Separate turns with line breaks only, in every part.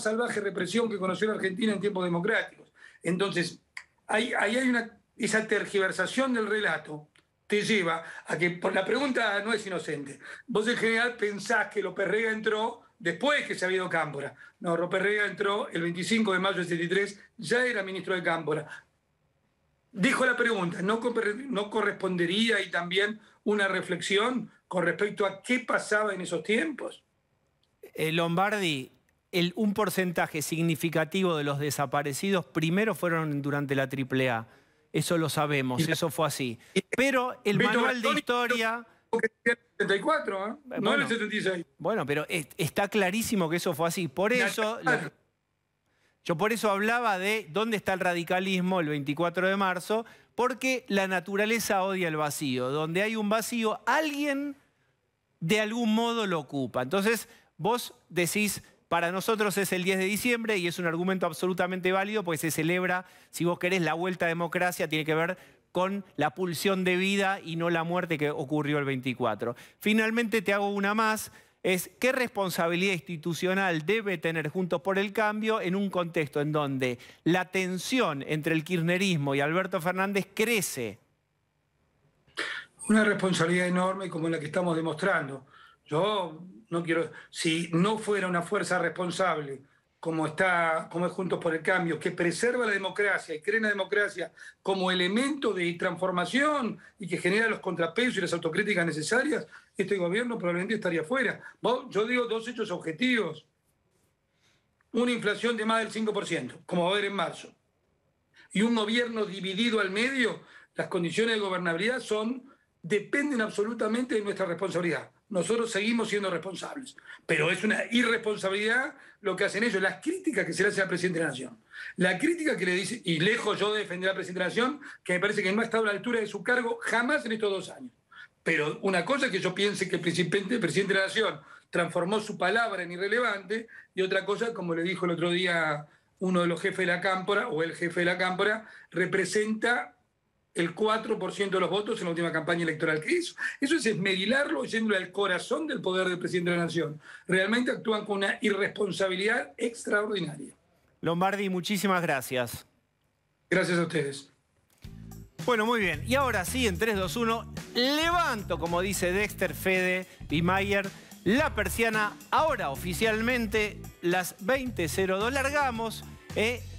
salvaje represión que conoció la Argentina en tiempos democráticos. Entonces, ahí hay esa tergiversación del relato te lleva a que, por la pregunta no es inocente, vos en general pensás que López Rega entró después que se había ido Cámpora. No, López Rega entró el 25 de mayo del 73, ya era ministro de Cámpora. Dejo la pregunta, ¿no correspondería ahí también una reflexión con respecto a qué pasaba en esos tiempos?
Lombardi, un porcentaje significativo de los desaparecidos primero fueron durante la AAA. Eso lo sabemos, eso fue así. Pero el manual de historia...
En el 74, ¿eh? No
bueno,
en el 76.
Bueno, pero está clarísimo que eso fue así. Por eso... Yo por eso hablaba de dónde está el radicalismo el 24 de marzo, porque la naturaleza odia el vacío. Donde hay un vacío, alguien de algún modo lo ocupa. Entonces, vos decís, para nosotros es el 10 de diciembre y es un argumento absolutamente válido porque se celebra, si vos querés, la vuelta a democracia, tiene que ver con la pulsión de vida y no la muerte que ocurrió el 24. Finalmente te hago una más. ¿Qué responsabilidad institucional debe tener Juntos por el Cambio en un contexto en donde la tensión entre el kirchnerismo y Alberto Fernández crece?
Una responsabilidad enorme como la que estamos demostrando. Yo no quiero, si no fuera una fuerza responsable como es Juntos por el Cambio, que preserva la democracia y cree en la democracia como elemento de transformación y que genera los contrapesos y las autocríticas necesarias, este gobierno probablemente estaría fuera. Yo digo dos hechos objetivos. Una inflación de más del 5%, como va a haber en marzo, y un gobierno dividido al medio, las condiciones de gobernabilidad dependen absolutamente de nuestra responsabilidad. Nosotros seguimos siendo responsables, pero es una irresponsabilidad lo que hacen ellos, las críticas que se le hace al presidente de la Nación. La crítica que le dice, y lejos yo de defender al presidente de la Nación, que me parece que no ha estado a la altura de su cargo jamás en estos 2 años. Pero una cosa es que yo piense que el presidente de la Nación transformó su palabra en irrelevante, y otra cosa, como le dijo el otro día uno de los jefes de la Cámpora, o el jefe de la Cámpora, representa el 4% de los votos en la última campaña electoral que hizo. Eso es esmerilarlo, yéndole al corazón del poder del presidente de la Nación. Realmente actúan con una irresponsabilidad extraordinaria.
Lombardi, muchísimas gracias.
Gracias a ustedes.
Bueno, muy bien. Y ahora sí, en 3, 2, 1, levanto, como dice Dexter, Fede y Mayer, la persiana. Ahora oficialmente las 20:02 largamos.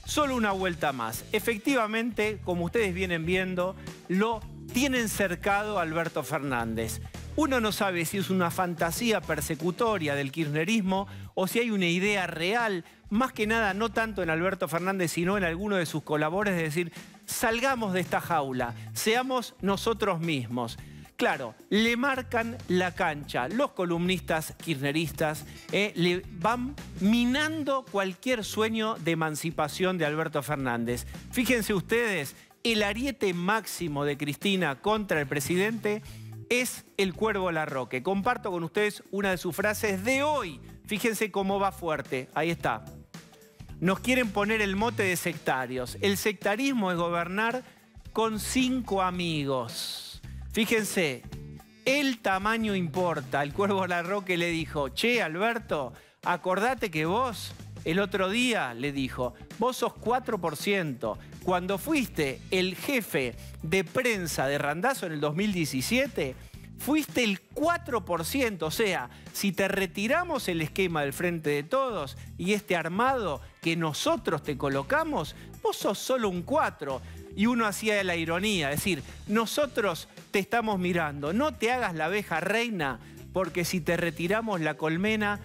Solo una vuelta más. Efectivamente, como ustedes vienen viendo, lo tienen cercado a Alberto Fernández. Uno no sabe si es una fantasía persecutoria del kirchnerismo o si hay una idea real, más que nada no tanto en Alberto Fernández, sino en alguno de sus colaboradores, de decir, salgamos de esta jaula, seamos nosotros mismos. Claro, le marcan la cancha. Los columnistas kirchneristas le van minando cualquier sueño de emancipación de Alberto Fernández. Fíjense ustedes, el ariete máximo de Cristina contra el presidente es el Cuervo Larroque. Comparto con ustedes una de sus frases de hoy. Fíjense cómo va fuerte. Ahí está. Nos quieren poner el mote de sectarios. El sectarismo es gobernar con 5 amigos. Fíjense, el tamaño importa. El Cuervo Larroque le dijo, che, Alberto, acordate que vos, el otro día, le dijo, vos sos 4%. Cuando fuiste el jefe de prensa de Randazzo en el 2017, fuiste el 4%. O sea, si te retiramos el esquema del Frente de Todos y este armado que nosotros te colocamos, vos sos solo un 4%. Y uno hacía la ironía, es decir, nosotros te estamos mirando, no te hagas la abeja reina, porque si te retiramos la colmena,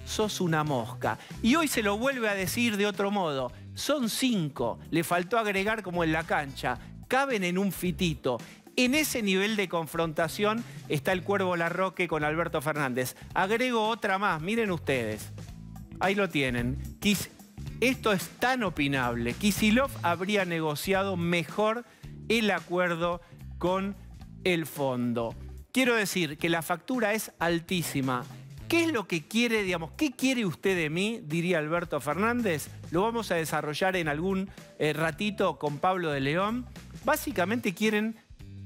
sos una mosca. Y hoy se lo vuelve a decir de otro modo, son 5, le faltó agregar como en la cancha, caben en un fitito. En ese nivel de confrontación está el Cuervo Larroque con Alberto Fernández. Agrego otra más, miren ustedes, ahí lo tienen. Esto es tan opinable. Kicillof habría negociado mejor el acuerdo con el fondo. Quiero decir que la factura es altísima. ¿Qué es lo que quiere, digamos, qué quiere usted de mí? Diría Alberto Fernández. Lo vamos a desarrollar en algún ratito con Pablo de León. Básicamente quieren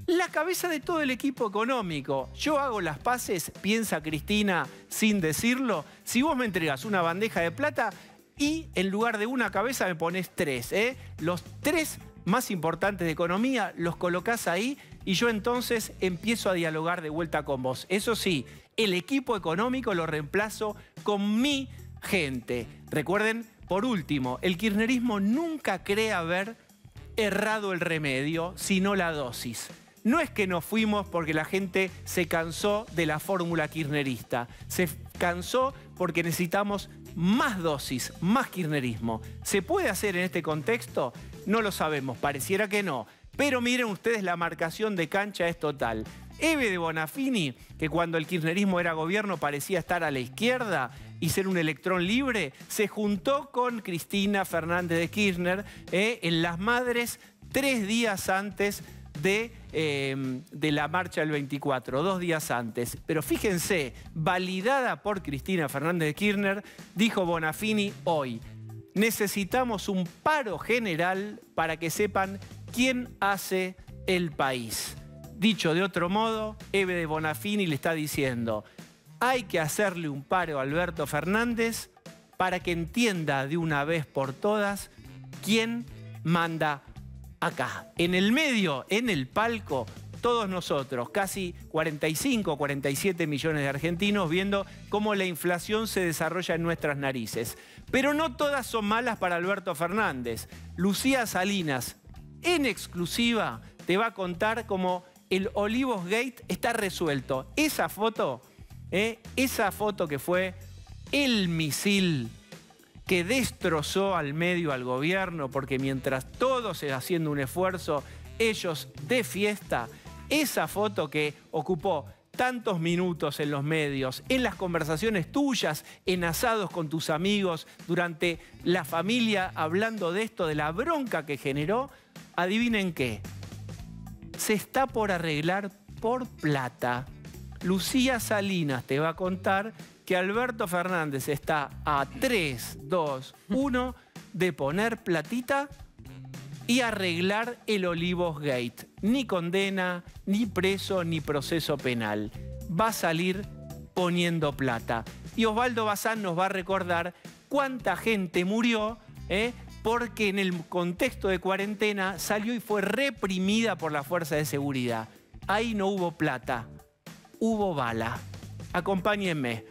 la cabeza de todo el equipo económico. Yo hago las paces, piensa Cristina sin decirlo. Si vos me entregás una bandeja de plata, y en lugar de una cabeza me pones 3. Los 3 más importantes de economía los colocás ahí y yo entonces empiezo a dialogar de vuelta con vos. Eso sí, el equipo económico lo reemplazo con mi gente. Recuerden, por último, el kirchnerismo nunca cree haber errado el remedio, sino la dosis. No es que nos fuimos porque la gente se cansó de la fórmula kirchnerista. Se cansó porque necesitamos más dosis, más kirchnerismo. ¿Se puede hacer en este contexto? No lo sabemos, pareciera que no. Pero miren ustedes, la marcación de cancha es total. Eve de Bonafini, que cuando el kirchnerismo era gobierno parecía estar a la izquierda y ser un electrón libre, se juntó con Cristina Fernández de Kirchner en Las Madres 3 días antes de la marcha del 24, 2 días antes. Pero fíjense, validada por Cristina Fernández de Kirchner, dijo Bonafini hoy: necesitamos un paro general para que sepan quién hace el país. Dicho de otro modo, Eve de Bonafini le está diciendo: hay que hacerle un paro a Alberto Fernández para que entienda de una vez por todas quién manda acá. En el medio, en el palco, todos nosotros, casi 45, 47 millones de argentinos, viendo cómo la inflación se desarrolla en nuestras narices. Pero no todas son malas para Alberto Fernández. Lucía Salinas, en exclusiva, te va a contar cómo el Olivos Gate está resuelto. Esa foto que fue el misil que destrozó al medio al gobierno, porque mientras todos haciendo un esfuerzo, ellos de fiesta, esa foto que ocupó tantos minutos en los medios, en las conversaciones tuyas, en asados con tus amigos, durante la familia, hablando de esto, de la bronca que generó, adivinen qué, se está por arreglar por plata. Lucía Salinas te va a contar que Alberto Fernández está a 3, 2, 1 de poner platita y arreglar el Olivos Gate. Ni condena, ni preso, ni proceso penal. Va a salir poniendo plata. Y Osvaldo Bazán nos va a recordar cuánta gente murió, porque en el contexto de cuarentena salió y fue reprimida por la fuerza de seguridad. Ahí no hubo plata, hubo bala. Acompáñenme.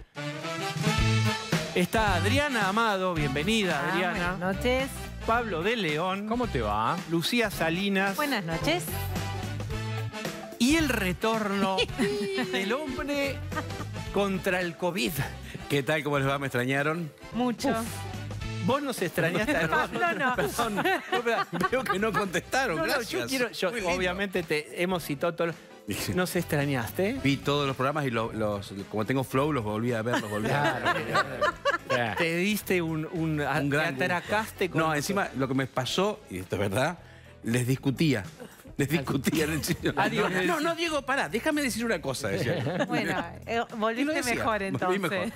Está Adriana Amado, bienvenida Adriana.
Buenas noches.
Pablo de León.
¿Cómo te va?
Lucía Salinas.
Buenas noches.
Y el retorno del hombre contra el COVID.
¿Qué tal? ¿Cómo les va? ¿Me extrañaron?
Mucho.
Uf. Vos nos extrañaste a nosotros.
No.
Perdón. Veo que no contestaron. Gracias.
Yo obviamente te hemos citado todos. ¿Nos extrañaste?
Vi todos los programas y como tengo flow, los volví a ver, los volví a ver.
Te diste un gran te atracaste con...
No, encima lo que me pasó, y esto es verdad, les discutía. Les discutía en el cine. No, Diego, pará, déjame decir una cosa. Decía.
Bueno, volviste mejor entonces.
Mejor.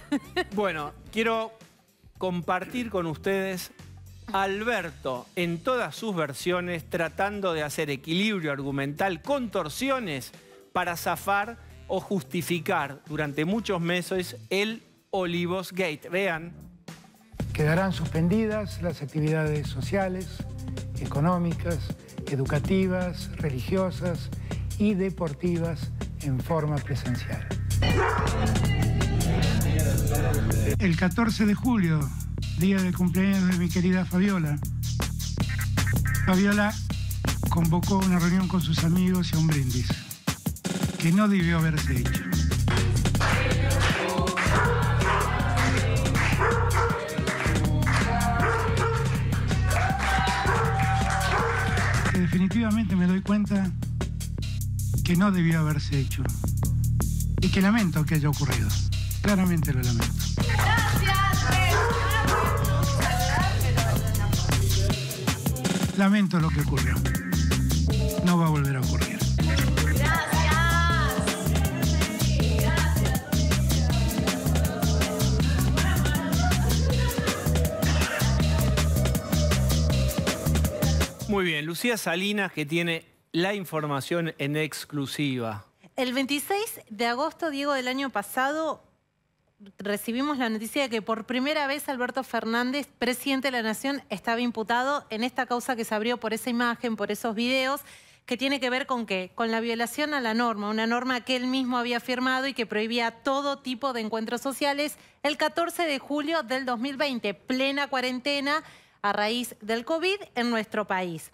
Bueno, quiero compartir con ustedes Alberto en todas sus versiones, tratando de hacer equilibrio argumental, contorsiones para zafar o justificar durante muchos meses el Olivos Gate. Vean.
Quedarán suspendidas las actividades sociales, económicas, educativas, religiosas y deportivas en forma presencial. El 14 de julio, día del cumpleaños de mi querida Fabiola, Fabiola convocó una reunión con sus amigos y a un brindis, que no debió haberse hecho. Que definitivamente me doy cuenta que no debió haberse hecho y que lamento que haya ocurrido. Claramente lo lamento. Lamento lo que ocurrió. No va a volver a ocurrir.
Muy bien, Lucía Salinas, que tiene la información en exclusiva.
El 26 de agosto, Diego, del año pasado, recibimos la noticia de que por primera vez Alberto Fernández, presidente de la Nación, estaba imputado en esta causa que se abrió por esa imagen, por esos videos, que tiene que ver con ¿qué? Con la violación a la norma, una norma que él mismo había firmado y que prohibía todo tipo de encuentros sociales el 14 de julio del 2020, plena cuarentena a raíz del COVID en nuestro país.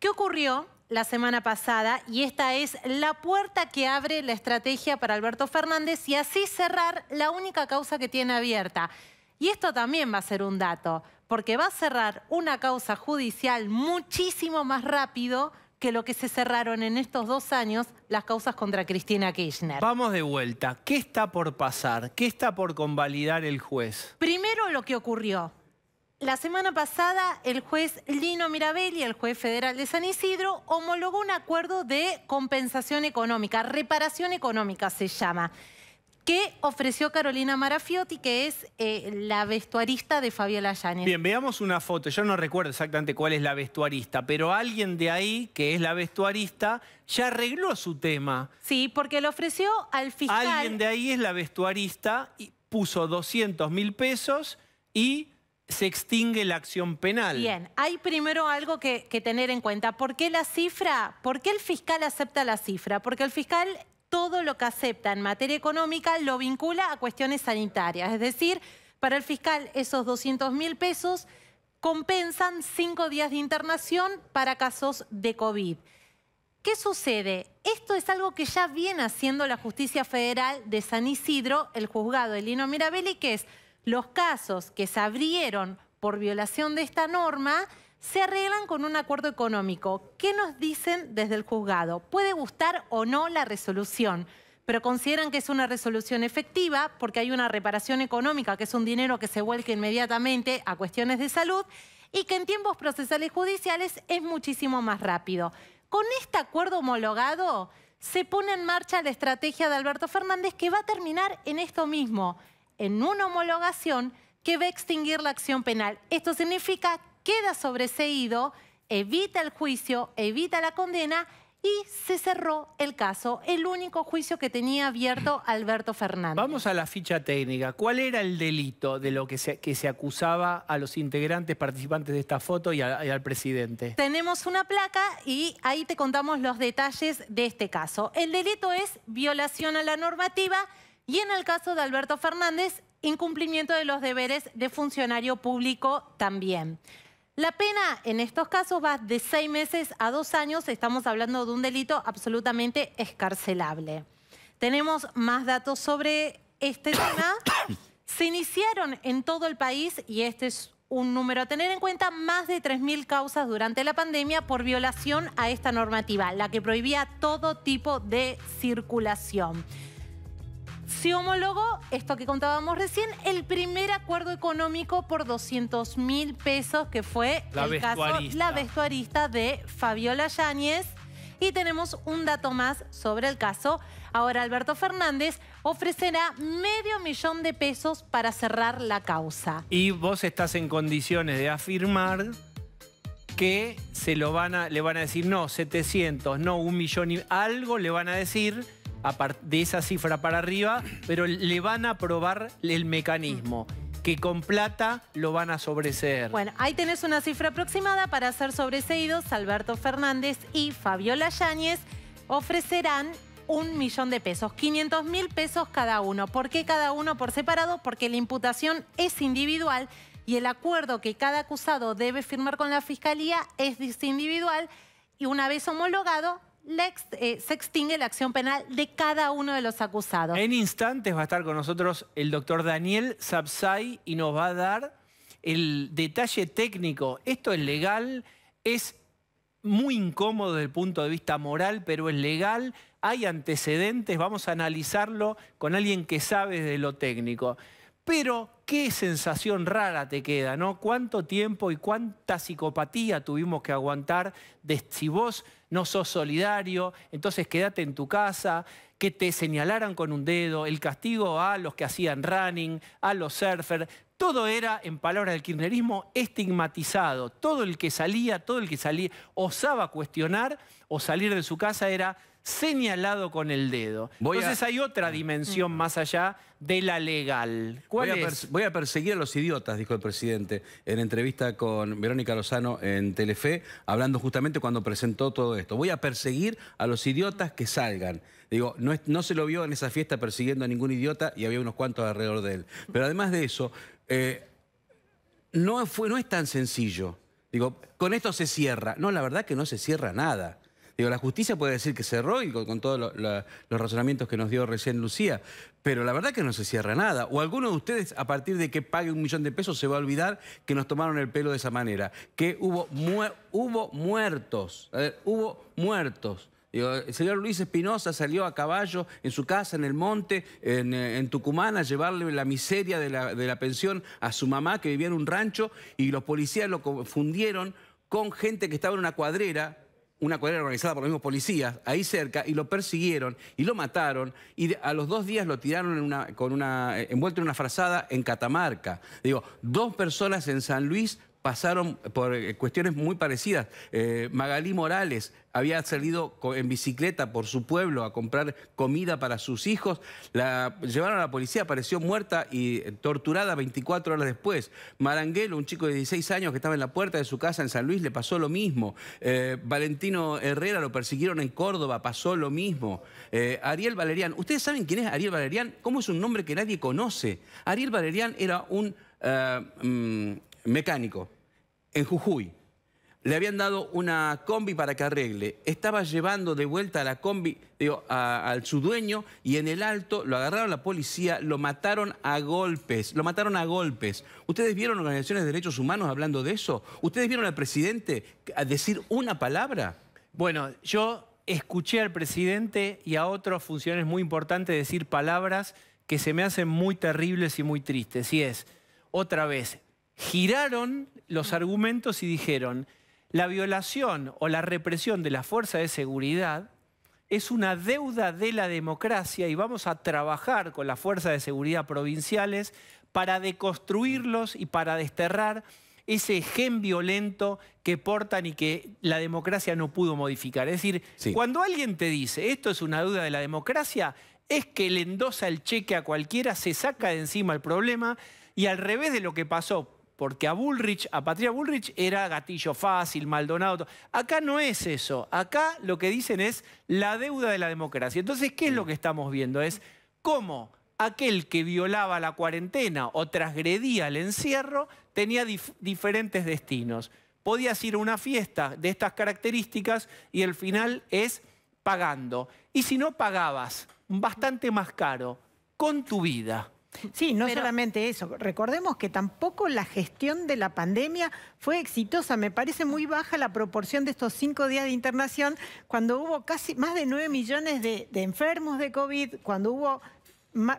¿Qué ocurrió la semana pasada? Y esta es la puerta que abre la estrategia para Alberto Fernández y así cerrar la única causa que tiene abierta. Y esto también va a ser un dato, porque va a cerrar una causa judicial muchísimo más rápido que lo que se cerraron en estos 2 años las causas contra Cristina Kirchner.
Vamos de vuelta. ¿Qué está por pasar? ¿Qué está por convalidar el juez?
Primero lo que ocurrió. La semana pasada el juez Lino Mirabelli, el juez federal de San Isidro, homologó un acuerdo de compensación económica, reparación económica se llama, que ofreció Carolina Marafiotti, que es la vestuarista de Fabiola Yáñez.
Bien, veamos una foto. Yo no recuerdo exactamente cuál es la vestuarista, pero alguien de ahí, que es la vestuarista, ya arregló su tema.
Sí, porque le ofreció al fiscal...
Alguien de ahí es la vestuarista y puso 200.000 pesos y se extingue la acción penal.
Bien, hay primero algo que tener en cuenta. ¿Por qué la cifra? ¿Por qué el fiscal acepta la cifra? Porque el fiscal todo lo que acepta en materia económica lo vincula a cuestiones sanitarias. Es decir, para el fiscal esos 200.000 pesos compensan 5 días de internación para casos de COVID. ¿Qué sucede? Esto es algo que ya viene haciendo la Justicia Federal de San Isidro, el juzgado de Lino Mirabelli, que es los casos que se abrieron por violación de esta norma se arreglan con un acuerdo económico. ¿Qué nos dicen desde el juzgado? Puede gustar o no la resolución, pero consideran que es una resolución efectiva porque hay una reparación económica, que es un dinero que se vuelca inmediatamente a cuestiones de salud y que en tiempos procesales judiciales es muchísimo más rápido. Con este acuerdo homologado se pone en marcha la estrategia de Alberto Fernández que va a terminar en esto mismo, en una homologación que va a extinguir la acción penal. Esto significa queda sobreseído, evita el juicio, evita la condena y se cerró el caso, el único juicio que tenía abierto Alberto Fernández.
Vamos a la ficha técnica. ¿Cuál era el delito de lo que se acusaba a los integrantes participantes de esta foto y al presidente?
Tenemos una placa y ahí te contamos los detalles de este caso. El delito es violación a la normativa y en el caso de Alberto Fernández, incumplimiento de los deberes de funcionario público también. La pena en estos casos va de 6 meses a 2 años. Estamos hablando de un delito absolutamente excarcelable. Tenemos más datos sobre este tema. Se iniciaron en todo el país, y este es un número a tener en cuenta, más de 3.000 causas durante la pandemia por violación a esta normativa, la que prohibía todo tipo de circulación. Se homologó, esto que contábamos recién, el primer acuerdo económico por 200.000 pesos, que fue la vestuarista de Fabiola Yáñez. Y tenemos un dato más sobre el caso. Ahora Alberto Fernández ofrecerá $500.000 de pesos para cerrar la causa.
Y vos estás en condiciones de afirmar que le van a decir, no, 700, no, 1 millón, y algo le van a decir de esa cifra para arriba, pero le van a aprobar el mecanismo, que con plata lo van a sobreseer.
Bueno, ahí tenés una cifra aproximada para ser sobreseídos. Alberto Fernández y Fabiola Yáñez ofrecerán 1 millón de pesos, 500.000 pesos cada uno. ¿Por qué cada uno por separado? Porque la imputación es individual y el acuerdo que cada acusado debe firmar con la Fiscalía es individual, y una vez homologado, se extingue la acción penal de cada uno de los acusados.
En instantes va a estar con nosotros el doctor Daniel Sapsay y nos va a dar el detalle técnico. Esto es legal, es muy incómodo desde el punto de vista moral, pero es legal, hay antecedentes, vamos a analizarlo con alguien que sabe de lo técnico. Pero qué sensación rara te queda, ¿no? ¿Cuánto tiempo y cuánta psicopatía tuvimos que aguantar de si vos no sos solidario, entonces quédate en tu casa, que te señalaran con un dedo, el castigo a los que hacían running, a los surfers? Todo era, en palabras del kirchnerismo, estigmatizado. Todo el que salía, osaba cuestionar o salir de su casa era señalado con el dedo. Entonces hay otra dimensión más allá de la legal. ¿Cuál es?
Voy a perseguir a los idiotas, dijo el presidente en entrevista con Verónica Lozano en Telefe, hablando justamente cuando presentó todo esto. Voy a perseguir a los idiotas que salgan. Digo, no se lo vio en esa fiesta persiguiendo a ningún idiota y había unos cuantos alrededor de él. Pero además de eso, no es tan sencillo. Digo, con esto se cierra. No, la verdad que no se cierra nada. Digo, la justicia puede decir que cerró y con todos los razonamientos que nos dio recién Lucía, pero la verdad que no se cierra nada. O alguno de ustedes, a partir de que pague 1 millón de pesos, se va a olvidar que nos tomaron el pelo de esa manera. Que hubo muertos. A ver, hubo muertos. Digo, el señor Luis Espinosa salió a caballo en su casa, en el monte, en Tucumán, a llevarle la miseria de la pensión a su mamá, que vivía en un rancho, y los policías lo confundieron con gente que estaba en una cuadrera organizada por los mismos policías, ahí cerca, y lo persiguieron y lo mataron, y a los 2 días lo tiraron envuelto en una frazada en Catamarca. Digo, 2 personas en San Luis pasaron por cuestiones muy parecidas. Magalí Morales había salido en bicicleta por su pueblo a comprar comida para sus hijos. La llevaron a la policía, apareció muerta y torturada 24 horas después. Maranguelo, un chico de 16 años que estaba en la puerta de su casa en San Luis, le pasó lo mismo. Valentino Herrera lo persiguieron en Córdoba, pasó lo mismo. Ariel Valerián, ¿ustedes saben quién es Ariel Valerián? ¿Cómo es un nombre que nadie conoce? Ariel Valerián era un mecánico en Jujuy. Le habían dado una combi para que arregle. Estaba llevando de vuelta a la combi, a su dueño, y en el Alto lo agarraron la policía, lo mataron a golpes. Lo mataron a golpes. ¿Ustedes vieron organizaciones de derechos humanos hablando de eso? ¿Ustedes vieron al presidente decir una palabra?
Bueno, yo escuché al presidente y a otros funcionarios muy importantes decir palabras que se me hacen muy terribles y muy tristes. Y es, otra vez, giraron los argumentos y dijeron: la violación o la represión de la fuerza de seguridad es una deuda de la democracia y vamos a trabajar con las fuerzas de seguridad provinciales para deconstruirlos y para desterrar ese gen violento que portan y que la democracia no pudo modificar. Es decir, cuando alguien te dice esto es una deuda de la democracia, es que le endosa el cheque a cualquiera, se saca de encima el problema, y al revés de lo que pasó, porque a Patricia Bullrich era gatillo fácil, Maldonado. Acá no es eso. Acá lo que dicen es la deuda de la democracia. Entonces, ¿qué es lo que estamos viendo? Es cómo aquel que violaba la cuarentena o transgredía el encierro tenía diferentes destinos. Podías ir a una fiesta de estas características y el final es pagando. Y si no pagabas, bastante más caro, con tu vida.
Sí, no solamente eso. Recordemos que tampoco la gestión de la pandemia fue exitosa. Me parece muy baja la proporción de estos 5 días de internación, cuando hubo casi más de 9 millones de enfermos de COVID, cuando hubo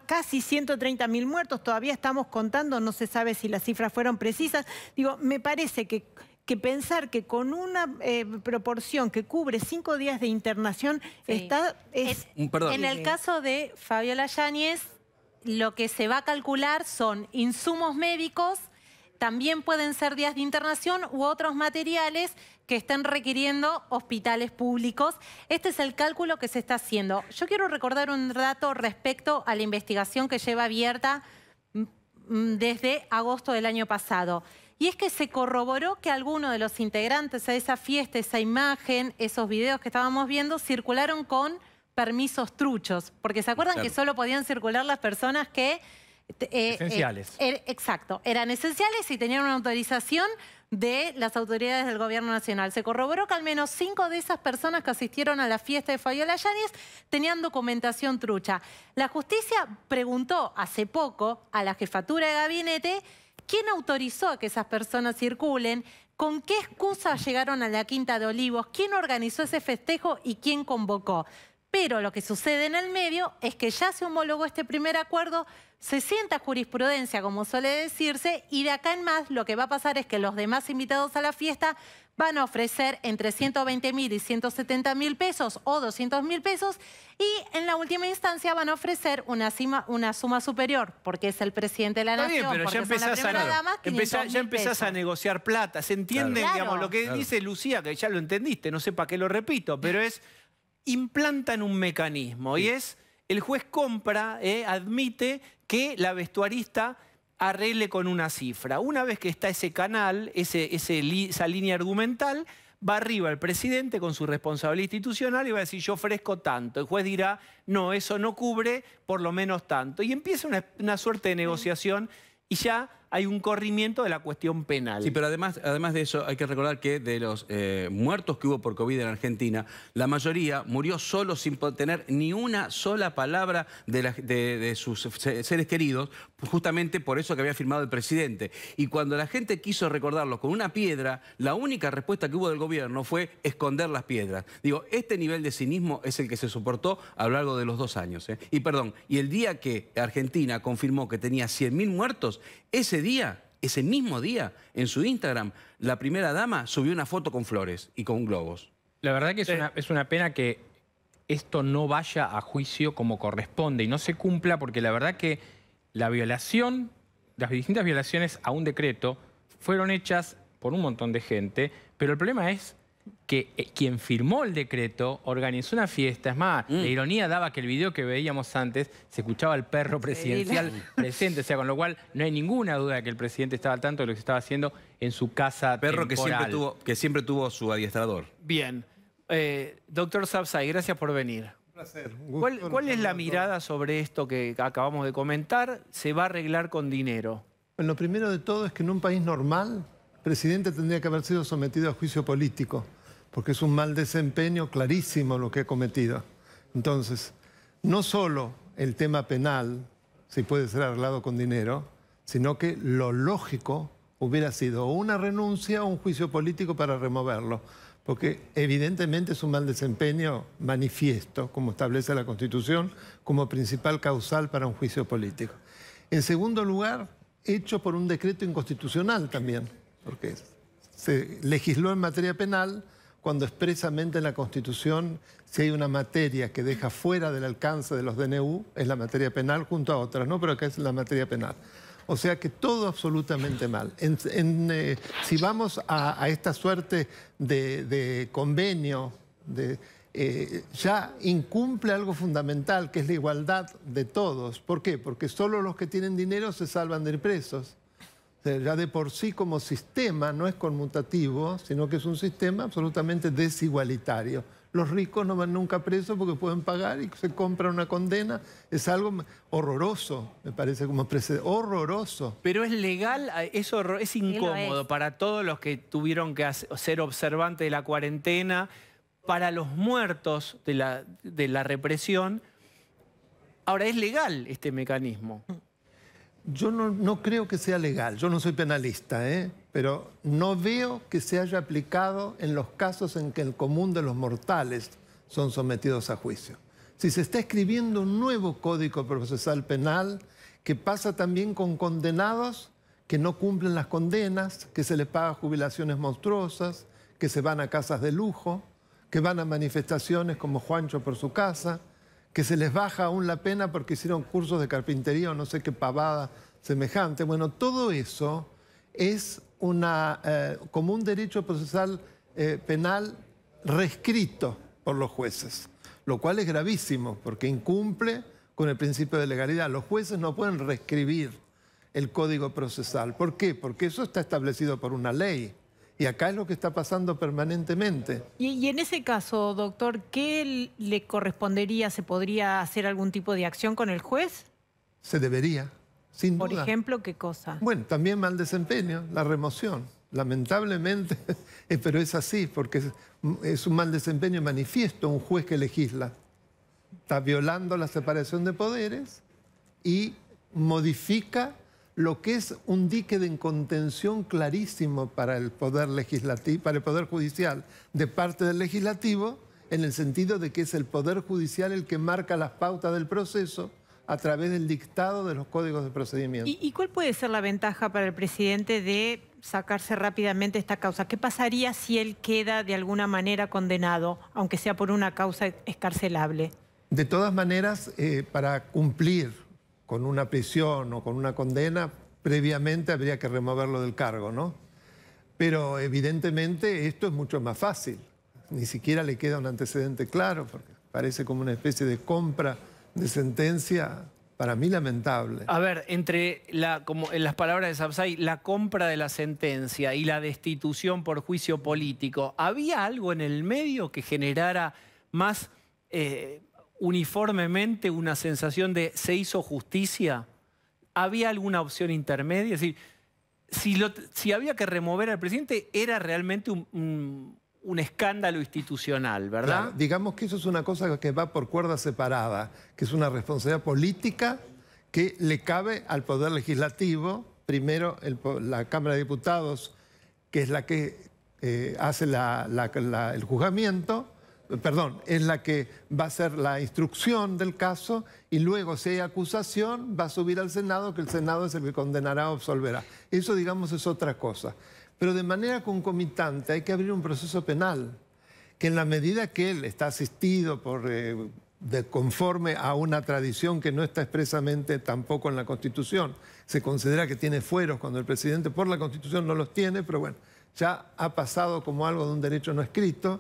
casi 130.000 muertos. Todavía estamos contando, no se sabe si las cifras fueron precisas. Digo, me parece que pensar que con una proporción que cubre 5 días de internación está...
En el caso de Fabiola Yáñez, lo que se va a calcular son insumos médicos, también pueden ser días de internación u otros materiales que estén requiriendo hospitales públicos. Este es el cálculo que se está haciendo. Yo quiero recordar un dato respecto a la investigación que lleva abierta desde agosto del año pasado. Y es que se corroboró que algunos de los integrantes a esa fiesta, esa imagen, esos videos que estábamos viendo, circularon con permisos truchos, porque ¿se acuerdan que solo podían circular las personas que...
esenciales.
Exacto, eran esenciales y tenían una autorización de las autoridades del Gobierno Nacional. Se corroboró que al menos 5 de esas personas que asistieron a la fiesta de Fabiola Yáñez tenían documentación trucha. La justicia preguntó hace poco a la jefatura de gabinete quién autorizó a que esas personas circulen, con qué excusa llegaron a la Quinta de Olivos, quién organizó ese festejo y quién convocó. Pero lo que sucede en el medio es que ya se homologó este primer acuerdo, se sienta jurisprudencia, como suele decirse, y de acá en más lo que va a pasar es que los demás invitados a la fiesta van a ofrecer entre 120.000 y 170.000 pesos o 200.000 pesos, y en la última instancia van a ofrecer una suma superior, porque es el presidente de la Nación,
bien, pero
porque
ya empezás a negociar plata. Se entiende, digamos, lo que dice Lucía, que ya lo entendiste, no sé para qué lo repito, pero es... implantan un mecanismo y es, el juez compra, admite que la vestuarista arregle con una cifra. Una vez que está ese canal, esa línea argumental, va arriba el presidente con su responsabilidad institucional y va a decir, yo ofrezco tanto. El juez dirá, no, eso no cubre por lo menos tanto. Y empieza una suerte de negociación y ya hay un corrimiento de la cuestión penal.
Sí, pero además de eso hay que recordar que de los muertos que hubo por COVID en Argentina, la mayoría murió solo sin tener ni una sola palabra de sus seres queridos, justamente por eso que había firmado el presidente. Y cuando la gente quiso recordarlo con una piedra, la única respuesta que hubo del gobierno fue esconder las piedras. Digo, este nivel de cinismo es el que se soportó a lo largo de los 2 años. Y el día que Argentina confirmó que tenía 100.000 muertos, ese mismo día, en su Instagram, la primera dama subió una foto con flores y con globos.
La verdad que es una pena que esto no vaya a juicio como corresponde y no se cumpla, porque la verdad que las distintas violaciones a un decreto fueron hechas por un montón de gente, pero el problema es que quien firmó el decreto organizó una fiesta. Es más, la ironía daba que el video que veíamos antes se escuchaba al perro presidencial presente, o sea, con lo cual no hay ninguna duda de que el presidente estaba al tanto de lo que se estaba haciendo en su casa
perro
temporal.
que siempre tuvo su adiestrador.
Bien. Doctor Sapsay, gracias por venir.
Un placer.
¿Cuál es la mirada sobre esto que acabamos de comentar? ¿Se va a arreglar con dinero?
Bueno, lo primero de todo es que en un país normal, el presidente tendría que haber sido sometido a juicio político, porque es un mal desempeño clarísimo lo que ha cometido. Entonces, no solo el tema penal, si puede ser arreglado con dinero, sino que lo lógico hubiera sido una renuncia o un juicio político para removerlo, porque evidentemente es un mal desempeño manifiesto, como establece la Constitución, como principal causal para un juicio político. En segundo lugar, hecho por un decreto inconstitucional también, porque se legisló en materia penal cuando expresamente en la Constitución, si hay una materia que deja fuera del alcance de los DNU, es la materia penal junto a otras, ¿no? Pero acá es la materia penal. O sea que todo absolutamente mal. Si vamos a esta suerte de convenio, ya incumple algo fundamental, que es la igualdad de todos. ¿Por qué? Porque solo los que tienen dinero se salvan de ir presos. Ya de por sí como sistema no es conmutativo, sino que es un sistema absolutamente desigualitario. Los ricos no van nunca presos porque pueden pagar y se compra una condena. Es algo horroroso, me parece, como precedente. Horroroso.
Pero es legal, eso es incómodo para todos los que tuvieron que ser observantes de la cuarentena, para los muertos de la represión. Ahora, ¿es legal este mecanismo?
Yo no creo que sea legal, yo no soy penalista, pero no veo que se haya aplicado en los casos en que el común de los mortales son sometidos a juicio. Si se está escribiendo un nuevo Código Procesal Penal que pasa también con condenados que no cumplen las condenas, que se les paga jubilaciones monstruosas, que se van a casas de lujo, que van a manifestaciones como Juancho por su casa, que se les baja aún la pena porque hicieron cursos de carpintería o no sé qué pavada semejante. Bueno, todo eso es como un derecho procesal penal reescrito por los jueces, lo cual es gravísimo porque incumple con el principio de legalidad. Los jueces no pueden reescribir el Código Procesal. ¿Por qué? Porque eso está establecido por una ley. Y acá es lo que está pasando permanentemente.
Y en ese caso, doctor, ¿qué le correspondería? ¿Se podría hacer algún tipo de acción con el juez?
Se debería, sin duda.
Por ejemplo, ¿qué cosa?
Bueno, también mal desempeño, la remoción. Lamentablemente, pero es así, porque es un mal desempeño manifiesto un juez que legisla. Está violando la separación de poderes y modifica lo que es un dique de contención clarísimo para el poder legislativo, para el poder judicial de parte del legislativo, en el sentido de que es el poder judicial el que marca las pautas del proceso a través del dictado de los códigos de procedimiento.
¿Y cuál puede ser la ventaja para el presidente de sacarse rápidamente esta causa? ¿Qué pasaría si él queda de alguna manera condenado, aunque sea por una causa excarcelable?
De todas maneras, para cumplir con una prisión o con una condena, previamente habría que removerlo del cargo, ¿no? Pero evidentemente esto es mucho más fácil. Ni siquiera le queda un antecedente claro, porque parece como una especie de compra de sentencia, para mí lamentable.
A ver, como en las palabras de Sabzai, la compra de la sentencia y la destitución por juicio político, ¿había algo en el medio que generara más uniformemente una sensación de se hizo justicia? ¿Había alguna opción intermedia? Es decir, si había que remover al presidente, era realmente un escándalo institucional, ¿verdad?
Claro, digamos que eso es una cosa que va por cuerda separada, que es una responsabilidad política que le cabe al Poder Legislativo, primero la Cámara de Diputados, que es la que hace el juzgamiento, perdón, es la que va a hacer la instrucción del caso, y luego si hay acusación va a subir al Senado, que el Senado es el que condenará o absolverá. Eso, digamos, es otra cosa. Pero de manera concomitante hay que abrir un proceso penal, que en la medida que él está asistido conforme a una tradición que no está expresamente tampoco en la Constitución, se considera que tiene fueros cuando el presidente por la Constitución no los tiene, pero bueno, ya ha pasado como algo de un derecho no escrito.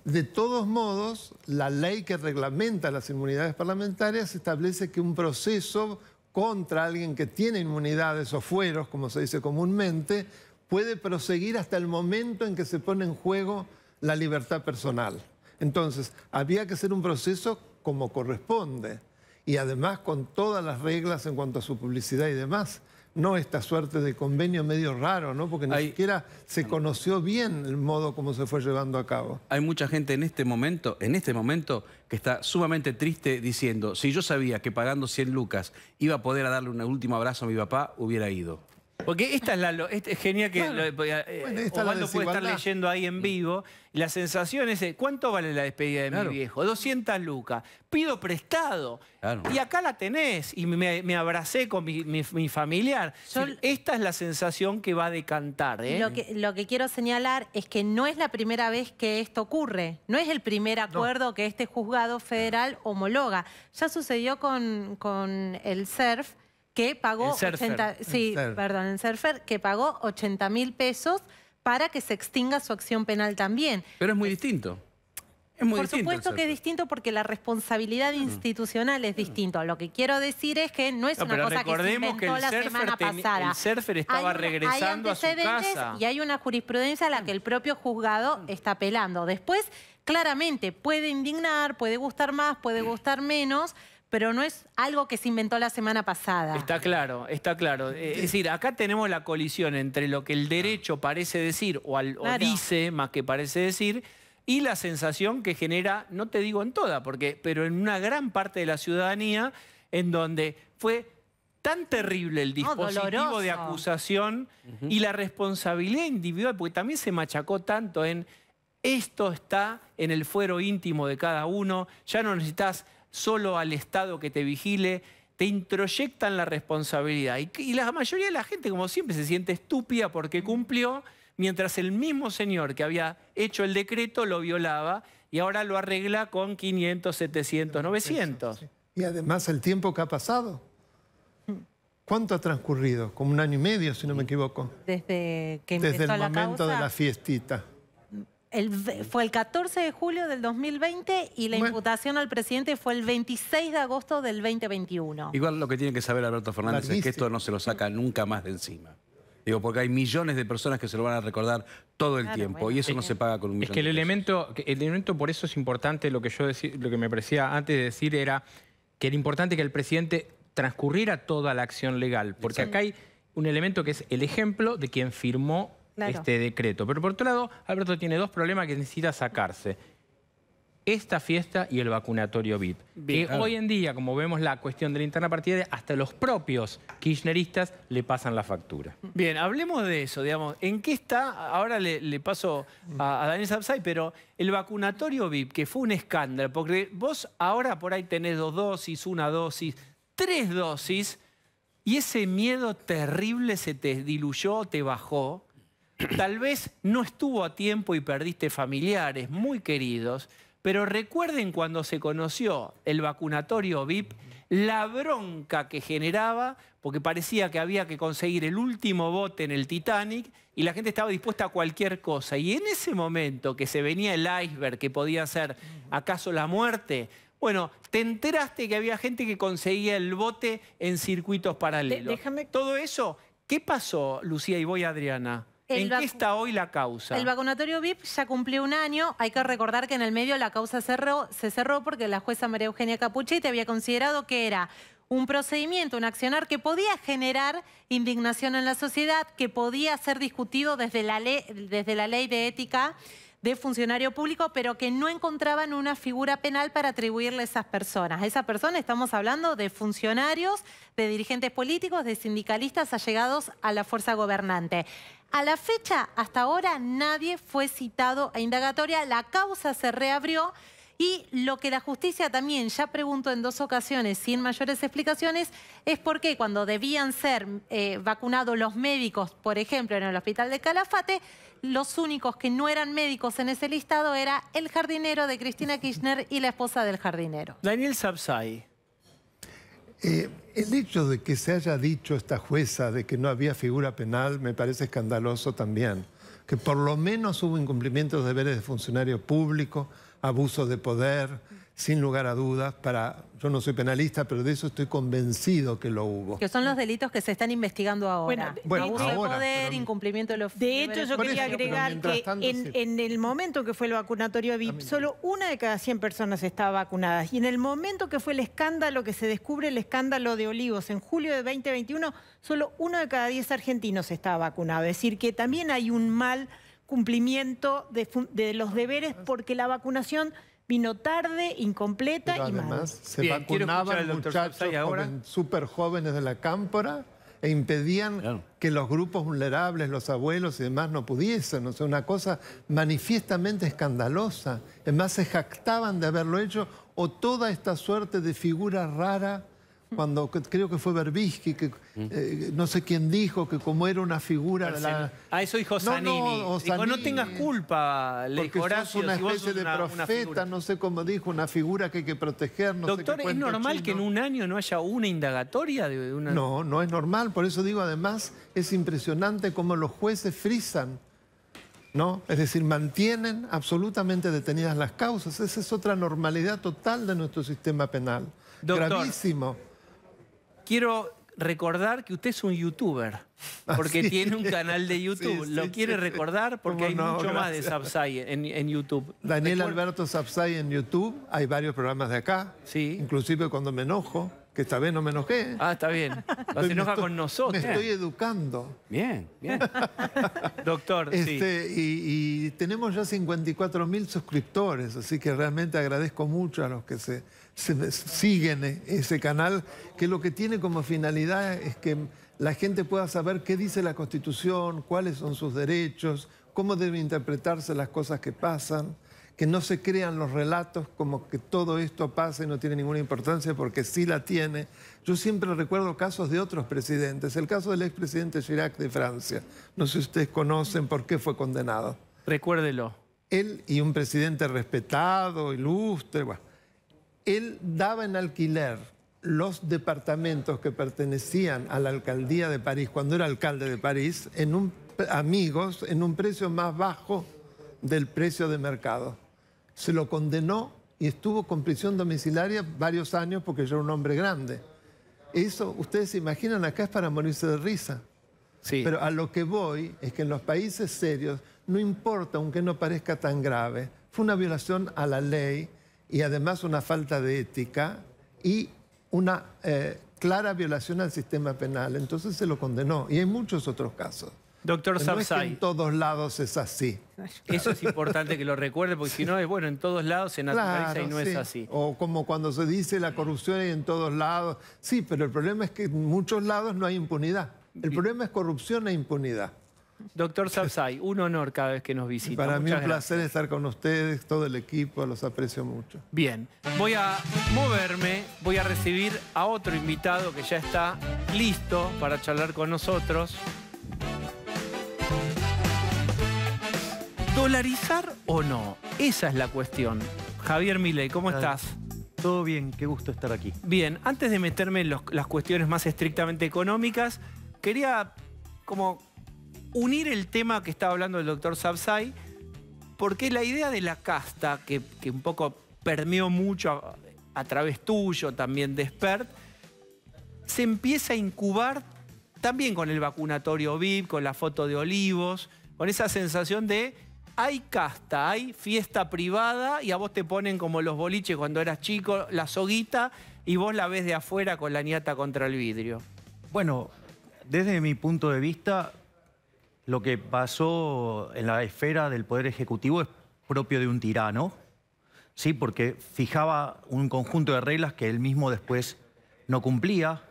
De todos modos, la ley que reglamenta las inmunidades parlamentarias establece que un proceso contra alguien que tiene inmunidades o fueros, como se dice comúnmente, puede proseguir hasta el momento en que se pone en juego la libertad personal. Entonces, había que hacer un proceso como corresponde y además con todas las reglas en cuanto a su publicidad y demás. No esta suerte de convenio medio raro, ¿no? Porque ni siquiera se conoció bien el modo como se fue llevando a cabo.
Hay mucha gente en este momento, que está sumamente triste diciendo, si yo sabía que pagando 100 lucas iba a poder darle un último abrazo a mi papá, hubiera ido.
Porque esta es genial que Osvaldo puede estar leyendo ahí en vivo. La sensación es, ¿cuánto vale la despedida de mi viejo? 200 lucas. Pido prestado. Claro. Y acá la tenés. Y me abracé con mi familiar. Esta es la sensación que va a decantar.
Lo que quiero señalar es que no es la primera vez que esto ocurre. No es el primer acuerdo que este juzgado federal homologa. Ya sucedió con el SERF, que pagó que pagó 80.000 pesos para que se extinga su acción penal también.
Pero es muy distinto.
Por supuesto que es distinto porque la responsabilidad institucional es distinto. Lo que quiero decir es que no es una cosa que se inventó la semana pasada.
El surfer estaba regresando a su casa.
Y hay una jurisprudencia a la que el propio juzgado está apelando. Después, claramente, puede indignar, puede gustar más, puede gustar menos, pero no es algo que se inventó la semana pasada.
Está claro, está claro. Es decir, acá tenemos la colisión entre lo que el derecho parece decir o dice, más que parece decir, y la sensación que genera, no te digo en toda, pero en una gran parte de la ciudadanía, en donde fue tan terrible el dispositivo de acusación y la responsabilidad individual, porque también se machacó tanto en esto está en el fuero íntimo de cada uno, ya no necesitas solo al Estado que te vigile, te introyectan la responsabilidad. Y la mayoría de la gente, como siempre, se siente estúpida porque cumplió, mientras el mismo señor que había hecho el decreto lo violaba y ahora lo arregla con 500, 700, 900.
Y además el tiempo que ha pasado. ¿Cuánto ha transcurrido? Como 1 año y medio, si no me equivoco.
Desde que empezó
Desde el
la
momento
causa.
de la fiestita.
Fue el 14 de julio del 2020 y la imputación al presidente fue el 26 de agosto del 2021.
Igual lo que tiene que saber Alberto Fernández es que esto no se lo saca nunca más de encima. Digo, porque hay millones de personas que se lo van a recordar todo el tiempo y eso no se paga con un millón de pesos.
El elemento, por eso es importante, lo que me parecía antes de decir era que era importante que el presidente transcurriera toda la acción legal, porque acá hay un elemento que es el ejemplo de quien firmó este decreto. Pero por otro lado, Alberto tiene 2 problemas que necesita sacarse. Esta fiesta y el vacunatorio VIP. Hoy en día, como vemos la cuestión de la interna partidaria, hasta los propios kirchneristas le pasan la factura.
Bien, hablemos de eso, digamos. ¿En qué está? Ahora le paso a Daniel Sabzai, pero el vacunatorio VIP, que fue un escándalo, porque vos ahora por ahí tenés 2 dosis, 1 dosis, 3 dosis, y ese miedo terrible se te diluyó, te bajó. Tal vez no estuvo a tiempo y perdiste familiares muy queridos, pero recuerden cuando se conoció el vacunatorio VIP, la bronca que generaba, porque parecía que había que conseguir el último bote en el Titanic y la gente estaba dispuesta a cualquier cosa. Y en ese momento que se venía el iceberg, que podía ser acaso la muerte, bueno, te enteraste que había gente que conseguía el bote en circuitos paralelos. Todo eso, ¿qué pasó, Lucía? Y voy a Adriana. ¿En qué está hoy la causa?
El vacunatorio VIP ya cumplió un año. Hay que recordar que en el medio la causa se cerró porque la jueza María Eugenia Capuchetti había considerado que era un procedimiento, un accionar que podía generar indignación en la sociedad, que podía ser discutido desde la ley de ética de funcionario público, pero que no encontraban una figura penal para atribuirle a esas personas. A esas personas estamos hablando de funcionarios, de dirigentes políticos, de sindicalistas allegados a la fuerza gobernante. A la fecha, hasta ahora, nadie fue citado a indagatoria, la causa se reabrió y lo que la justicia también ya preguntó en 2 ocasiones sin mayores explicaciones es por qué cuando debían ser vacunados los médicos, por ejemplo, en el hospital de Calafate, los únicos que no eran médicos en ese listado era el jardinero de Cristina Kirchner y la esposa del jardinero.
Daniel Sapsay.
El hecho de que se haya dicho esta jueza de que no había figura penal me parece escandaloso también. Que por lo menos hubo incumplimientos de deberes de funcionario público, abuso de poder, sin lugar a dudas. Yo no soy penalista, pero de eso estoy convencido que lo hubo.
Que son los delitos que se están investigando ahora.
Bueno,
abuso de poder,
pero,
incumplimiento de los...
De hecho, yo quería agregar que en el momento que fue el vacunatorio VIP, solo 1 de cada 100 personas estaba vacunadas. Y en el momento que fue el escándalo, que se descubre el escándalo de Olivos en julio de 2021, solo 1 de cada 10 argentinos estaba vacunado. Es decir, que también hay un mal cumplimiento de los deberes porque la vacunación vino tarde, incompleta
pero
y mal.
además se vacunaban muchachos súper jóvenes de la cámpora e impedían que los grupos vulnerables, los abuelos y demás no pudiesen. O sea, una cosa manifiestamente escandalosa. Además se jactaban de haberlo hecho o toda esta suerte de figura rara cuando creo que fue Berbisky, que no sé quién dijo que como era una figura...
eso dijo Zanini. Dijo, no tengas culpa, le dijo Horacio,
una especie de profeta, no sé cómo dijo, una figura que hay que proteger. No
Doctor,
sé qué
¿es normal
chino.
que en un año no haya una indagatoria de una...?
No, no es normal. Por eso digo, además, es impresionante cómo los jueces frisan, ¿no? Es decir, mantienen absolutamente detenidas las causas. Esa es otra normalidad total de nuestro sistema penal.
Doctor,
gravísimo.
Quiero recordar que usted es un youtuber, porque tiene un canal de YouTube. ¿Lo quiere recordar? Porque hay mucho más de Sapsay en YouTube.
Daniel Alberto Sapsay en YouTube. Hay varios programas de acá.
Sí.
Inclusive cuando me enojo, que esta vez no me enojé.
Ah, está bien. Se enoja con nosotros.
Me estoy educando.
Bien, bien.
Doctor, sí.
Y tenemos ya 54.000 suscriptores, así que realmente agradezco mucho a los que se siguen ese canal, que lo que tiene como finalidad es que la gente pueda saber qué dice la Constitución, cuáles son sus derechos, cómo deben interpretarse las cosas que pasan, que no se crean los relatos como que todo esto pasa y no tiene ninguna importancia, porque sí la tiene. Yo siempre recuerdo casos de otros presidentes. El caso del expresidente Chirac de Francia. No sé si ustedes conocen por qué fue condenado.
Recuérdelo.
Él y un presidente respetado, ilustre, bueno. Él daba en alquiler los departamentos que pertenecían a la alcaldía de París, cuando era alcalde de París, en un precio más bajo del precio de mercado. Se lo condenó y estuvo con prisión domiciliaria varios años porque ya era un hombre grande. Eso, ustedes se imaginan, acá es para morirse de risa.
Sí.
Pero a lo que voy es que en los países serios, no importa, aunque no parezca tan grave, fue una violación a la ley y además una falta de ética y una clara violación al sistema penal. Entonces se lo condenó. Y hay muchos otros casos.
Doctor Sapsay.
No es que en todos lados es así.
Eso es importante que lo recuerde, porque si no es bueno, en todos lados se naturaliza y no es así.
O como cuando se dice la corrupción hay en todos lados. Sí, pero el problema es que en muchos lados no hay impunidad. El problema es corrupción e impunidad.
Doctor Sapsay, un honor cada vez que nos visita.
Para mí
Muchas
un placer
gracias.
estar con ustedes, todo el equipo, los aprecio mucho.
Bien, voy a moverme, voy a recibir a otro invitado que ya está listo para charlar con nosotros. ¿Dolarizar o no? Esa es la cuestión. Javier Milei, ¿cómo estás?
Todo bien, qué gusto estar aquí.
Bien, antes de meterme en las cuestiones más estrictamente económicas, quería como unir el tema que estaba hablando el doctor Sabzai, porque la idea de la casta, que un poco permeó mucho a través tuyo, también de Expert, se empieza a incubar también con el vacunatorio VIP, con la foto de Olivos, con esa sensación de hay casta, hay fiesta privada y a vos te ponen como los boliches cuando eras chico, la soguita, y vos la ves de afuera con la ñata contra el vidrio.
Bueno, desde mi punto de vista, lo que pasó en la esfera del Poder Ejecutivo es propio de un tirano, ¿sí? Porque fijaba un conjunto de reglas que él mismo después no cumplía,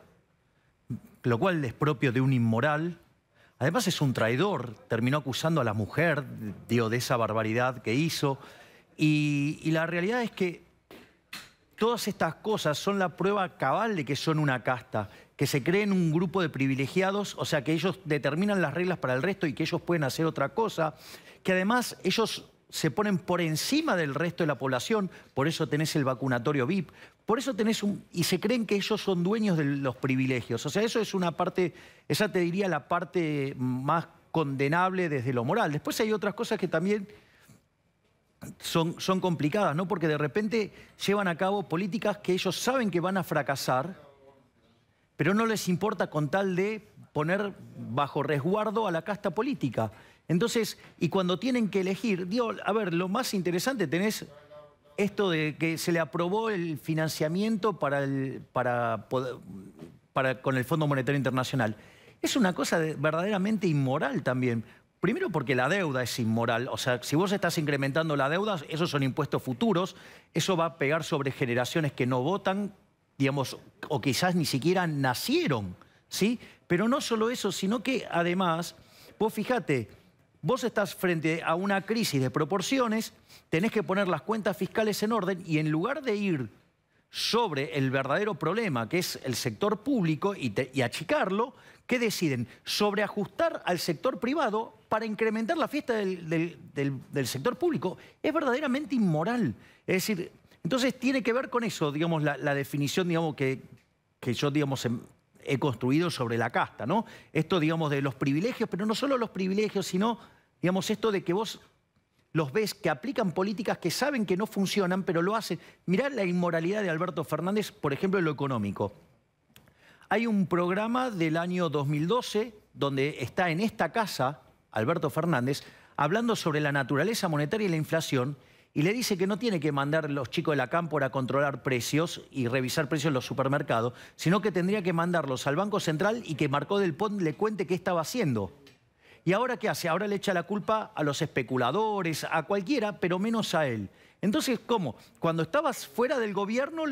lo cual es propio de un inmoral. Además es un traidor, terminó acusando a la mujer, digo, de esa barbaridad que hizo. Y la realidad es que todas estas cosas son la prueba cabal de que son una casta, que se creen un grupo de privilegiados, o sea, que ellos determinan las reglas para el resto y que ellos pueden hacer otra cosa, que además ellos se ponen por encima del resto de la población, por eso tenés el vacunatorio VIP, por eso tenés y se creen que ellos son dueños de los privilegios. O sea, eso es una parte, esa te diría la parte más condenable desde lo moral. Después hay otras cosas que también son complicadas, ¿no? Porque de repente llevan a cabo políticas que ellos saben que van a fracasar, pero no les importa con tal de poner bajo resguardo a la casta política. Entonces, y cuando tienen que elegir, digo, a ver, lo más interesante tenés esto de que se le aprobó el financiamiento con el Fondo Monetario Internacional. Es una cosa verdaderamente inmoral también. Primero porque la deuda es inmoral. O sea, si vos estás incrementando la deuda, esos son impuestos futuros, eso va a pegar sobre generaciones que no votan, digamos, o quizás ni siquiera nacieron, ¿sí? Pero no solo eso, sino que además, vos fíjate, vos estás frente a una crisis de proporciones, tenés que poner las cuentas fiscales en orden y en lugar de ir sobre el verdadero problema, que es el sector público, y achicarlo, ¿qué deciden? Sobreajustar al sector privado para incrementar la fiesta del sector público. Es verdaderamente inmoral. Es decir, entonces tiene que ver con eso, digamos, la definición, digamos, que yo, digamos, he construido sobre la casta, ¿no? Esto, digamos, de los privilegios, pero no solo los privilegios, sino, digamos, esto de que vos los ves que aplican políticas que saben que no funcionan, pero lo hacen. Mirá la inmoralidad de Alberto Fernández, por ejemplo, en lo económico. Hay un programa del año 2012 donde está en esta casa Alberto Fernández hablando sobre la naturaleza monetaria y la inflación y le dice que no tiene que mandar a los chicos de la cámpora a controlar precios y revisar precios en los supermercados, sino que tendría que mandarlos al Banco Central y que Marcó del Pont le cuente qué estaba haciendo. ¿Y ahora qué hace? Ahora le echa la culpa a los especuladores, a cualquiera, pero menos a él. Entonces, ¿cómo? Cuando estabas fuera del gobierno,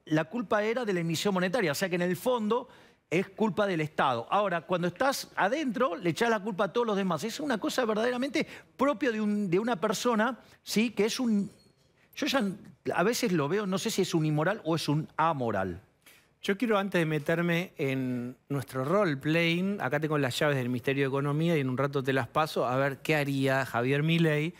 la culpa era de la emisión monetaria, o sea que en el fondo es culpa del Estado. Ahora, cuando estás adentro, le echás la culpa a todos los demás. Es una cosa verdaderamente propia de una persona, ¿sí? Que es un... Yo ya a veces lo veo, no sé si es un inmoral o es un amoral.
Yo quiero, antes de meterme en nuestro role-playing, acá tengo las llaves del Ministerio de Economía y en un rato te las paso, a ver qué haría Javier Milei.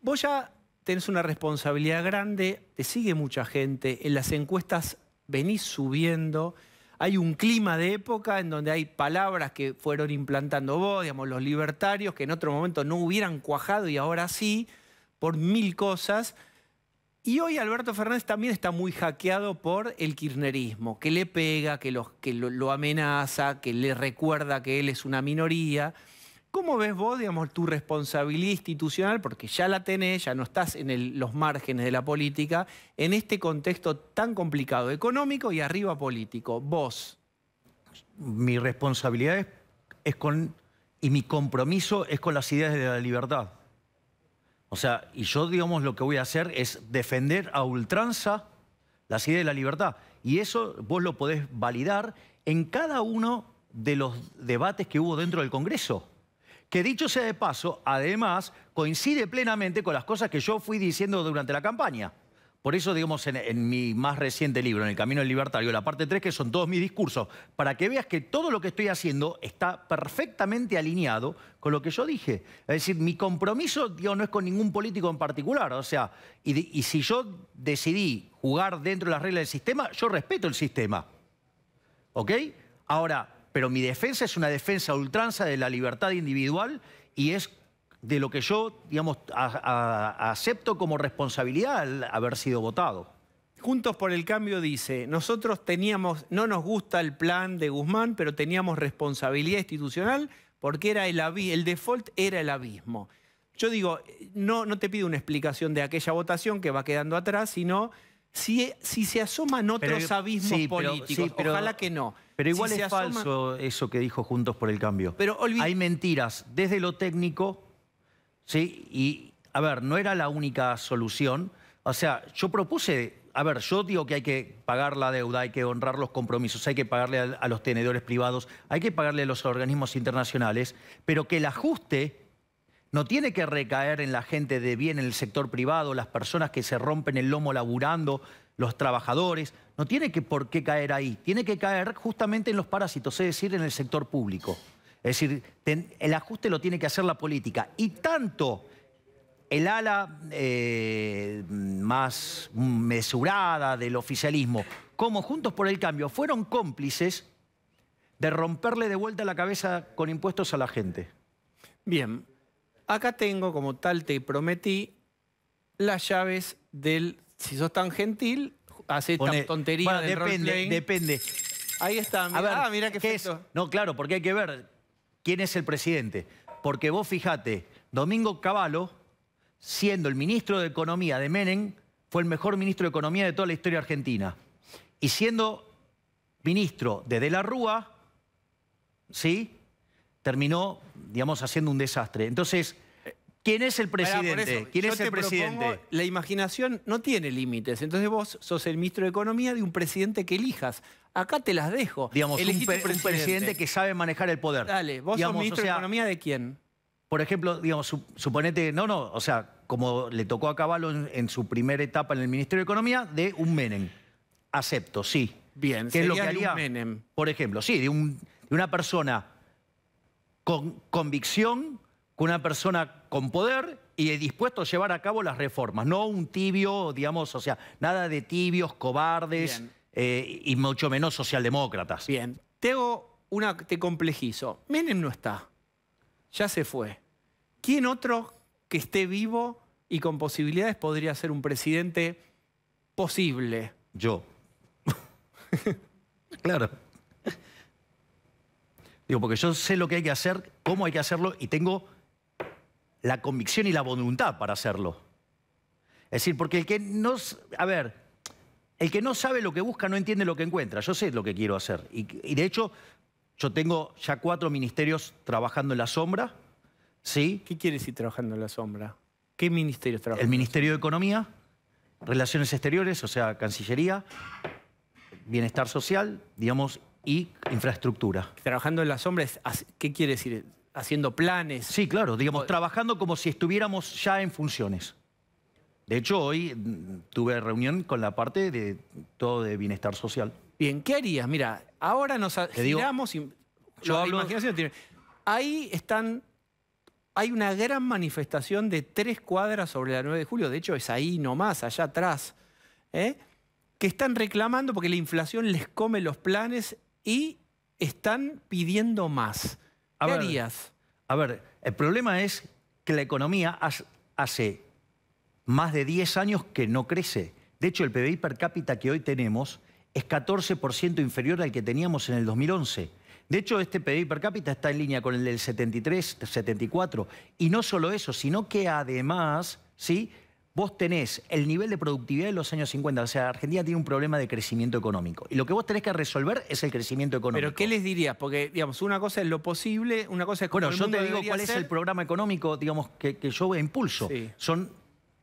Vos ya tenés una responsabilidad grande, te sigue mucha gente, en las encuestas venís subiendo, hay un clima de época en donde hay palabras que fueron implantando vos, digamos, los libertarios, que en otro momento no hubieran cuajado y ahora sí, por mil cosas. Y hoy Alberto Fernández también está muy hackeado por el kirchnerismo, que le pega, que lo amenaza, que le recuerda que él es una minoría. ¿Cómo ves vos, digamos, tu responsabilidad institucional? Porque ya la tenés, ya no estás en los márgenes de la política, en este contexto tan complicado, económico y arriba político. Vos.
Mi responsabilidad y mi compromiso es con las ideas de la libertad. O sea, y yo, digamos, lo que voy a hacer es defender a ultranza las ideas de la libertad. Y eso vos lo podés validar en cada uno de los debates que hubo dentro del Congreso. Que dicho sea de paso, además, coincide plenamente con las cosas que yo fui diciendo durante la campaña. Por eso, digamos, en mi más reciente libro, en El Camino del Libertario, la parte 3, que son todos mis discursos, para que veas que todo lo que estoy haciendo está perfectamente alineado con lo que yo dije. Es decir, mi compromiso, digo, no es con ningún político en particular. O sea, y si yo decidí jugar dentro de las reglas del sistema, yo respeto el sistema. ¿Ok? Ahora, pero mi defensa es una defensa a ultranza de la libertad individual y es de lo que yo, digamos, acepto como responsabilidad al haber sido votado.
Juntos por el Cambio dice, nosotros no nos gusta el plan de Guzmán, pero teníamos responsabilidad institucional porque era el default era el abismo. Yo digo, no te pido una explicación de aquella votación que va quedando atrás, sino si se asoman otros abismos políticos. Ojalá que no.
Pero igual es falso eso que dijo Juntos por el Cambio. Hay mentiras desde lo técnico. Sí, y a ver, no era la única solución. O sea, yo propuse, a ver, yo digo que hay que pagar la deuda, hay que honrar los compromisos, hay que pagarle a los tenedores privados, hay que pagarle a los organismos internacionales, pero que el ajuste no tiene que recaer en la gente de bien en el sector privado, las personas que se rompen el lomo laburando, los trabajadores, no tiene por qué caer ahí, tiene que caer justamente en los parásitos, es decir, en el sector público. Es decir, el ajuste lo tiene que hacer la política. Y tanto el ala más mesurada del oficialismo como Juntos por el Cambio fueron cómplices de romperle de vuelta la cabeza con impuestos a la gente.
Bien, acá tengo, como tal te prometí, las llaves del, si sos tan gentil, hace esta tontería del roleplaying.
Depende.
Ahí está, mirá, mirá qué efecto.
No, claro, porque hay que ver quién es el presidente. Porque vos fijate, Domingo Cavallo, siendo el ministro de Economía de Menem, fue el mejor ministro de Economía de toda la historia argentina. Y siendo ministro de la Rúa, ¿sí?, terminó, digamos, haciendo un desastre. Entonces, ¿quién es el presidente? ¿Quién es el presidente?
La imaginación no tiene límites. Entonces vos sos el ministro de Economía de un presidente que elijas. Acá te las dejo.
Digamos, un presidente que sabe manejar el poder.
Dale, vos sos ministro de Economía ¿de quién?
Por ejemplo, digamos, suponete, o sea, como le tocó a Cavallo en su primera etapa en el Ministerio de Economía, de un Menem. Acepto, sí.
Bien,
¿qué es lo que
haría?
Un Menem. Por ejemplo, sí, de una persona con convicción, con una persona con poder y dispuesto a llevar a cabo las reformas. No un tibio, digamos, o sea, nada de tibios, cobardes y mucho menos socialdemócratas.
Bien, te complejizo. Menem no está. Ya se fue. ¿Quién otro que esté vivo y con posibilidades podría ser un presidente posible?
Yo. Claro. Digo, porque yo sé lo que hay que hacer, cómo hay que hacerlo y tengo la convicción y la voluntad para hacerlo. Es decir, porque el que no... A ver, el que no sabe lo que busca no entiende lo que encuentra. Yo sé lo que quiero hacer. Y de hecho, yo tengo ya 4 ministerios trabajando en la sombra. ¿Sí?
¿Qué quiere decir trabajando en la sombra? ¿Qué ministerios trabajan?
El Ministerio de Economía, Relaciones Exteriores, o sea, Cancillería, Bienestar Social, digamos, y Infraestructura.
Trabajando en la sombra, ¿qué quiere decir? ¿Haciendo planes?
Sí, claro, digamos, trabajando como si estuviéramos ya en funciones. De hecho, hoy tuve reunión con la parte de todo de Bienestar Social.
Bien, ¿qué harías? Mira, ahora nos giramos y... Ahí están... Hay una gran manifestación de 3 cuadras sobre la 9 de julio, de hecho es ahí nomás, allá atrás, que están reclamando porque la inflación les come los planes y están pidiendo más. ¿Qué harías?
A ver, el problema es que la economía hace más de 10 años que no crece. De hecho, el PBI per cápita que hoy tenemos es 14% inferior al que teníamos en el 2011. De hecho, este PBI per cápita está en línea con el del 73, 74. Y no solo eso, sino que además, ¿sí?, vos tenés el nivel de productividad de los años 50. O sea, Argentina tiene un problema de crecimiento económico. Y lo que vos tenés que resolver es el crecimiento económico.
¿Pero qué les dirías? Porque, digamos, una cosa es lo posible, una cosa es como
el mundo yo te digo cuál es el programa económico, digamos, que yo impulso. Sí. Son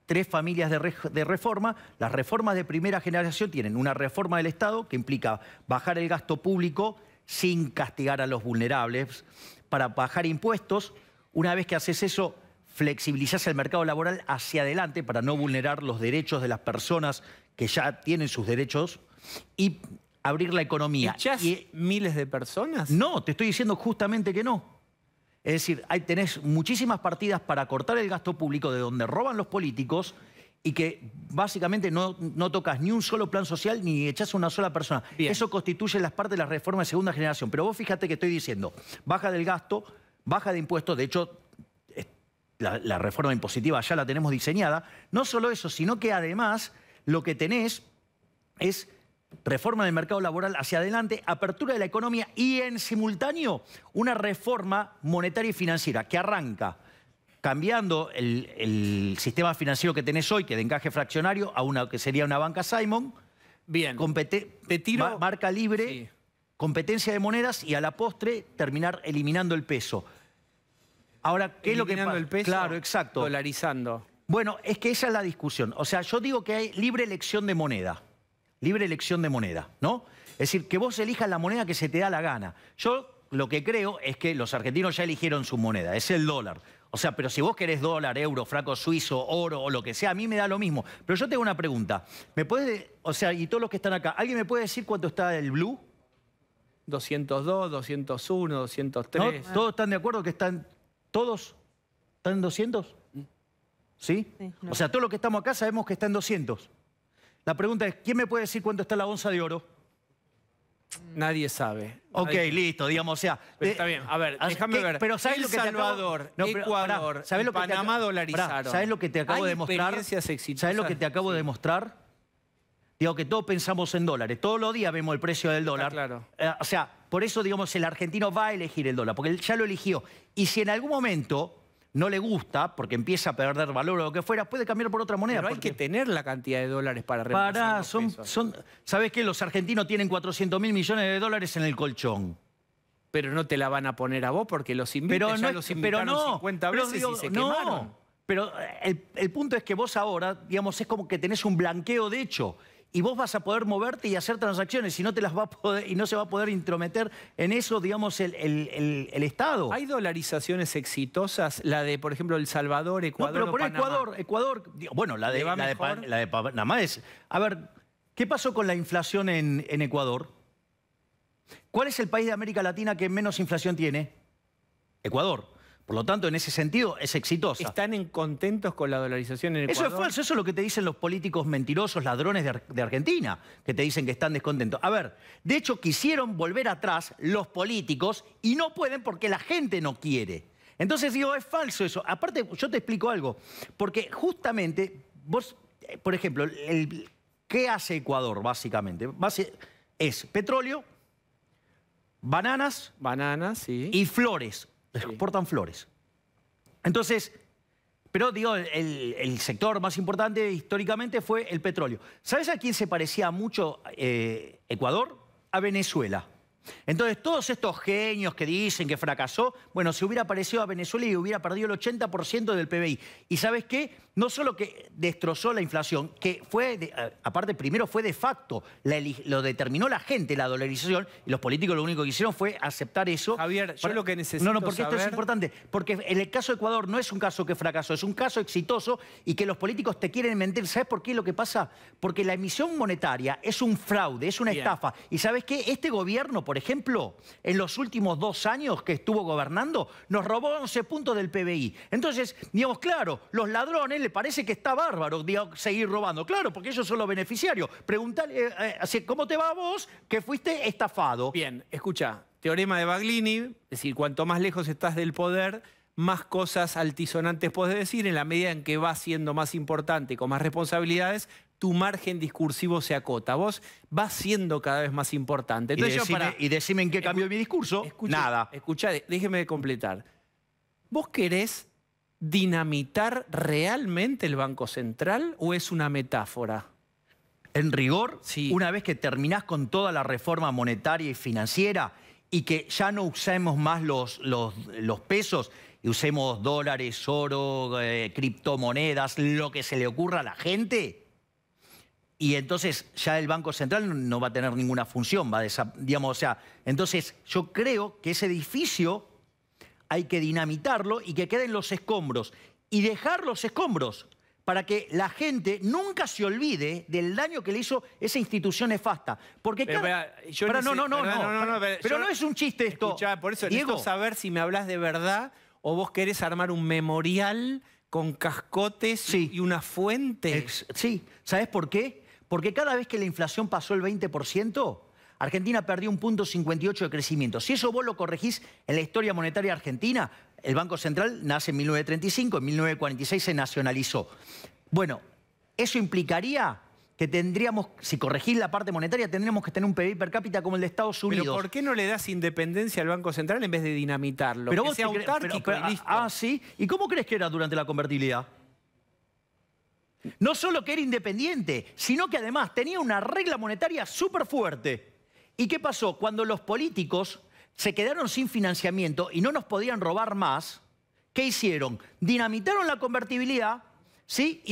3 familias de reforma. Las reformas de primera generación tienen una reforma del Estado que implica bajar el gasto público sin castigar a los vulnerables, para bajar impuestos. Una vez que haces eso, flexibilizás el mercado laboral hacia adelante para no vulnerar los derechos de las personas que ya tienen sus derechos y abrir la economía.
¿Echás miles de personas?
No, te estoy diciendo justamente que no. Es decir, tenés muchísimas partidas para cortar el gasto público de donde roban los políticos y que básicamente no tocas ni un solo plan social ni echás a una sola persona.
Bien.
Eso constituye las partes de la reforma de segunda generación. Pero vos fíjate que estoy diciendo, baja del gasto, baja de impuestos, de hecho la reforma impositiva ya la tenemos diseñada. No solo eso, sino que además lo que tenés es reforma del mercado laboral hacia adelante, apertura de la economía y en simultáneo una reforma monetaria y financiera que arranca cambiando el sistema financiero que tenés hoy, que de encaje fraccionario, a una que sería una banca Simon.
Bien.
Te tiro marca libre, sí. Competencia de monedas y a la postre terminar eliminando el peso. Ahora, ¿qué es lo que pasa?
El peso,
claro, exacto.
Dolarizando.
Bueno, es que esa es la discusión. O sea, yo digo que hay libre elección de moneda. Libre elección de moneda, ¿no? Es decir, que vos elijas la moneda que se te da la gana. Yo lo que creo es que los argentinos ya eligieron su moneda, es el dólar. O sea, pero si vos querés dólar, euro, franco suizo, oro o lo que sea, a mí me da lo mismo. Pero yo tengo una pregunta. ¿Me puedes, o sea, y todos los que están acá, ¿alguien me puede decir cuánto está el blue?
202, 201, 203.
¿No? ¿Todos están de acuerdo que están, todos están en 200? ¿Sí? Sí, no. O sea, todos los que estamos acá sabemos que está en 200. La pregunta es, ¿quién me puede decir cuánto está la onza de oro?
Nadie sabe.
Ok, listo, digamos, o sea...
Pero está bien, a ver, déjame ver.
Pero ¿sabes lo que
Salvador, Ecuador, Panamá dolarizaron.
¿Sabes lo que te acabo de demostrar? ¿Sabes lo que te acabo de demostrar? Digo que todos pensamos en dólares. Todos los días vemos el precio del dólar.
Claro.
O sea, por eso, digamos, el argentino va a elegir el dólar, porque él ya lo eligió. Y si en algún momento no le gusta, porque empieza a perder valor o lo que fuera, puede cambiar por otra moneda.
Pero hay que tener la cantidad de dólares para reemplazar los pesos.
¿Sabés qué? Los argentinos tienen 400.000 millones de dólares en el colchón.
Pero no te la van a poner a vos porque los invitan, los invitaron 50 veces y se quemaron.
Pero el punto es que vos ahora, digamos, es como que tenés un blanqueo de hecho. Y vos vas a poder moverte y hacer transacciones y no te las va a poder, y no se va a poder intrometer en eso, digamos, el Estado.
¿Hay dolarizaciones exitosas? La de, por ejemplo, El Salvador, Ecuador o Panamá.
Ecuador, bueno, la de Panamá es... A ver, ¿qué pasó con la inflación en Ecuador? ¿Cuál es el país de América Latina que menos inflación tiene? Ecuador. Por lo tanto, en ese sentido, es exitosa.
¿Están contentos con la dolarización en Ecuador?
Eso es falso, eso es lo que te dicen los políticos mentirosos, ladrones de Argentina, que te dicen que están descontentos. A ver, de hecho, quisieron volver atrás los políticos y no pueden porque la gente no quiere. Entonces digo, es falso eso. Aparte, yo te explico algo. Porque justamente, vos, por ejemplo, ¿qué hace Ecuador, básicamente? Es petróleo, bananas
sí.
Y flores. Exportan flores. Entonces, pero digo, el sector más importante históricamente fue el petróleo. ¿Sabes a quién se parecía mucho Ecuador? A Venezuela. Entonces, todos estos genios que dicen que fracasó, bueno, se hubiera parecido a Venezuela y hubiera perdido el 80% del PBI. ¿Y sabes qué? No solo que destrozó la inflación, que fue, aparte primero fue de facto, lo determinó la gente, la dolarización, y los políticos lo único que hicieron fue aceptar eso.
Javier, yo lo que necesito
porque
saber...
esto es importante, porque en el caso de Ecuador no es un caso que fracasó, es un caso exitoso y que los políticos te quieren mentir. ¿Sabes por qué lo que pasa? Porque la emisión monetaria es un fraude, es una estafa. Y ¿sabes qué? Este gobierno, por ejemplo, en los últimos 2 años que estuvo gobernando, nos robó 11 puntos del PBI. Entonces, digamos, claro, los ladrones le parece que está bárbaro, digamos, seguir robando. Claro, porque ellos son los beneficiarios. Preguntale, ¿cómo te va a vos que fuiste estafado?
Bien, escucha, teorema de Baglini, es decir, cuanto más lejos estás del poder, más cosas altisonantes podés decir. En la medida en que vas siendo más importante y con más responsabilidades, tu margen discursivo se acota. Vos vas siendo cada vez más importante. Entonces,
y decime en qué cambió mi discurso. Nada.
Escuchá, déjeme de completar. ¿Vos querés dinamitar realmente el Banco Central o es una metáfora?
En rigor,
sí.
Una vez que terminás con toda la reforma monetaria y financiera y que ya no usemos más los pesos y usemos dólares, oro, criptomonedas, lo que se le ocurra a la gente... Y entonces ya el Banco Central no va a tener ninguna función, digamos, o sea, entonces yo creo que ese edificio hay que dinamitarlo y que queden los escombros. y dejar los escombros para que la gente nunca se olvide del daño que le hizo esa institución nefasta. Porque
pero
no es un chiste esto.
Escuchá, por eso
Diego,
necesito saber si me hablas de verdad o vos querés armar un memorial con cascotes y una fuente.
Sí, ¿sabés por qué? Porque cada vez que la inflación pasó el 20%, Argentina perdió 1,58 de crecimiento. Si eso vos lo corregís en la historia monetaria argentina, el Banco Central nace en 1935, en 1946 se nacionalizó. Bueno, eso implicaría que tendríamos, si corregís la parte monetaria, tendríamos que tener un PBI per cápita como el de Estados Unidos.
¿Pero por qué no le das independencia al Banco Central en vez de dinamitarlo?
Pero
que
vos
sea autárquico y listo.
¿Sí? ¿Y cómo crees que era durante la convertibilidad? No solo que era independiente, sino que además tenía una regla monetaria súper fuerte. ¿Y qué pasó? Cuando los políticos se quedaron sin financiamiento y no nos podían robar más, ¿qué hicieron? Dinamitaron la convertibilidad, ¿sí?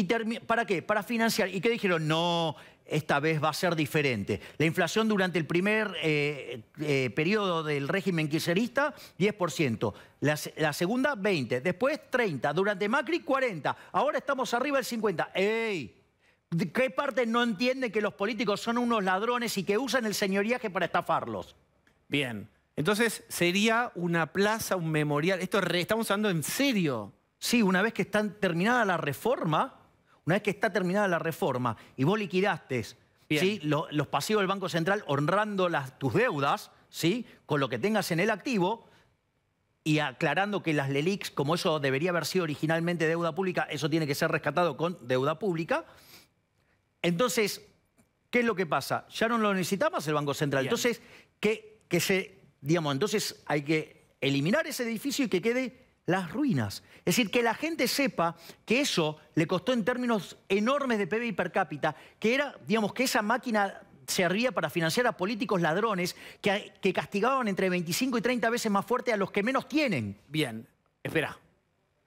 ¿Para qué? Para financiar. ¿Y qué dijeron? No, esta vez va a ser diferente. La inflación durante el primer periodo del régimen kirchnerista, 10%. La segunda, 20%. Después, 30%. Durante Macri, 40%. Ahora estamos arriba del 50%. ¡Ey! ¿Qué parte no entiende que los políticos son unos ladrones y que usan el señoriaje para estafarlos?
Bien. Entonces, sería una plaza, un memorial. Esto estamos hablando en serio.
Sí, una vez que está terminada la reforma, y vos liquidaste, ¿sí? los pasivos del Banco Central honrando tus deudas, ¿sí? Con lo que tengas en el activo y aclarando que las LELIQs, como eso debería haber sido originalmente deuda pública, eso tiene que ser rescatado con deuda pública. Entonces, ¿qué es lo que pasa? Ya no lo necesitamos el Banco Central. Bien. Entonces, entonces hay que eliminar ese edificio y que quede las ruinas. Es decir, que la gente sepa que eso le costó en términos enormes de PBI per cápita, que era, que esa máquina servía para financiar a políticos ladrones que castigaban entre 25 y 30 veces más fuerte a los que menos tienen.
Bien, espera.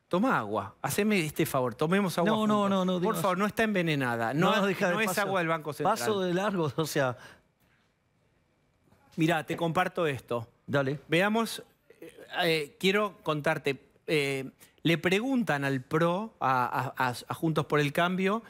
Toma agua, haceme este favor, tomemos agua juntos.
No.
Por favor, no está envenenada, no es agua del Banco Central.
Paso de largo, o sea...
Mirá, te comparto esto.
Dale.
Veamos, quiero contarte, le preguntan al PRO, a Juntos por el Cambio,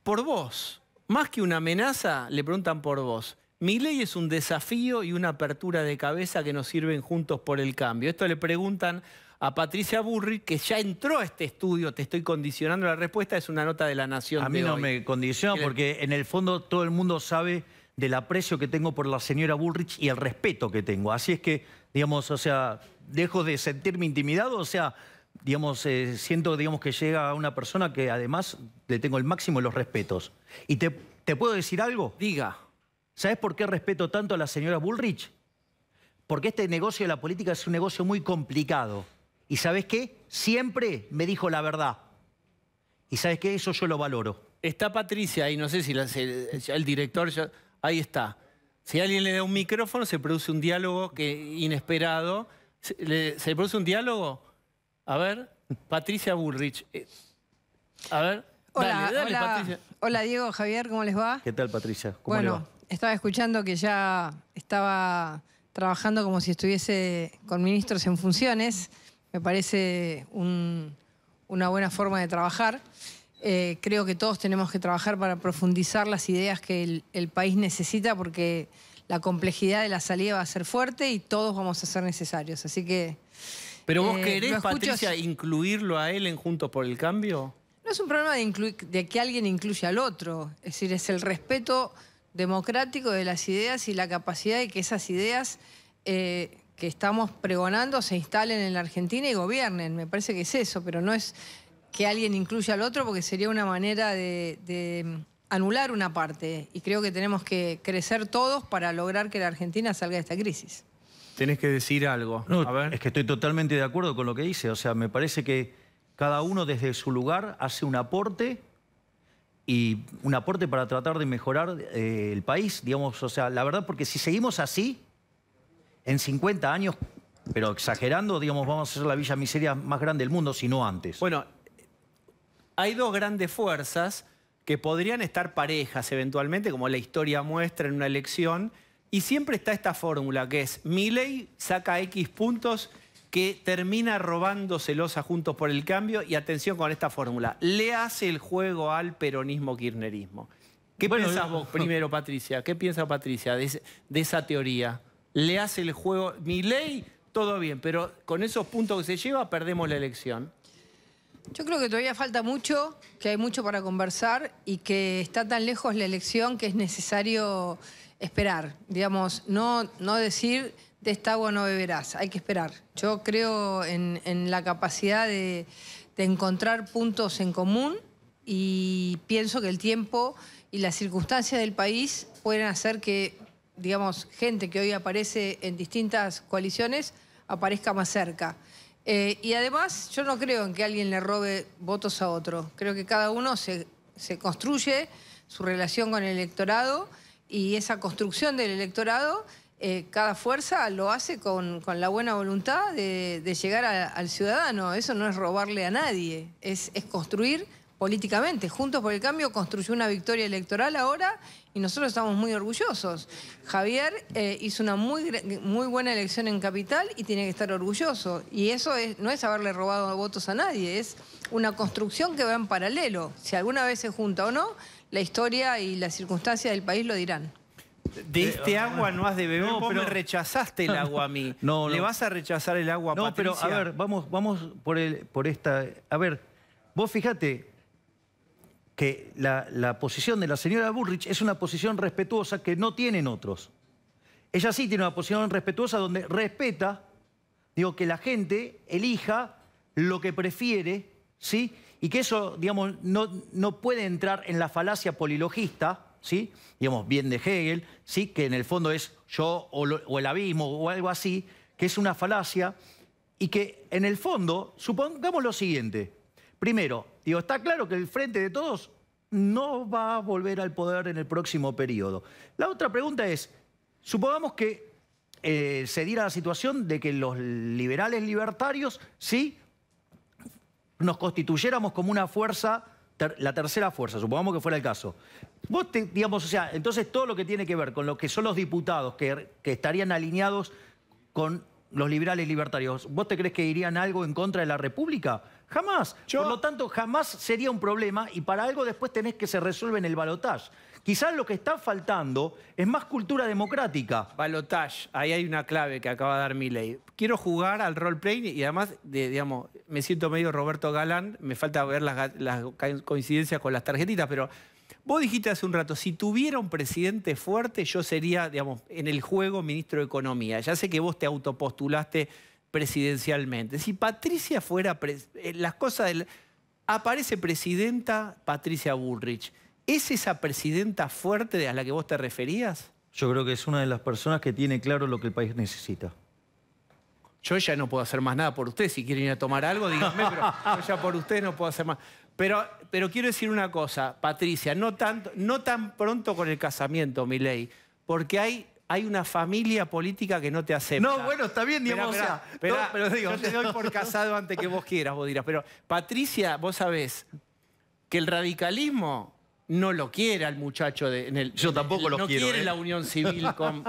por vos, más que una amenaza, le preguntan por vos. Milei es un desafío y una apertura de cabeza que nos sirven Juntos por el Cambio. Esto le preguntan a Patricia Bullrich, que ya entró a este estudio, te estoy condicionando la respuesta, es una nota de La Nación.
A mí no me condiciona porque en el fondo todo el mundo sabe del aprecio que tengo por la señora Bullrich y el respeto que tengo. Así es que, dejo de sentirme intimidado, siento, que llega una persona que además le tengo el máximo de los respetos. ¿Y te puedo decir algo?
Diga.
¿Sabes por qué respeto tanto a la señora Bullrich? Porque este negocio de la política es un negocio muy complicado. ¿Y sabes qué? Siempre me dijo la verdad. ¿Y sabes qué? Eso yo lo valoro.
Está Patricia ahí, no sé si el director... ahí está. Si alguien le da un micrófono, se produce un diálogo inesperado. ¿Se produce un diálogo? A ver, Patricia Bullrich. A ver,
hola,
dale, Patricia.
Hola, Diego, Javier, ¿cómo les va?
¿Qué tal, Patricia? ¿Cómo le va?
Estaba escuchando que ya estaba trabajando como si estuviese con ministros en funciones. Me parece una buena forma de trabajar. Creo que todos tenemos que trabajar para profundizar las ideas que el país necesita porque la complejidad de la salida va a ser fuerte y todos vamos a ser necesarios. Así que...
¿Pero vos querés, Patricia, incluirlo a él en Juntos por el Cambio?
No es un problema de que alguien incluya al otro. Es decir, es el respeto democrático de las ideas y la capacidad de que esas ideas que estamos pregonando se instalen en la Argentina y gobiernen. Me parece que es eso, pero no es que alguien incluya al otro porque sería una manera de anular una parte. Y creo que tenemos que crecer todos para lograr que la Argentina salga de esta crisis.
Tenés que decir algo.
No,
a ver.
Es que estoy totalmente de acuerdo con lo que dice. O sea, me parece que cada uno desde su lugar hace un aporte y un aporte para tratar de mejorar el país, digamos. O sea, la verdad, porque si seguimos así, en 50 años, pero exagerando, digamos, vamos a ser la villa miseria más grande del mundo, si no antes.
Bueno, hay dos grandes fuerzas que podrían estar parejas eventualmente, como la historia muestra en una elección, y siempre está esta fórmula que es Milei saca X puntos que termina robándoselos a Juntos por el Cambio, y atención con esta fórmula, le hace el juego al peronismo-kirchnerismo. ¿Qué pensás vos primero, Patricia? ¿Qué piensa Patricia de esa teoría? ¿Le hace el juego? Milei, todo bien, pero con esos puntos que se lleva perdemos la elección.
Yo creo que todavía falta mucho, que hay mucho para conversar y que está tan lejos la elección que es necesario esperar. Digamos, no decir de esta agua no beberás, hay que esperar. Yo creo en la capacidad de encontrar puntos en común y pienso que el tiempo y las circunstancias del país pueden hacer que, digamos, gente que hoy aparece en distintas coaliciones aparezca más cerca. Y además, yo no creo en que alguien le robe votos a otro. Creo que cada uno se construye su relación con el electorado y esa construcción del electorado, cada fuerza lo hace con la buena voluntad de llegar al ciudadano. Eso no es robarle a nadie, es construir políticamente. Juntos por el Cambio construyó una victoria electoral ahora y nosotros estamos muy orgullosos. Javier hizo una muy buena elección en Capital y tiene que estar orgulloso. Y eso no es haberle robado votos a nadie, es una construcción que va en paralelo. Si alguna vez se junta o no, la historia y las circunstancias del país lo dirán.
De este agua no has de beber, vos me rechazaste el agua a mí. ¿Le vas a rechazar el agua a Patricia?
No, pero a ver, vamos por esta... A ver, vos fíjate que la posición de la señora Bullrich es una posición respetuosa que no tienen otros. Ella sí tiene una posición respetuosa donde respeta, digo, que la gente elija lo que prefiere, ¿sí? Y que eso, digamos, no puede entrar en la falacia polilogista, ¿sí? Digamos, bien de Hegel, ¿sí? Que en el fondo es yo o el abismo o algo así, que es una falacia y que en el fondo, supongamos lo siguiente. Primero, digo, está claro que el Frente de Todos no va a volver al poder en el próximo periodo. La otra pregunta es, supongamos que se diera la situación de que los liberales libertarios, ¿sí?, nos constituyéramos como una fuerza, la tercera fuerza, supongamos que fuera el caso. Vos, digamos, o sea, entonces todo lo que tiene que ver con lo que son los diputados que estarían alineados con los liberales libertarios, ¿vos te crees que irían algo en contra de la República? Jamás. Por lo tanto, jamás sería un problema y para algo después tenés que se resuelve en el balotaje. Quizás lo que está faltando es más cultura democrática.
Balotaje, ahí hay una clave que acaba de dar Milei. Quiero jugar al roleplay y además, digamos, me siento medio Roberto Galán, me falta ver las coincidencias con las tarjetitas, pero vos dijiste hace un rato, si tuviera un presidente fuerte, yo sería, digamos, en el juego ministro de Economía. Ya sé que vos te autopostulaste presidencialmente. Si Patricia fuera, las cosas aparece presidenta Patricia Bullrich, ¿es esa presidenta fuerte a la que vos te referías?
Yo creo que es una de las personas que tiene claro lo que el país necesita.
Yo ya no puedo hacer más nada por usted. Si quieren ir a tomar algo, díganme, pero yo ya por usted no puedo hacer más. Pero quiero decir una cosa, Patricia, no tan pronto con el casamiento, Milei, porque hay una familia política que no te acepta.
No, bueno, está bien, digamos,
pero digo, yo te doy por casado antes que vos quieras, vos dirás. Pero, Patricia, vos sabés que el radicalismo no lo quiere al muchacho
yo tampoco lo quiero.
No quiere la unión civil con...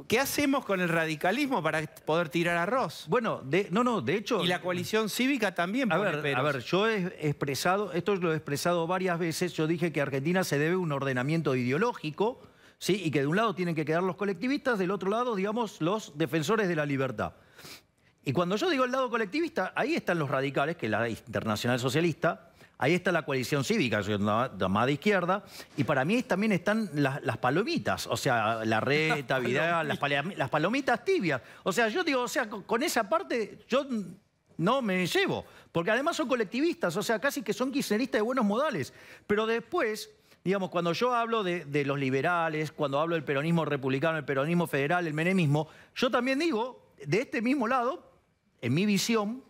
¿Qué hacemos con el radicalismo para poder tirar arroz?
Bueno, de hecho...
Y la coalición cívica también pone peros.
A ver, yo he expresado, esto lo he expresado varias veces, yo dije que a Argentina se debe un ordenamiento ideológico, ¿sí? Y que de un lado tienen que quedar los colectivistas, del otro lado, digamos, los defensores de la libertad. Y cuando yo digo el lado colectivista, ahí están los radicales, que es la Internacional Socialista, ahí está la coalición cívica, que es una más de izquierda, y para mí también están las palomitas, o sea, la Reta, Vidal, las palomitas tibias. O sea, yo digo, o sea, con esa parte yo no me llevo, porque además son colectivistas, o sea, casi que son kirchneristas de buenos modales. Pero después, digamos, cuando yo hablo de los liberales, cuando hablo del peronismo republicano, el peronismo federal, el menemismo, yo también digo, de este mismo lado, en mi visión,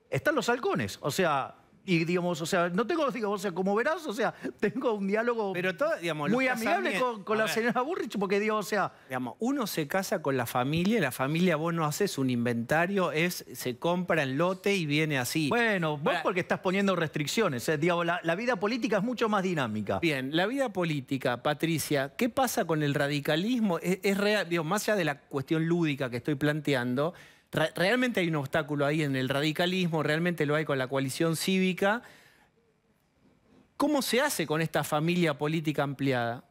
están los halcones, o sea... Y digamos, o sea, no tengo, digo, o sea, como verás, o sea, tengo un diálogo
digamos,
muy amigable con la señora Bullrich, porque digo, o sea...
Digamos, uno se casa con la familia vos no haces un inventario, se compra en lote y viene así.
Bueno, vos porque estás poniendo restricciones, digamos, la vida política es mucho más dinámica.
Bien, la vida política, Patricia, ¿qué pasa con el radicalismo? Es real, digo, más allá de la cuestión lúdica que estoy planteando, Realmente hay un obstáculo ahí en el radicalismo, realmente lo hay con la coalición cívica. ¿Cómo se hace con esta familia política ampliada?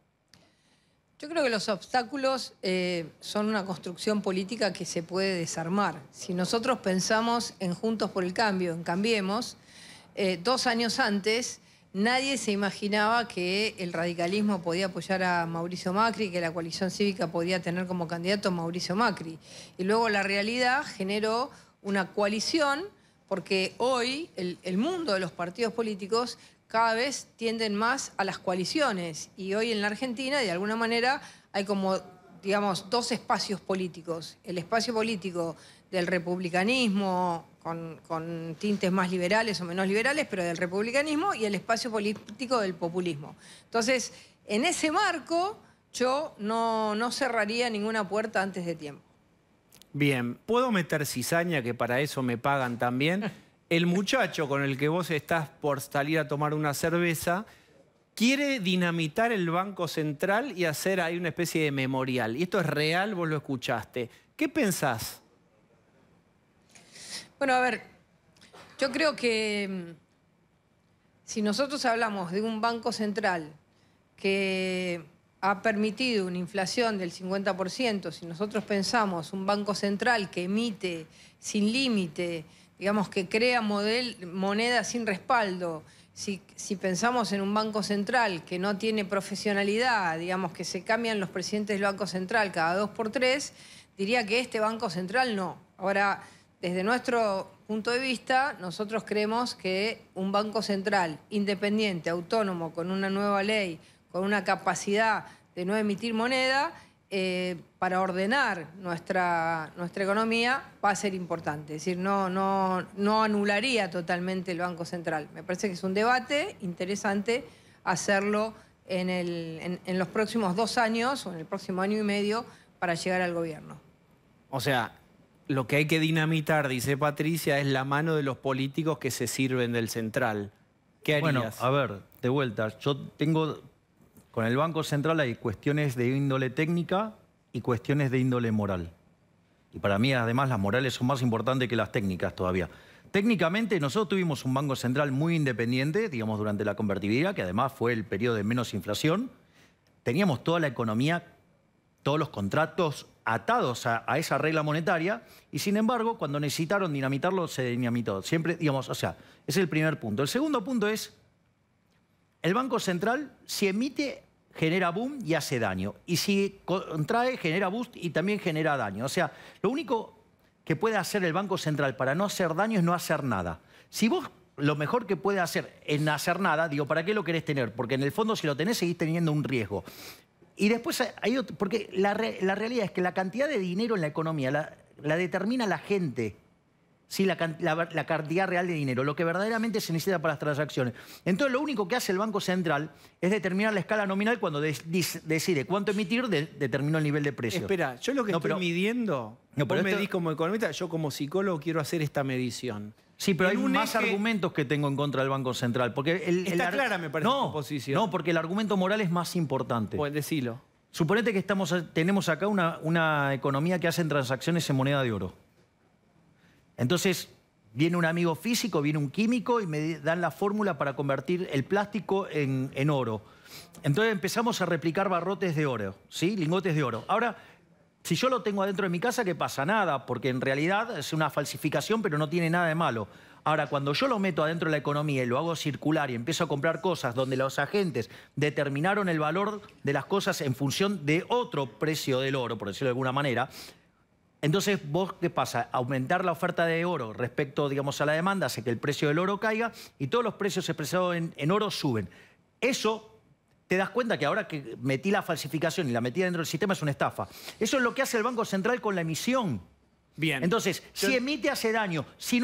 Yo creo que los obstáculos son una construcción política que se puede desarmar. Si nosotros pensamos en Juntos por el Cambio, en Cambiemos, 2 años antes nadie se imaginaba que el radicalismo podía apoyar a Mauricio Macri, que la coalición cívica podía tener como candidato a Mauricio Macri. Y luego la realidad generó una coalición, porque hoy el mundo de los partidos políticos cada vez tienden más a las coaliciones. Y hoy en la Argentina, de alguna manera, hay como, digamos, 2 espacios políticos. El espacio político del republicanismo, con tintes más liberales o menos liberales, pero del republicanismo, y el espacio político del populismo. Entonces, en ese marco, yo no cerraría ninguna puerta antes de tiempo.
Bien, ¿puedo meter cizaña, que para eso me pagan también? El muchacho con el que vos estás por salir a tomar una cerveza quiere dinamitar el Banco Central y hacer ahí una especie de memorial. Y esto es real, vos lo escuchaste. ¿Qué pensás?
Bueno, a ver, yo creo que si nosotros hablamos de un Banco Central que ha permitido una inflación del 50%, si nosotros pensamos un Banco Central que emite sin límite, digamos que crea moneda sin respaldo, si pensamos en un Banco Central que no tiene profesionalidad, digamos que se cambian los presidentes del Banco Central cada 2 por 3, diría que este Banco Central no. Ahora, desde nuestro punto de vista, nosotros creemos que un Banco Central independiente, autónomo, con una nueva ley, con una capacidad de no emitir moneda, para ordenar nuestra economía va a ser importante. Es decir, no anularía totalmente el Banco Central. Me parece que es un debate interesante hacerlo en los próximos 2 años o en el próximo año y medio para llegar al gobierno.
O sea, lo que hay que dinamitar, dice Patricia, es la mano de los políticos que se sirven del central. ¿Qué harías?
Bueno, a ver, de vuelta, yo tengo... Con el Banco Central hay cuestiones de índole técnica y cuestiones de índole moral. Y para mí, además, las morales son más importantes que las técnicas todavía. Técnicamente, nosotros tuvimos un Banco Central muy independiente, digamos, durante la convertibilidad, que además fue el periodo de menos inflación. Teníamos toda la economía, todos los contratos atados a esa regla monetaria, y sin embargo, cuando necesitaron dinamitarlo, se dinamitó. Siempre, digamos, o sea, ese es el primer punto. El segundo punto es, el Banco Central, si emite, genera boom y hace daño. Y si contrae, genera boost y también genera daño. O sea, lo único que puede hacer el Banco Central para no hacer daño es no hacer nada. Si vos lo mejor que puede hacer en hacer nada, digo, ¿para qué lo querés tener? Porque en el fondo, si lo tenés, seguís teniendo un riesgo. Y después hay otro, porque la realidad es que la cantidad de dinero en la economía la determina la gente. Sí, la cantidad real de dinero, lo que verdaderamente se necesita para las transacciones. Entonces, lo único que hace el Banco Central es determinar la escala nominal cuando decide cuánto emitir, determina el nivel de precio.
Espera, yo lo que estoy midiendo, vos me dis como economista, yo como psicólogo quiero hacer esta medición.
Sí, pero hay más argumentos que tengo en contra del Banco Central. Porque
está clara, me parece, tu posición.
No, porque el argumento moral es más importante.
Pues decilo.
Suponete que tenemos acá una economía que hacen transacciones en moneda de oro. Entonces, viene un amigo físico, viene un químico y me dan la fórmula para convertir el plástico en oro. Entonces empezamos a replicar barrotes de oro, ¿sí? Lingotes de oro. Ahora, si yo lo tengo adentro de mi casa, ¿qué pasa? Nada, porque en realidad es una falsificación, pero no tiene nada de malo. Ahora, cuando yo lo meto adentro de la economía y lo hago circular y empiezo a comprar cosas donde los agentes determinaron el valor de las cosas en función de otro precio del oro, por decirlo de alguna manera, entonces, ¿vos qué pasa? Aumentar la oferta de oro respecto, digamos, a la demanda hace que el precio del oro caiga y todos los precios expresados en oro suben. Eso, te das cuenta que ahora que metí la falsificación y la metí dentro del sistema es una estafa. Eso es lo que hace el Banco Central con la emisión.
Bien.
Entonces, si emite hace daño, si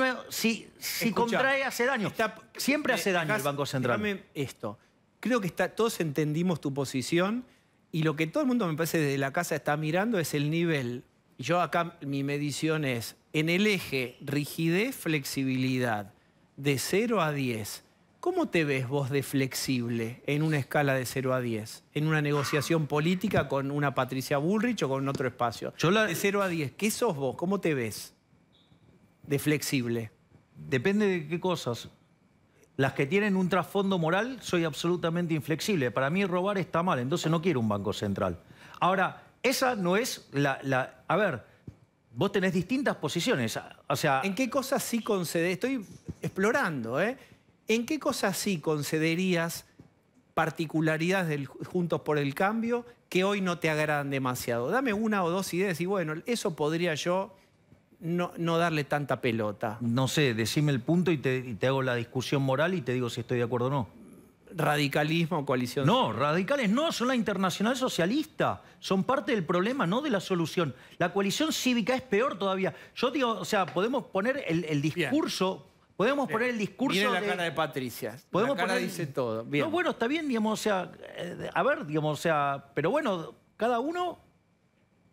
contrae hace daño, siempre hace daño el Banco Central.
Déjame esto. Creo que todos entendimos tu posición y lo que todo el mundo, me parece, desde la casa está mirando es el nivel. Yo acá mi medición es, en el eje rigidez-flexibilidad, de 0 a 10, ¿cómo te ves vos de flexible en una escala de 0 a 10? En una negociación política con una Patricia Bullrich o con otro espacio. De 0 a 10, ¿qué sos vos? ¿Cómo te ves? de flexible?
Depende de qué cosas. Las que tienen un trasfondo moral, soy absolutamente inflexible. Para mí robar está mal, entonces no quiero un banco central. Ahora, esa no es la... A ver, vos tenés distintas posiciones. O sea...
¿En qué cosas sí concederías? Estoy explorando, ¿eh? ¿En qué cosas sí concederías particularidades del Juntos por el Cambio que hoy no te agradan demasiado? Dame una o dos ideas y bueno, eso podría yo no darle tanta pelota.
No sé, decime el punto y te hago la discusión moral y te digo si estoy de acuerdo o no.
¿Radicalismo, coalición?
No, radicales no, son la Internacional Socialista. Son parte del problema, no de la solución. La coalición cívica es peor todavía. Yo digo, o sea, podemos poner el discurso... Bien. Podemos poner el discurso.
Mire la cara de Patricia. La cara dice todo. Bien.
No, bueno, está bien, digamos, o sea, a ver, digamos, o sea, pero bueno, cada uno,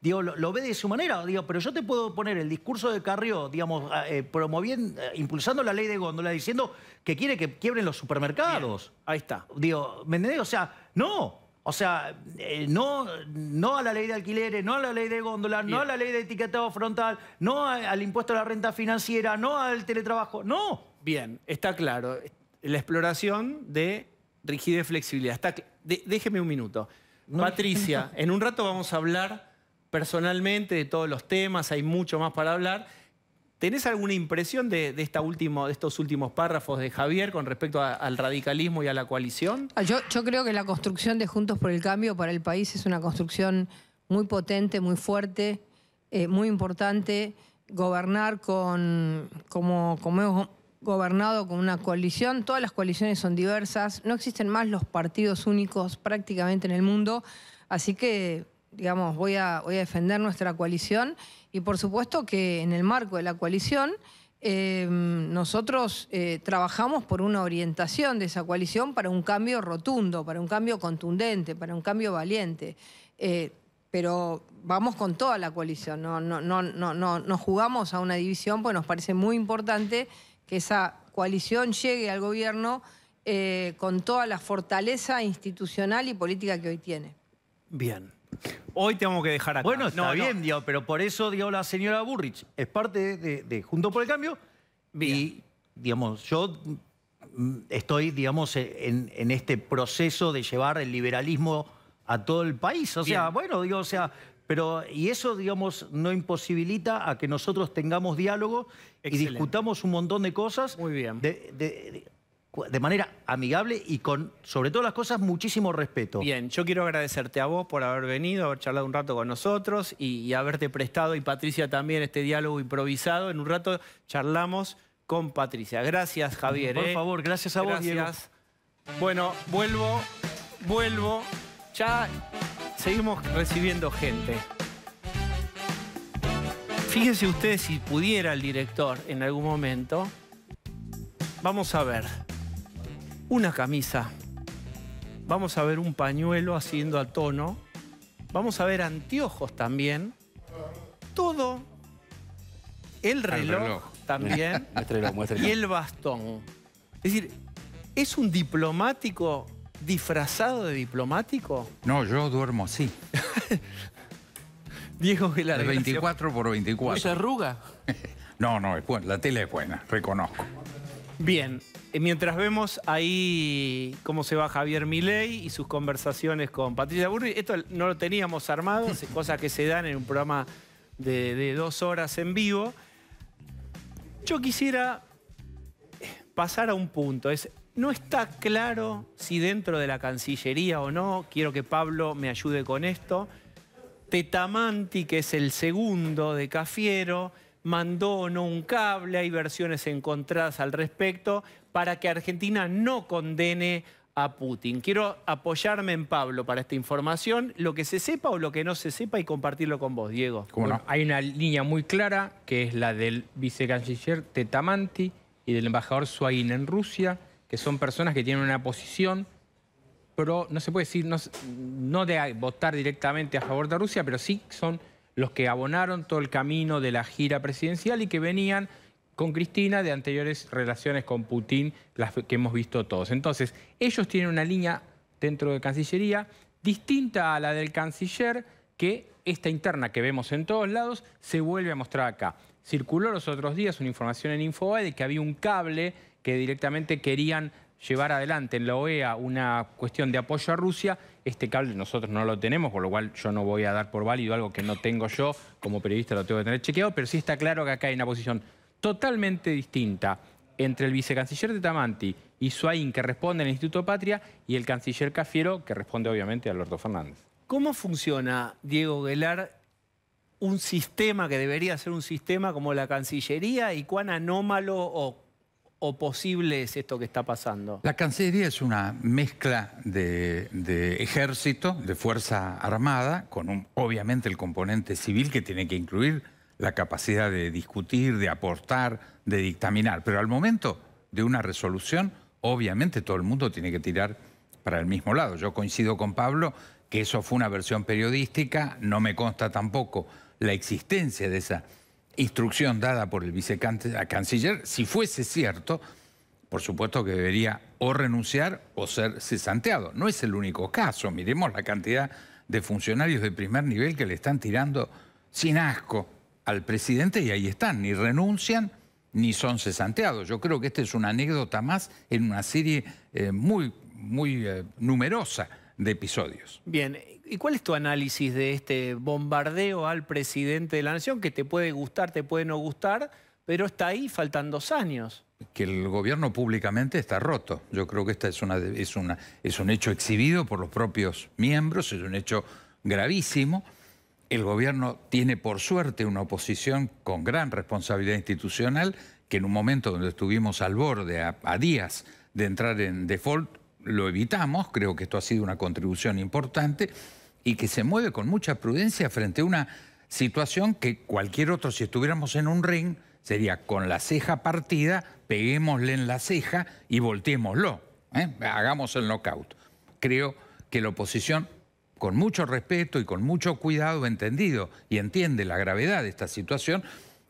digo, lo ve de su manera, digo, pero yo te puedo poner el discurso de Carrió, digamos, promoviendo, impulsando la ley de góndola, diciendo que quiere que quiebren los supermercados.
Bien. Ahí está.
Digo, ¿me entendés? O sea, no. O sea, no a la ley de alquileres, no a la ley de góndola, no a la ley de etiquetado frontal, no al impuesto a la renta financiera, no al teletrabajo, no.
Bien, está claro. La exploración de rigidez y flexibilidad. Déjeme un minuto. No, Patricia, en un rato vamos a hablar personalmente de todos los temas, hay mucho más para hablar. ¿Tenés alguna impresión de estos últimos párrafos de Javier con respecto al radicalismo y a la coalición?
Yo creo que la construcción de Juntos por el Cambio para el país es una construcción muy potente, muy fuerte, muy importante. Gobernar como hemos gobernado con una coalición. Todas las coaliciones son diversas. No existen más los partidos únicos prácticamente en el mundo. Así que, digamos, voy a defender nuestra coalición. Y por supuesto que en el marco de la coalición nosotros trabajamos por una orientación de esa coalición para un cambio rotundo, para un cambio contundente, para un cambio valiente. Pero vamos con toda la coalición, no jugamos a una división, porque nos parece muy importante que esa coalición llegue al gobierno con toda la fortaleza institucional y política que hoy tiene.
Bien. Hoy tengo que dejar acá.
Bueno, está bien, digo, pero por eso, digo, la señora Burrich es parte de Juntos por el Cambio. Bien. Y, digamos, yo estoy, digamos, en este proceso de llevar el liberalismo a todo el país. O sea, bueno, digo, o sea, pero, y eso, digamos, no imposibilita a que nosotros tengamos diálogo y discutamos un montón de cosas.
Muy bien.
De manera amigable y con, sobre todas las cosas, muchísimo respeto.
Bien, yo quiero agradecerte a vos por haber venido, haber charlado un rato con nosotros y haberte prestado, y Patricia también, este diálogo improvisado. En un rato charlamos con Patricia. Gracias, Javier.
Por favor, gracias a vos, Diego.
Bueno, vuelvo. Ya seguimos recibiendo gente. Fíjense ustedes, si pudiera el director en algún momento, vamos a ver una camisa, vamos a ver un pañuelo haciendo a tono, vamos a ver anteojos también, todo, el reloj también,
muéstrelo.
Y el bastón. Es decir, ¿es un diplomático disfrazado de diplomático?
No, yo duermo así.
Diego Gelar.
24 por 24.
¿No se arruga?
No, es buena. La tela es buena, reconozco.
Bien, mientras vemos ahí cómo se va Javier Milei y sus conversaciones con Patricia Burrich, esto no lo teníamos armado, cosas que se dan en un programa de 2 horas en vivo. Yo quisiera pasar a un punto, no está claro si dentro de la Cancillería o no, quiero que Pablo me ayude con esto. Tetamanti, que es el segundo de Cafiero, mandó o no un cable, hay versiones encontradas al respecto, para que Argentina no condene a Putin. Quiero apoyarme en Pablo para esta información, lo que se sepa o lo que no se sepa, y compartirlo con vos, Diego.
Bueno, hay una línea muy clara, que es la del vicecanciller Tetamanti y del embajador Suain en Rusia, que son personas que tienen una posición pro, no se puede decir, no de votar directamente a favor de Rusia, pero sí son los que abonaron todo el camino de la gira presidencial y que venían con Cristina de anteriores relaciones con Putin, las que hemos visto todos. Entonces, ellos tienen una línea dentro de Cancillería distinta a la del canciller, que esta interna que vemos en todos lados se vuelve a mostrar acá. Circuló los otros días una información en Infobae de que había un cable que directamente querían llevar adelante en la OEA una cuestión de apoyo a Rusia. Este cable nosotros no lo tenemos, por lo cual yo no voy a dar por válido algo que no tengo yo, como periodista lo tengo que tener chequeado, pero sí está claro que acá hay una posición totalmente distinta entre el vicecanciller de Tamanti y Swain, que responde al Instituto Patria, y el canciller Cafiero, que responde obviamente a Alberto Fernández.
¿Cómo funciona, Diego Guelar, un sistema que debería ser un sistema como la Cancillería y cuán anómalo o posible es esto que está pasando?
La Cancillería es una mezcla de ejército, de fuerza armada, con obviamente el componente civil que tiene que incluir la capacidad de discutir, de aportar, de dictaminar. Pero al momento de una resolución, obviamente todo el mundo tiene que tirar para el mismo lado. Yo coincido con Pablo que eso fue una versión periodística, no me consta tampoco la existencia de esa instrucción dada por el vicecanciller. Si fuese cierto, por supuesto que debería o renunciar o ser cesanteado. No es el único caso. Miremos la cantidad de funcionarios de primer nivel que le están tirando sin asco al presidente y ahí están, ni renuncian ni son cesanteados. Yo creo que esta es una anécdota más en una serie muy numerosa de episodios.
Bien, ¿y cuál es tu análisis de este bombardeo al presidente de la Nación, que te puede gustar, te puede no gustar, pero está ahí, faltan 2 años?
Que el gobierno públicamente está roto. Yo creo que esta es un hecho exhibido por los propios miembros, es un hecho gravísimo. El gobierno tiene, por suerte, una oposición con gran responsabilidad institucional, que en un momento donde estuvimos al borde, a días de entrar en default, lo evitamos. Creo que esto ha sido una contribución importante y que se mueve con mucha prudencia frente a una situación que cualquier otro, si estuviéramos en un ring, sería con la ceja partida, peguémosle en la ceja y volteémoslo, hagamos el knockout. Creo que la oposición, con mucho respeto y con mucho cuidado, ha entendido y entiende la gravedad de esta situación,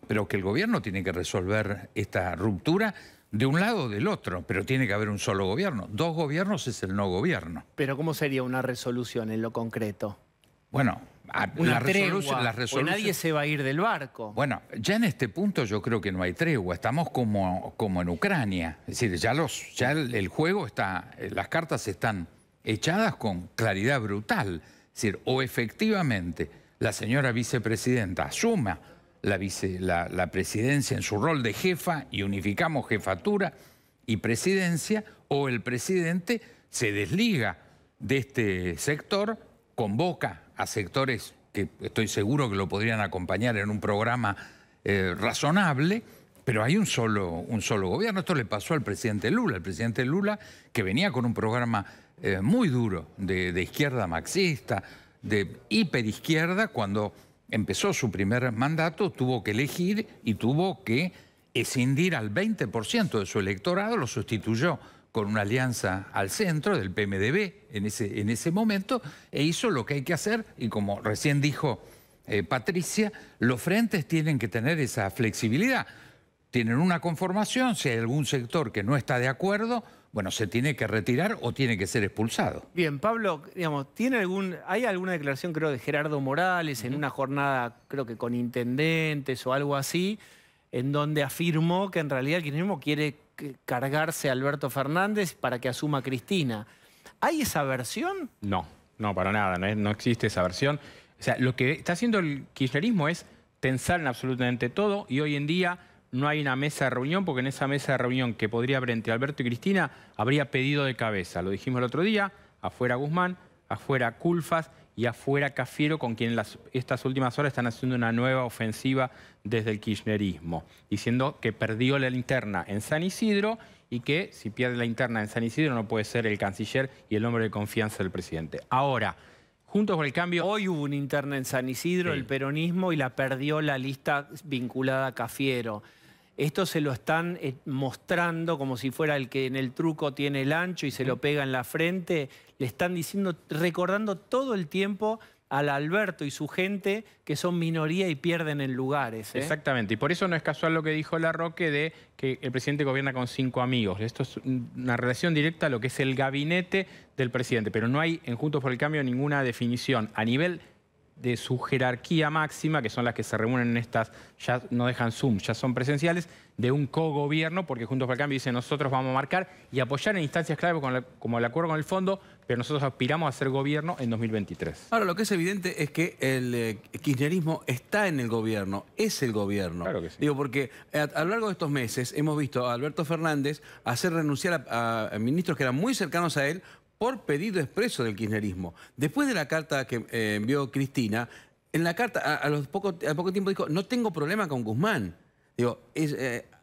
pero que el gobierno tiene que resolver esta ruptura de un lado o del otro, pero tiene que haber un solo gobierno. 2 gobiernos es el no gobierno.
Pero ¿cómo sería una resolución en lo concreto?
Bueno,
una tregua, o nadie se va a ir del barco.
Bueno, ya en este punto yo creo que no hay tregua. Estamos como en Ucrania. Es decir, ya el juego está, las cartas están echadas con claridad brutal. Es decir, o efectivamente la señora vicepresidenta asuma la presidencia en su rol de jefa y unificamos jefatura y presidencia, o el presidente se desliga de este sector, convoca a sectores que estoy seguro que lo podrían acompañar en un programa razonable, pero hay un solo gobierno. Esto le pasó al presidente Lula. El presidente Lula, que venía con un programa muy duro de izquierda marxista, de hiperizquierda, cuando empezó su primer mandato, tuvo que elegir y tuvo que escindir al 20% de su electorado, lo sustituyó con una alianza al centro del PMDB en ese momento, e hizo lo que hay que hacer, y como recién dijo Patricia, los frentes tienen que tener esa flexibilidad. Tienen una conformación, si hay algún sector que no está de acuerdo, bueno, se tiene que retirar o tiene que ser expulsado.
Bien, Pablo, digamos, ¿hay alguna declaración, creo, de Gerardo Morales en una jornada, creo que con intendentes o algo así, en donde afirmó que en realidad el kirchnerismo quiere cargarse a Alberto Fernández para que asuma Cristina? ¿Hay esa versión?
No, para nada, no existe esa versión. O sea, lo que está haciendo el kirchnerismo es tensar en absolutamente todo, y hoy en día no hay una mesa de reunión, porque en esa mesa de reunión que podría haber entre Alberto y Cristina habría pedido de cabeza. Lo dijimos el otro día, afuera Guzmán, afuera Culfas y afuera Cafiero, con quien estas últimas horas están haciendo una nueva ofensiva desde el kirchnerismo, diciendo que perdió la interna en San Isidro y que si pierde la interna en San Isidro no puede ser el canciller y el hombre de confianza del presidente. Ahora, Juntos por el Cambio...
Hoy hubo una interna en San Isidro, sí, el peronismo, y la perdió la lista vinculada a Cafiero. Esto se lo están mostrando como si fuera el que en el truco tiene el ancho y se lo pega en la frente. Le están diciendo, recordando todo el tiempo al Alberto y su gente que son minoría y pierden en lugares.
Exactamente, y por eso no es casual lo que dijo Larroque de que el presidente gobierna con 5 amigos. Esto es una relación directa a lo que es el gabinete del presidente, pero no hay en Juntos por el Cambio ninguna definición a nivel de su jerarquía máxima, que son las que se reúnen en estas, ya no dejan Zoom, ya son presenciales, de un cogobierno, porque Juntos por el Cambio dice nosotros vamos a marcar y apoyar en instancias clave como el acuerdo con el fondo, pero nosotros aspiramos a ser gobierno en 2023.
Ahora, lo que es evidente es que el kirchnerismo está en el gobierno, es el gobierno.
Claro que sí.
Digo, porque a lo largo de estos meses hemos visto a Alberto Fernández hacer renunciar a ministros que eran muy cercanos a él por pedido expreso del kirchnerismo. Después de la carta que envió Cristina, en la carta al poco tiempo dijo, no tengo problema con Guzmán. Digo,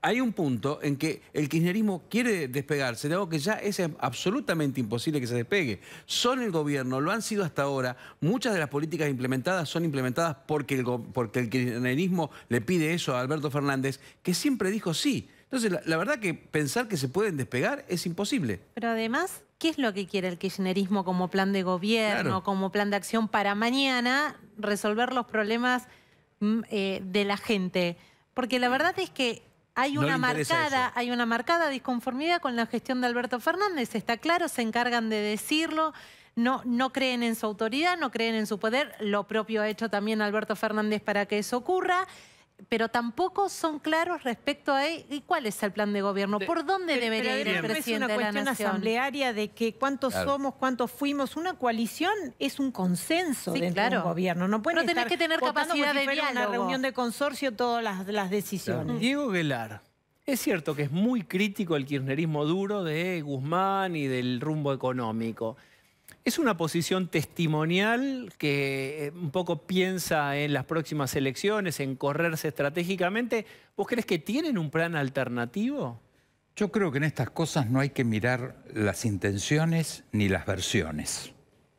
hay un punto en que el kirchnerismo quiere despegarse de algo que ya es absolutamente imposible que se despegue. Son el gobierno, lo han sido hasta ahora. Muchas de las políticas implementadas son implementadas porque el kirchnerismo le pide eso a Alberto Fernández, que siempre dijo sí. Entonces, la verdad que pensar que se pueden despegar es imposible.
Pero además, ¿qué es lo que quiere el kirchnerismo como plan de gobierno,
Claro,
como plan de acción para mañana resolver los problemas de la gente? Porque la verdad es que hay
No
una
le interesa
marcada disconformidad con la gestión de Alberto Fernández. Está claro, se encargan de decirlo. No creen en su autoridad, no creen en su poder. Lo propio ha hecho también Alberto Fernández para que eso ocurra. Pero tampoco son claros respecto a ¿y cuál es el plan de gobierno? ¿Por dónde debería ir el presidente de la
nación? Es una cuestión asamblearia de que cuántos somos, cuántos fuimos. Una coalición es un consenso dentro de un gobierno. No pueden
tenés que tener capacidad de diálogo.
Una reunión de consorcio, todas las decisiones.
Diego Guelar, es cierto que es muy crítico el kirchnerismo duro de Guzmán y del rumbo económico. Es una posición testimonial que un poco piensa en las próximas elecciones, en correrse estratégicamente. ¿Vos crees que tienen un plan alternativo?
Yo creo que en estas cosas no hay que mirar las intenciones ni las versiones.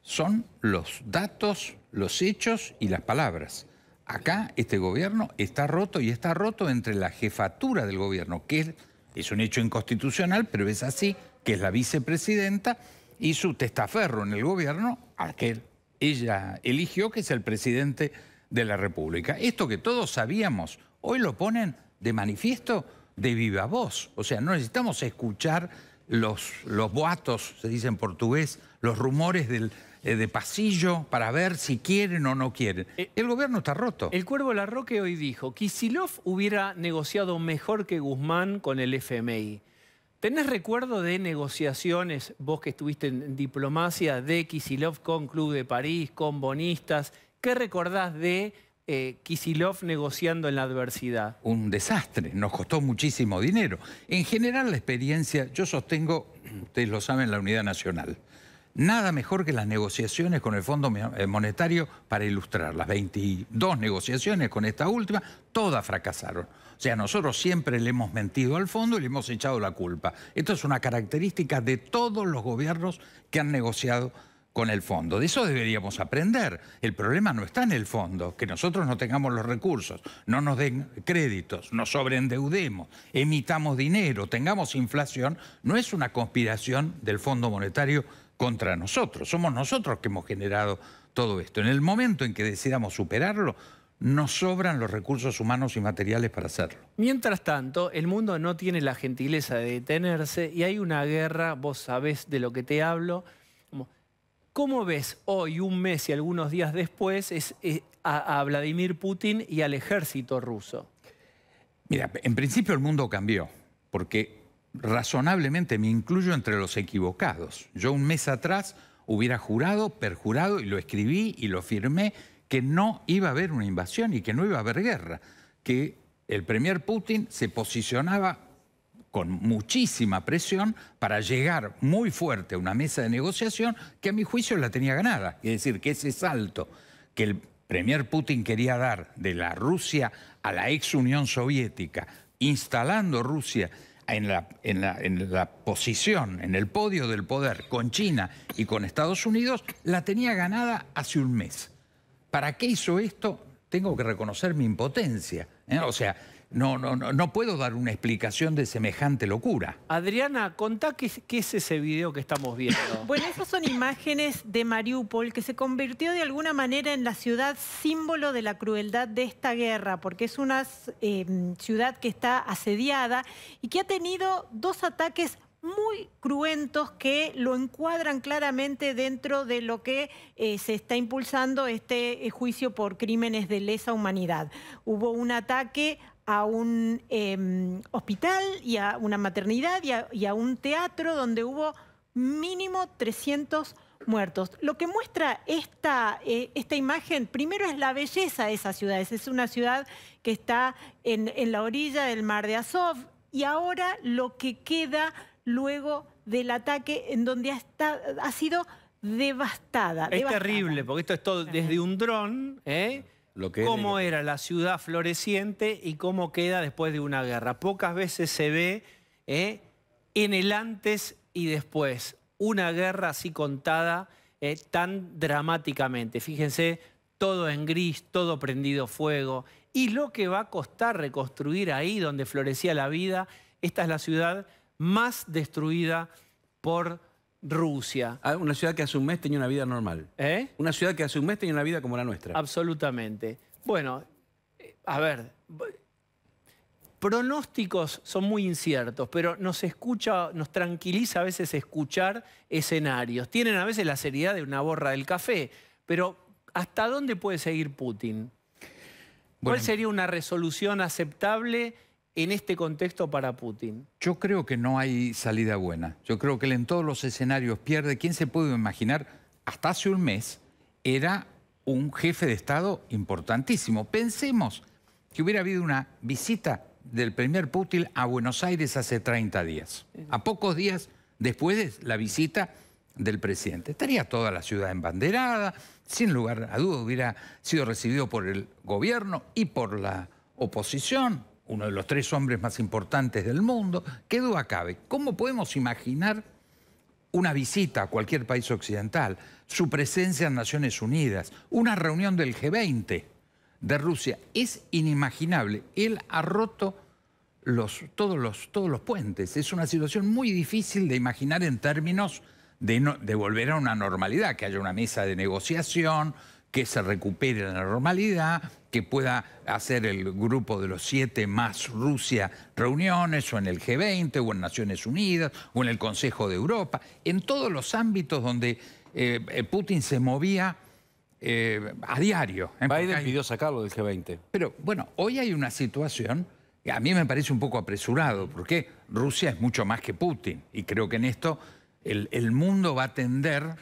Son los datos, los hechos y las palabras. Acá este gobierno está roto y está roto entre la jefatura del gobierno, que es un hecho inconstitucional, pero es así, que es la vicepresidenta, y su testaferro en el gobierno, al que ella eligió, que es el presidente de la República. Esto que todos sabíamos, hoy lo ponen de manifiesto de viva voz. O sea, no necesitamos escuchar los boatos, se dice en portugués, los rumores de pasillo para ver si quieren o no quieren. El gobierno está roto.
El Cuervo Larroque hoy dijo, Kicillof hubiera negociado mejor que Guzmán con el FMI. ¿Tenés recuerdo de negociaciones, vos que estuviste en diplomacia, de Kicillof con Club de París, con bonistas? ¿Qué recordás de Kicillof negociando en la adversidad?
Un desastre, nos costó muchísimo dinero. En general la experiencia, yo sostengo, ustedes lo saben, la unidad nacional. Nada mejor que las negociaciones con el Fondo Monetario para ilustrar. Las 22 negociaciones con esta última, todas fracasaron. O sea, nosotros siempre le hemos mentido al fondo y le hemos echado la culpa. Esto es una característica de todos los gobiernos que han negociado con el fondo. De eso deberíamos aprender. El problema no está en el fondo, que nosotros no tengamos los recursos, no nos den créditos, nos sobreendeudemos, emitamos dinero, tengamos inflación. No es una conspiración del Fondo Monetario contra nosotros. Somos nosotros que hemos generado todo esto. En el momento en que decidamos superarlo, nos sobran los recursos humanos y materiales para hacerlo.
Mientras tanto, el mundo no tiene la gentileza de detenerse y hay una guerra, vos sabés de lo que te hablo. ¿Cómo ves hoy, un mes y algunos días después, a Vladimir Putin y al ejército ruso?
Mira, en principio el mundo cambió, porque razonablemente me incluyo entre los equivocados. Yo un mes atrás hubiera jurado, perjurado, y lo escribí y lo firmé, que no iba a haber una invasión y que no iba a haber guerra, que el premier Putin se posicionaba con muchísima presión para llegar muy fuerte a una mesa de negociación que a mi juicio la tenía ganada. Es decir, que ese salto que el premier Putin quería dar de la Rusia a la ex Unión Soviética, instalando Rusia en la posición, en el podio del poder con China y con Estados Unidos, la tenía ganada hace un mes. ¿Para qué hizo esto? Tengo que reconocer mi impotencia. O sea, no puedo dar una explicación de semejante locura.
Adriana, contá qué es ese video que estamos viendo.
Bueno, esas son imágenes de Mariupol, que se convirtió de alguna manera en la ciudad símbolo de la crueldad de esta guerra, porque es una ciudad que está asediada y que ha tenido dos ataques muy cruentos que lo encuadran claramente dentro de lo que se está impulsando este juicio por crímenes de lesa humanidad. Hubo un ataque a un hospital y a una maternidad y a un teatro donde hubo mínimo 300 muertos. Lo que muestra esta imagen, primero, es la belleza de esas ciudades. Es una ciudad que está en la orilla del mar de Azov, y ahora lo que queda luego del ataque, en donde ha sido devastada.
Es terrible, porque esto es todo desde un dron, cómo era la ciudad floreciente y cómo queda después de una guerra. Pocas veces se ve en el antes y después una guerra así contada tan dramáticamente. Fíjense, todo en gris, todo prendido fuego. Y lo que va a costar reconstruir ahí donde florecía la vida. Esta es la ciudad más destruida por Rusia.
Una ciudad que hace un mes tenía una vida normal. Una ciudad que hace un mes tenía una vida como la nuestra.
Absolutamente. Bueno, a ver, pronósticos son muy inciertos, pero nos tranquiliza a veces escuchar escenarios. Tienen a veces la seriedad de una borra del café, pero ¿hasta dónde puede seguir Putin? ¿Cuál sería una resolución aceptable en este contexto para Putin?
Yo creo que no hay salida buena. Yo creo que él en todos los escenarios pierde. ¿Quién se puede imaginar? Hasta hace un mes era un jefe de Estado importantísimo. Pensemos que hubiera habido una visita del primer Putin a Buenos Aires hace 30 días. A pocos días después de la visita del presidente. Estaría toda la ciudad embanderada, sin lugar a duda hubiera sido recibido por el gobierno y por la oposición, uno de los 3 hombres más importantes del mundo. ¿Qué duda cabe? ¿Cómo podemos imaginar una visita a cualquier país occidental, su presencia en Naciones Unidas, una reunión del G20 de Rusia? Es inimaginable. Él ha roto todos los puentes. Es una situación muy difícil de imaginar en términos de volver a una normalidad, que haya una mesa de negociación, que se recupere la normalidad, que pueda hacer el grupo de los 7 más Rusia reuniones, o en el G20, o en Naciones Unidas, o en el Consejo de Europa, en todos los ámbitos donde Putin se movía a diario.
Biden pidió sacarlo del G20.
Pero bueno, hoy hay una situación que a mí me parece un poco apresurado, porque Rusia es mucho más que Putin, y creo que en esto el mundo va a tender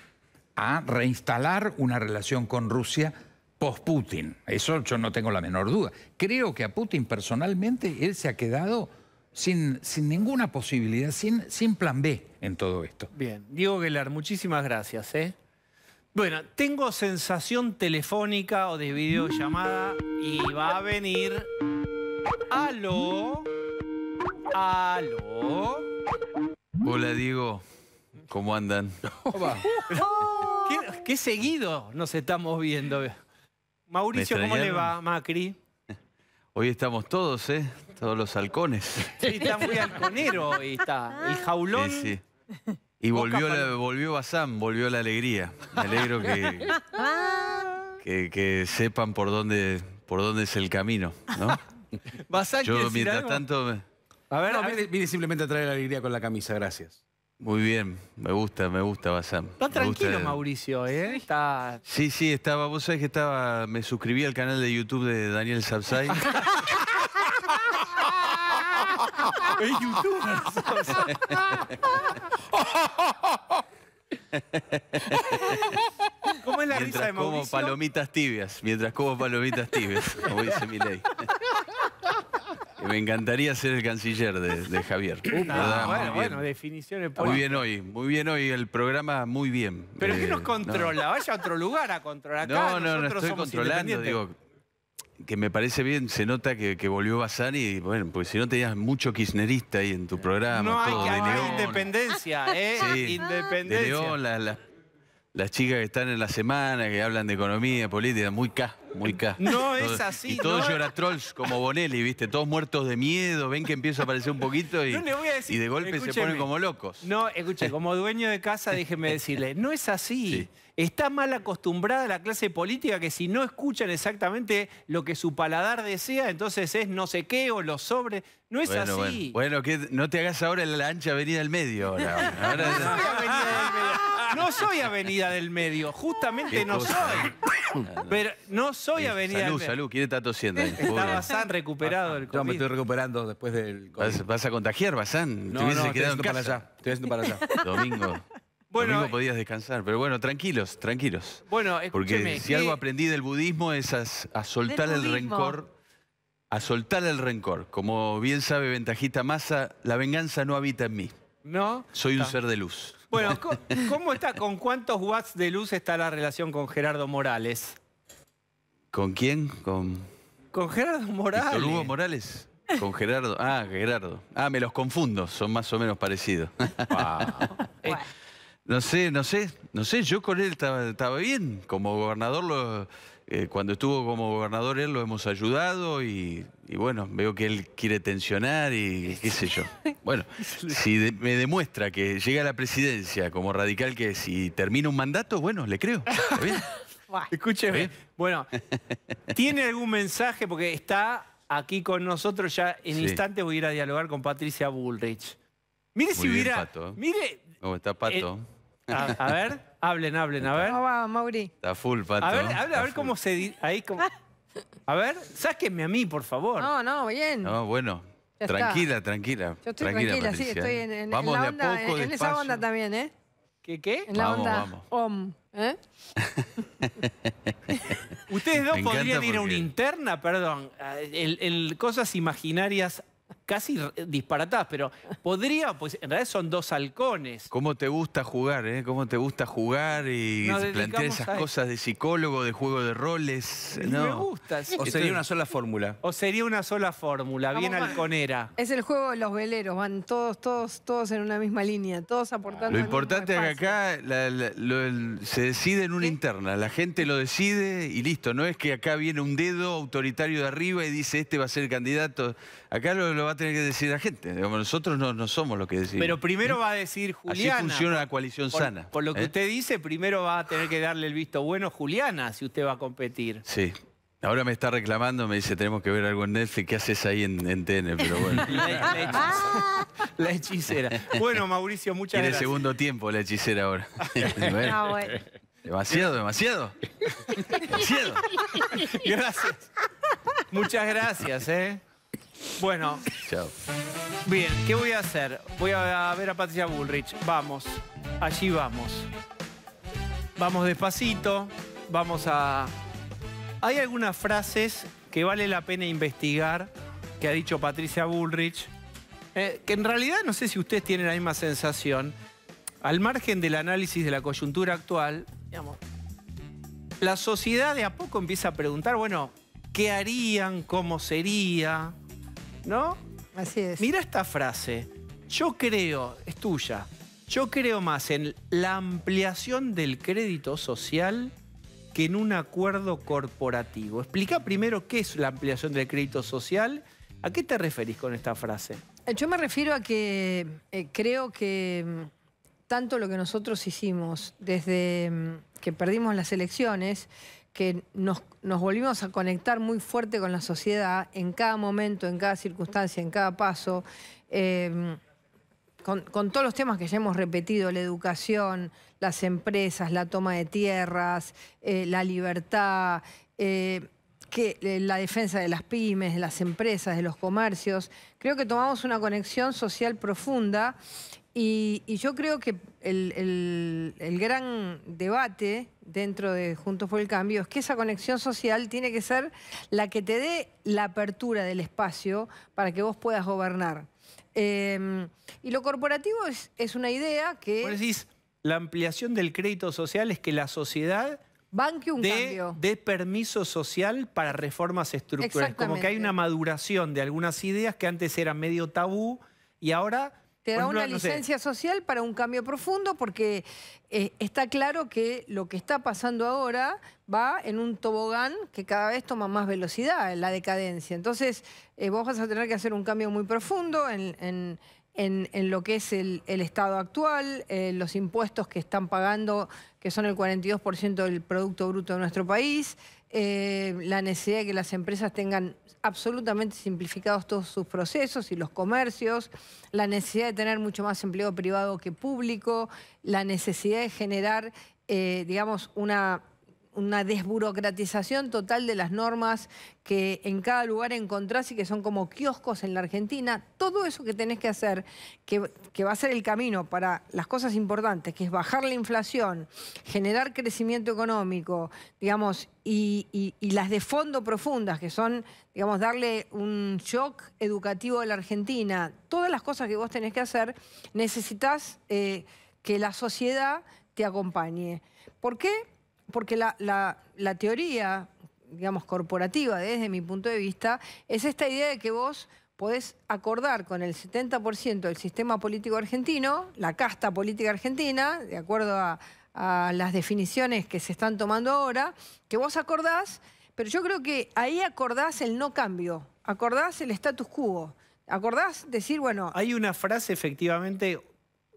a reinstalar una relación con Rusia post-Putin. Eso yo no tengo la menor duda. Creo que a Putin personalmente él se ha quedado sin ninguna posibilidad, sin plan B en todo esto.
Bien, Diego Guelar, muchísimas gracias. Bueno, tengo sensación telefónica o de videollamada y va a venir... ¿Aló? ¿Aló?
Hola, Diego. ¿Cómo andan?
¿Qué seguido nos estamos viendo? Mauricio, ¿cómo le va, Macri?
Hoy estamos todos, todos los halcones.
Sí, está muy halconero hoy, está. El jaulón.
Sí, sí. Y volvió Bazán, volvió la alegría. Me alegro que sepan por dónde es el camino, ¿no?
Bazán,
yo, mientras tanto...
A ver, vine simplemente a traer la alegría con la camisa, gracias.
Muy bien, me gusta Bazán.
Está tranquilo, Mauricio, ¿eh? Está...
Sí, vos sabés que me suscribí al canal de YouTube de Daniel Sapsay.
Es youtuber. ¿Cómo es la risa de Mauricio?
Mientras como palomitas tibias, como dice Milei. Me encantaría ser el canciller de Javier.
Bueno, definiciones
políticas. Muy bien hoy el programa, muy bien.
¿Pero qué nos controla? Vaya a otro lugar a controlar. Acá
no estoy controlando, digo, que me parece bien, se nota que volvió Bazán y bueno, pues si no tenías mucho kirchnerista ahí en tu programa.
No,
todo,
hay independencia,
Sí,
independencia.
De León, las chicas que están en la semana, que hablan de economía, política, muy K.
No es así.
Y todos
no
llora trolls como Bonelli, ¿viste? Todos muertos de miedo, ven que empieza a aparecer un poquito y,
No le voy a decir,
y de golpe se
escúcheme.
ponen como locos.
No, escuche, como dueño de casa, déjeme decirle, no es así.
Sí.
Está mal acostumbrada la clase política que si no escuchan exactamente lo que su paladar desea, entonces es no sé qué o lo sobre. No es así.
Bueno, que no te hagas ahora la ancha avenida del medio. Ahora
No soy Avenida del Medio. No soy Avenida del Medio. Justamente no soy. Pero no soy Avenida del Medio.
Salud, ¿quién está tosiendo ahí?
Está Bazán recuperado del COVID.
Yo me estoy recuperando después del COVID.
¿Vas a contagiar, Bazán?
No,
Te hubieses
estoy
quedado en
haciendo para
casa.
allá. Estoy haciendo para allá.
Domingo.
Bueno,
Domingo podías descansar, pero bueno, tranquilos.
Bueno,
Porque
escúcheme.
si algo aprendí del budismo es a soltar el
budismo.
rencor. A soltar el rencor. Como bien sabe Ventajita Massa, la venganza no habita en mí.
¿No?
Soy un
Está.
ser de luz.
Bueno, ¿cómo está? ¿Con cuántos watts de luz está la relación con Gerardo Morales?
¿Con quién? ¿Con
Con Gerardo Morales.
Víctor Hugo Morales? Con Gerardo. Ah, Gerardo. Ah, me los confundo. Son más o menos parecidos. No sé, yo con él estaba bien. Como gobernador, cuando estuvo como gobernador él lo hemos ayudado y bueno, veo que él quiere tensionar y qué sé yo. Bueno, si me demuestra que llega a la presidencia como radical que es y termina un mandato, bueno, le creo. ¿Está bien?
Escúcheme.
¿Bien?
Bueno, ¿tiene algún mensaje? Porque está aquí con nosotros ya en
Sí.
instantes voy a ir a dialogar con Patricia Bullrich. Mire si
Muy bien,
hubiera...
Pato.
Mire...
¿Cómo está Pato?
A ver, hablen, a ver.
¿Cómo va, Mauri?
Está full, Pato.
A ver cómo se... Ahí como... A ver, sáquenme a mí, por favor.
No, bien.
No, bueno.
Ya
Tranquila.
Yo estoy tranquila, sí,
Patricia.
estoy en
Vamos
la
de a
onda,
poco,
en esa
despacio.
onda también, ¿eh?
¿Qué?
En la
Vamos,
onda
vamos.
OM, ¿eh?
Ustedes dos
Me encanta
podrían ir a una
porque-
interna, perdón, en cosas imaginarias casi disparatadas, pero podría, pues en realidad son dos halcones.
¿Cómo te gusta jugar, eh? ¿Cómo te gusta jugar y
Nos
plantear
dedicamos
esas
a eso.
cosas de psicólogo, de juego de roles?
Me
No.
gusta. Sí.
O sería una sola fórmula.
O sería una sola fórmula, bien
Vamos,
halconera.
Es el juego de los veleros, van todos en una misma línea, todos aportando.
Lo
al mismo
importante es que
espacio.
acá se decide en una interna, la gente lo decide y listo. No es que acá viene un dedo autoritario de arriba y dice este va a ser el candidato. Acá lo va a tener que decir la gente. Digamos, nosotros no somos los que decimos.
Pero primero va a decir Juliana.
Así funciona la coalición sana.
Por lo que
¿eh?
usted dice, primero va a tener que darle el visto bueno Juliana si usted va a competir.
Sí. Ahora me está reclamando, me dice, tenemos que ver algo en Netflix. ¿Qué haces ahí en TN? Pero bueno.
La hechicera. Bueno, Mauricio, muchas
Tiene
gracias.
segundo tiempo la hechicera ahora. Bueno,
Ah, bueno.
demasiado.
Gracias. Muchas gracias, ¿eh? Bueno,
Chao.
bien, ¿qué voy a hacer? Voy a ver a Patricia Bullrich. Vamos, allí vamos. Vamos despacito, vamos a... Hay algunas frases que vale la pena investigar que ha dicho Patricia Bullrich, que en realidad no sé si ustedes tienen la misma sensación. Al margen del análisis de la coyuntura actual, digamos, la sociedad de a poco empieza a preguntar, bueno, ¿qué harían? ¿Cómo sería? ¿No?
Así es.
Mira esta frase. Yo creo, es tuya, yo creo más en la ampliación del crédito social que en un acuerdo corporativo. Explica primero qué es la ampliación del crédito social. ¿A qué te referís con esta frase?
Yo me refiero a que creo que tanto lo que nosotros hicimos desde que perdimos las elecciones, que nos volvimos a conectar muy fuerte con la sociedad en cada momento, en cada circunstancia, en cada paso, con todos los temas que ya hemos repetido, la educación, las empresas, la toma de tierras, la libertad, la defensa de las pymes, de las empresas, de los comercios. Creo que tomamos una conexión social profunda y yo creo que el gran debate dentro de Juntos por el Cambio es que esa conexión social tiene que ser la que te dé la apertura del espacio para que vos puedas gobernar. Y lo corporativo es una idea que...
Vos decís, la ampliación del crédito social es que la sociedad
banque un cambio.
dé permiso social para reformas estructurales. Como que hay
Exactamente.
una maduración de algunas ideas que antes eran medio tabú y ahora
Te da
ejemplo,
una
no sé.
licencia social para un cambio profundo porque está claro que lo que está pasando ahora va en un tobogán que cada vez toma más velocidad en la decadencia. Entonces, vos vas a tener que hacer un cambio muy profundo en lo que es el estado actual, los impuestos que están pagando, que son el 42% del Producto Bruto de nuestro país, la necesidad de que las empresas tengan absolutamente simplificados todos sus procesos y los comercios, la necesidad de tener mucho más empleo privado que público, la necesidad de generar, digamos, una desburocratización total de las normas que en cada lugar encontrás y que son como kioscos en la Argentina. Todo eso que tenés que hacer, que va a ser el camino para las cosas importantes, que es bajar la inflación, generar crecimiento económico, digamos, y las de fondo profundas, que son, digamos, darle un shock educativo a la Argentina. Todas las cosas que vos tenés que hacer, necesitas que la sociedad te acompañe. ¿Por qué? Porque la teoría, digamos, corporativa, desde mi punto de vista, es esta idea de que vos podés acordar con el 70% del sistema político argentino, la casta política argentina, de acuerdo a las definiciones que se están tomando ahora, que vos acordás, pero yo creo que ahí acordás el no cambio, acordás el status quo, acordás decir, bueno...
Hay una frase efectivamente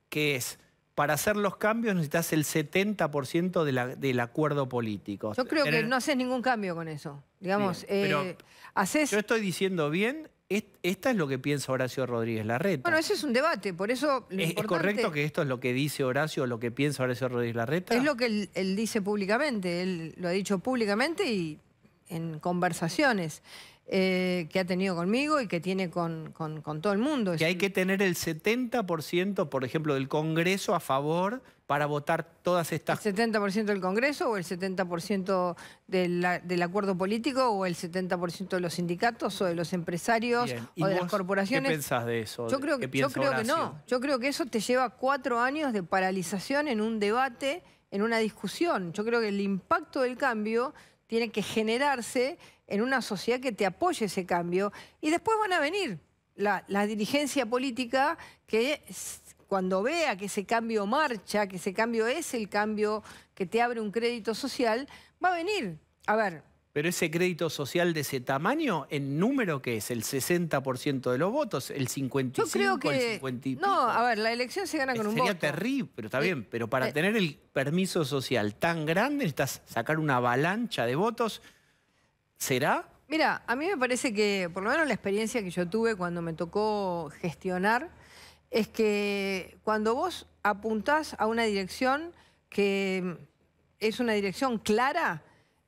que es: para hacer los cambios necesitas el 70% del acuerdo político.
Yo creo que no haces ningún cambio con eso. Digamos,
pero
haces...
Yo estoy diciendo bien, esta es lo que piensa Horacio Rodríguez Larreta.
Bueno, ese es un debate, por eso lo
¿Es
importante...
correcto que esto es lo que dice Horacio o lo que piensa Horacio Rodríguez Larreta?
Es lo que él dice públicamente, él lo ha dicho públicamente y en conversaciones que ha tenido conmigo y que tiene con todo el mundo.
Que hay que tener el 70%, por ejemplo, del Congreso a favor para votar todas estas...
¿El 70% del Congreso o el 70% del acuerdo político o el 70% de los sindicatos o de los empresarios o de las corporaciones?
¿Qué pensás de eso?
Yo creo que no. Yo creo que eso te lleva 4 años de paralización en un debate, en una discusión. Yo creo que el impacto del cambio tiene que generarse en una sociedad que te apoye ese cambio y después van a venir la dirigencia política que cuando vea que ese cambio marcha, que ese cambio es el cambio que te abre un crédito social, va a venir. A ver...
Pero ese crédito social de ese tamaño, ¿en número qué es? ¿El 60% de los votos? ¿El 55%?
Yo creo que...
¿El 50%?
No, a ver, la elección se gana con un voto.
Sería terrible, pero está bien. Pero para tener el permiso social tan grande necesitas sacar una avalancha de votos. ¿Será?
Mira, a mí me parece que, por lo menos la experiencia que yo tuve cuando me tocó gestionar, es que cuando vos apuntás a una dirección que es una dirección clara,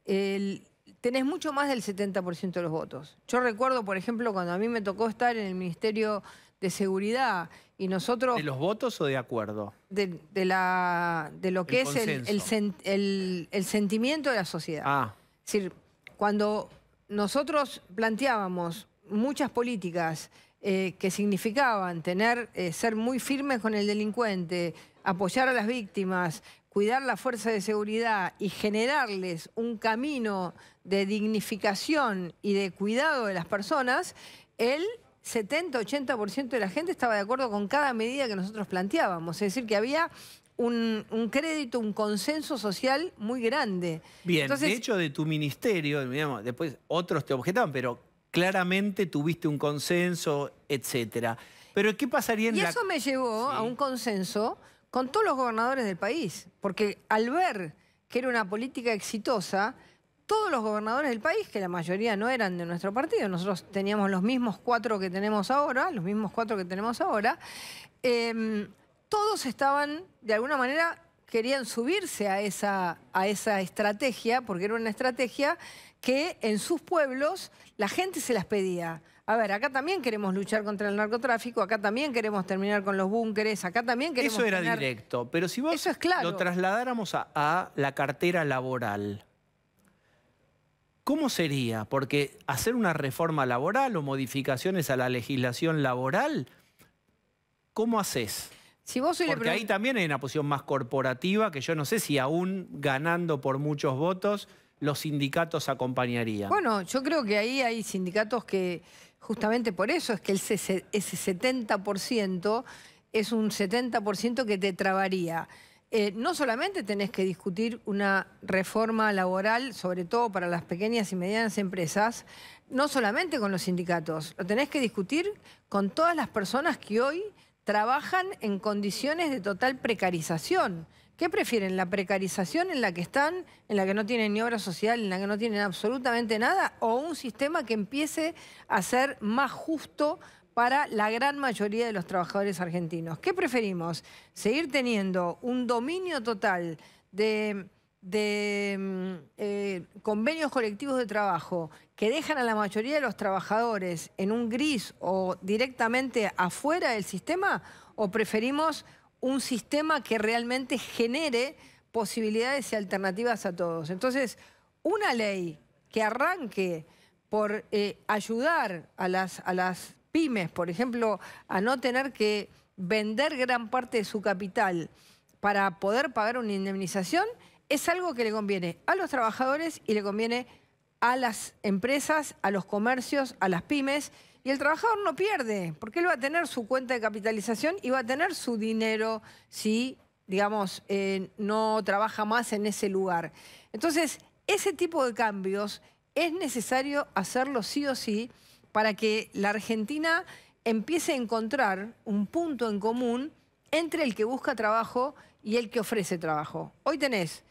tenés mucho más del 70% de los votos. Yo recuerdo, por ejemplo, cuando a mí me tocó estar en el Ministerio de Seguridad y nosotros...
¿De los votos o de acuerdo?
De lo que es el sentimiento de la sociedad.
Ah.
Es decir, cuando nosotros planteábamos muchas políticas que significaban ser muy firmes con el delincuente, apoyar a las víctimas, cuidar la fuerza de seguridad y generarles un camino de dignificación y de cuidado de las personas, el 70-80% de la gente estaba de acuerdo con cada medida que nosotros planteábamos. Es decir, que había un crédito, un consenso social muy grande.
Bien,
entonces,
de hecho de tu ministerio, digamos, después otros te objetaban, pero claramente tuviste un consenso, etcétera. Pero ¿qué pasaría en
y eso me llevó a un consenso con todos los gobernadores del país, porque al ver que era una política exitosa, todos los gobernadores del país, que la mayoría no eran de nuestro partido, nosotros teníamos los mismos 4 que tenemos ahora, todos estaban, de alguna manera, querían subirse a esa estrategia, porque era una estrategia que en sus pueblos la gente se las pedía. A ver, acá también queremos luchar contra el narcotráfico, acá también queremos terminar con los búnkeres, acá también queremos...
Eso era directo, pero si vos lo trasladáramos a la cartera laboral, ¿cómo sería? Porque hacer una reforma laboral o modificaciones a la legislación laboral, ¿cómo haces?
Si vos
porque ahí también hay una posición más corporativa que yo no sé si aún ganando por muchos votos los sindicatos acompañarían.
Bueno, yo creo que ahí hay sindicatos que justamente por eso es que ese 70% es un 70% que te trabaría. No solamente tenés que discutir una reforma laboral, sobre todo para las pequeñas y medianas empresas, no solamente con los sindicatos, lo tenés que discutir con todas las personas que hoy trabajan en condiciones de total precarización. ¿Qué prefieren? ¿La precarización en la que están, en la que no tienen ni obra social, en la que no tienen absolutamente nada? ¿O un sistema que empiece a ser más justo para la gran mayoría de los trabajadores argentinos? ¿Qué preferimos? ¿Seguir teniendo un dominio total de convenios colectivos de trabajo que dejan a la mayoría de los trabajadores en un gris o directamente afuera del sistema? ¿O preferimos un sistema que realmente genere posibilidades y alternativas a todos? Entonces, una ley que arranque por ayudar a las pymes, por ejemplo, a no tener que vender gran parte de su capital para poder pagar una indemnización, es algo que le conviene a los trabajadores y le conviene a las empresas, a los comercios, a las pymes. Y el trabajador no pierde, porque él va a tener su cuenta de capitalización y va a tener su dinero si, digamos, no trabaja más en ese lugar. Entonces, ese tipo de cambios es necesario hacerlo sí o sí para que la Argentina empiece a encontrar un punto en común entre el que busca trabajo y el que ofrece trabajo. Hoy tenés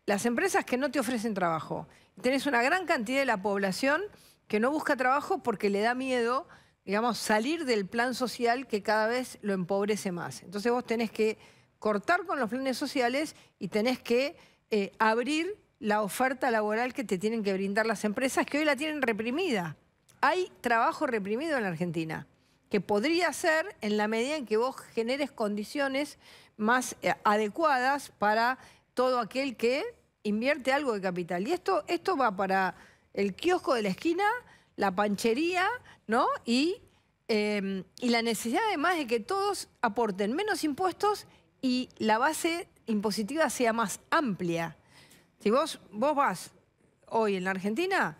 las empresas que no te ofrecen trabajo. Tenés una gran cantidad de la población que no busca trabajo porque le da miedo, digamos, salir del plan social que cada vez lo empobrece más. Entonces vos tenés que cortar con los planes sociales y tenés que abrir la oferta laboral que te tienen que brindar las empresas, que hoy la tienen reprimida. Hay trabajo reprimido en la Argentina, que podría ser en la medida en que vos generes condiciones más adecuadas para todo aquel que invierte algo de capital. Y esto va para el kiosco de la esquina, la panchería, ¿no? Y la necesidad además de que todos aporten menos impuestos y la base impositiva sea más amplia. Si vos vas hoy en la Argentina,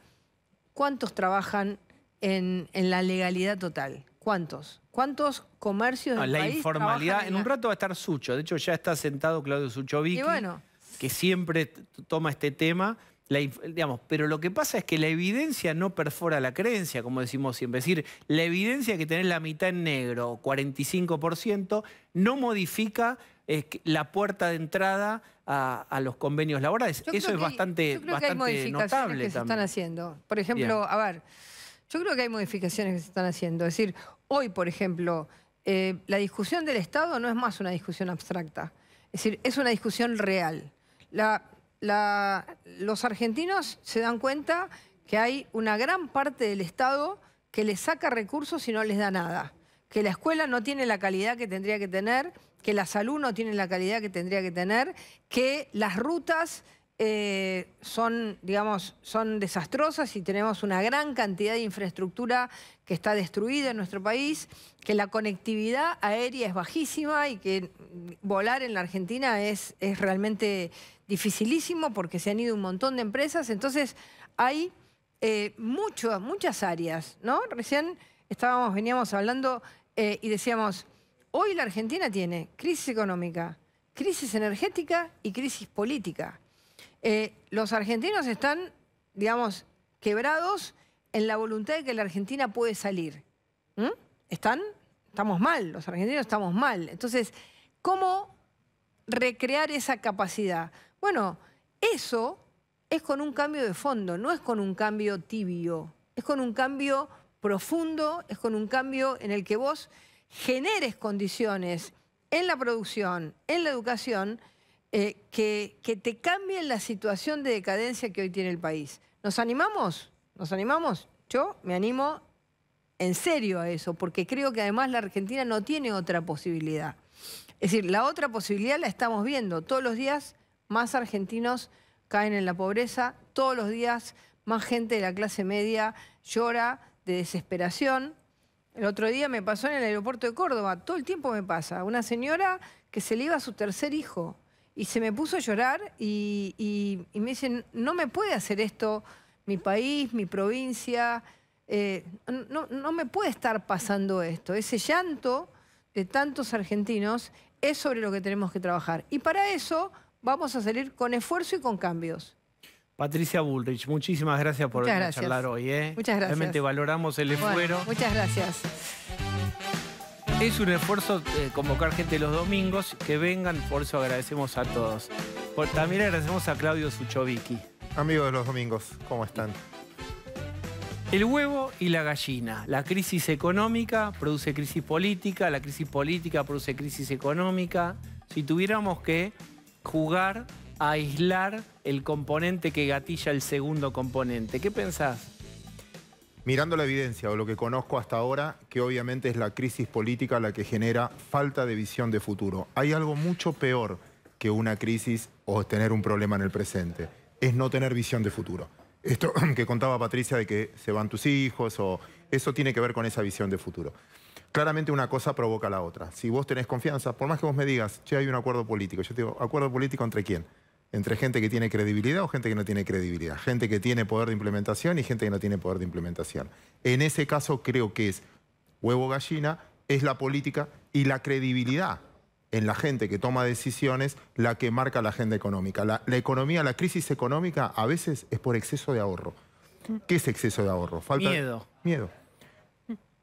¿cuántos trabajan en la legalidad total? ¿Cuántos? ¿Cuántos comercios del país
La informalidad, en un
la...
rato va a estar Sucho. De hecho, ya está sentado Claudio Suchovicki,
bueno,
que siempre toma este tema. Digamos, pero lo que pasa es que la evidencia no perfora la creencia, como decimos siempre. Es decir, la evidencia que tenés la mitad en negro, 45%, no modifica la puerta de entrada a los convenios laborales. Eso es bastante notable.
Yo creo que hay modificaciones que se están haciendo. Por ejemplo, a ver, yo creo que hay modificaciones que se están haciendo. Es decir, hoy, por ejemplo, la discusión del Estado no es más una discusión abstracta. Es decir, es una discusión real. Los argentinos se dan cuenta que hay una gran parte del Estado que les saca recursos y no les da nada. Que la escuela no tiene la calidad que tendría que tener, que la salud no tiene la calidad que tendría que tener, que las rutas son desastrosas y tenemos una gran cantidad de infraestructura que está destruida en nuestro país, que la conectividad aérea es bajísima y que volar en la Argentina es realmente dificilísimo porque se han ido un montón de empresas. Entonces hay muchas áreas, ¿no? Recién veníamos hablando y decíamos, hoy la Argentina tiene crisis económica, crisis energética y crisis política. Los argentinos están, digamos, quebrados en la voluntad de que la Argentina puede salir. Estamos mal, los argentinos estamos mal. Entonces, ¿cómo recrear esa capacidad? Bueno, eso es con un cambio de fondo, no es con un cambio tibio, es con un cambio profundo, es con un cambio en el que vos generes condiciones en la producción, en la educación, que te cambien la situación de decadencia que hoy tiene el país. ¿Nos animamos? ¿Nos animamos? Yo me animo en serio a eso, porque creo que además la Argentina no tiene otra posibilidad. Es decir, la otra posibilidad la estamos viendo. Todos los días más argentinos caen en la pobreza, todos los días más gente de la clase media llora de desesperación. El otro día me pasó en el aeropuerto de Córdoba, todo el tiempo me pasa, una señora que se le iba a su tercer hijo y se me puso a llorar y me dicen, no me puede hacer esto mi país, mi provincia, no me puede estar pasando esto. Ese llanto de tantos argentinos es sobre lo que tenemos que trabajar. Y para eso vamos a salir con esfuerzo y con cambios.
Patricia Bullrich, muchísimas gracias por venir a charlar hoy.
Muchas gracias.
Realmente valoramos el esfuerzo.
Bueno, muchas gracias.
Es un esfuerzo convocar gente los domingos, que vengan, por eso agradecemos a todos. También agradecemos a Claudio Suchovicki.
Amigos de los domingos, ¿cómo están?
El huevo y la gallina. La crisis económica produce crisis política, la crisis política produce crisis económica. Si tuviéramos que jugar a aislar el componente que gatilla el segundo componente, ¿qué pensás?
Mirando la evidencia o lo que conozco hasta ahora, que obviamente es la crisis política la que genera falta de visión de futuro. Hay algo mucho peor que una crisis o tener un problema en el presente, es no tener visión de futuro. Esto que contaba Patricia de que se van tus hijos, eso tiene que ver con esa visión de futuro. Claramente una cosa provoca la otra. Si vos tenés confianza, por más que vos me digas, che, hay un acuerdo político, yo te digo, ¿acuerdo político entre quién? Entre gente que tiene credibilidad o gente que no tiene credibilidad. Gente que tiene poder de implementación y gente que no tiene poder de implementación. En ese caso creo que es huevo-gallina, es la política y la credibilidad en la gente que toma decisiones la que marca la agenda económica. La economía, la crisis económica a veces es por exceso de ahorro. ¿Qué es exceso de ahorro?
Miedo.
Miedo.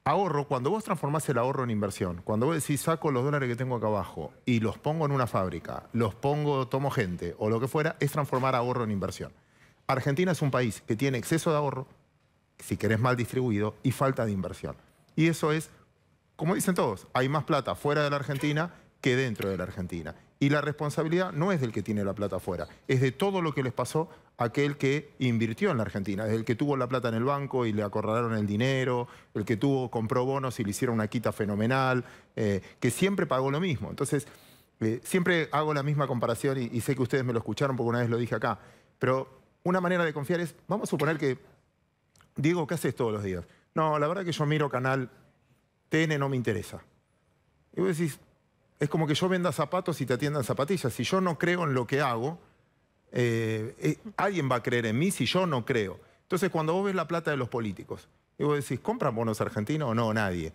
Ahorro, cuando vos transformás el ahorro en inversión, cuando vos decís saco los dólares que tengo acá abajo y los pongo en una fábrica, tomo gente o lo que fuera, es transformar ahorro en inversión. Argentina es un país que tiene exceso de ahorro, si querés mal distribuido, y falta de inversión. Y eso es, como dicen todos, hay más plata fuera de la Argentina que dentro de la Argentina. Y la responsabilidad no es del que tiene la plata afuera, es de todo lo que les pasó a aquel que invirtió en la Argentina, es el que tuvo la plata en el banco y le acorralaron el dinero, el que compró bonos y le hicieron una quita fenomenal, que siempre pagó lo mismo. Entonces, siempre hago la misma comparación y sé que ustedes me lo escucharon porque una vez lo dije acá, pero una manera de confiar es, vamos a suponer que, Diego, ¿qué haces todos los días? No, la verdad que yo miro canal TN, no me interesa. Y vos decís, es como que yo venda zapatos y te atiendan zapatillas. Si yo no creo en lo que hago, alguien va a creer en mí si yo no creo. Entonces, cuando vos ves la plata de los políticos, y vos decís, ¿compran bonos argentinos? No, nadie.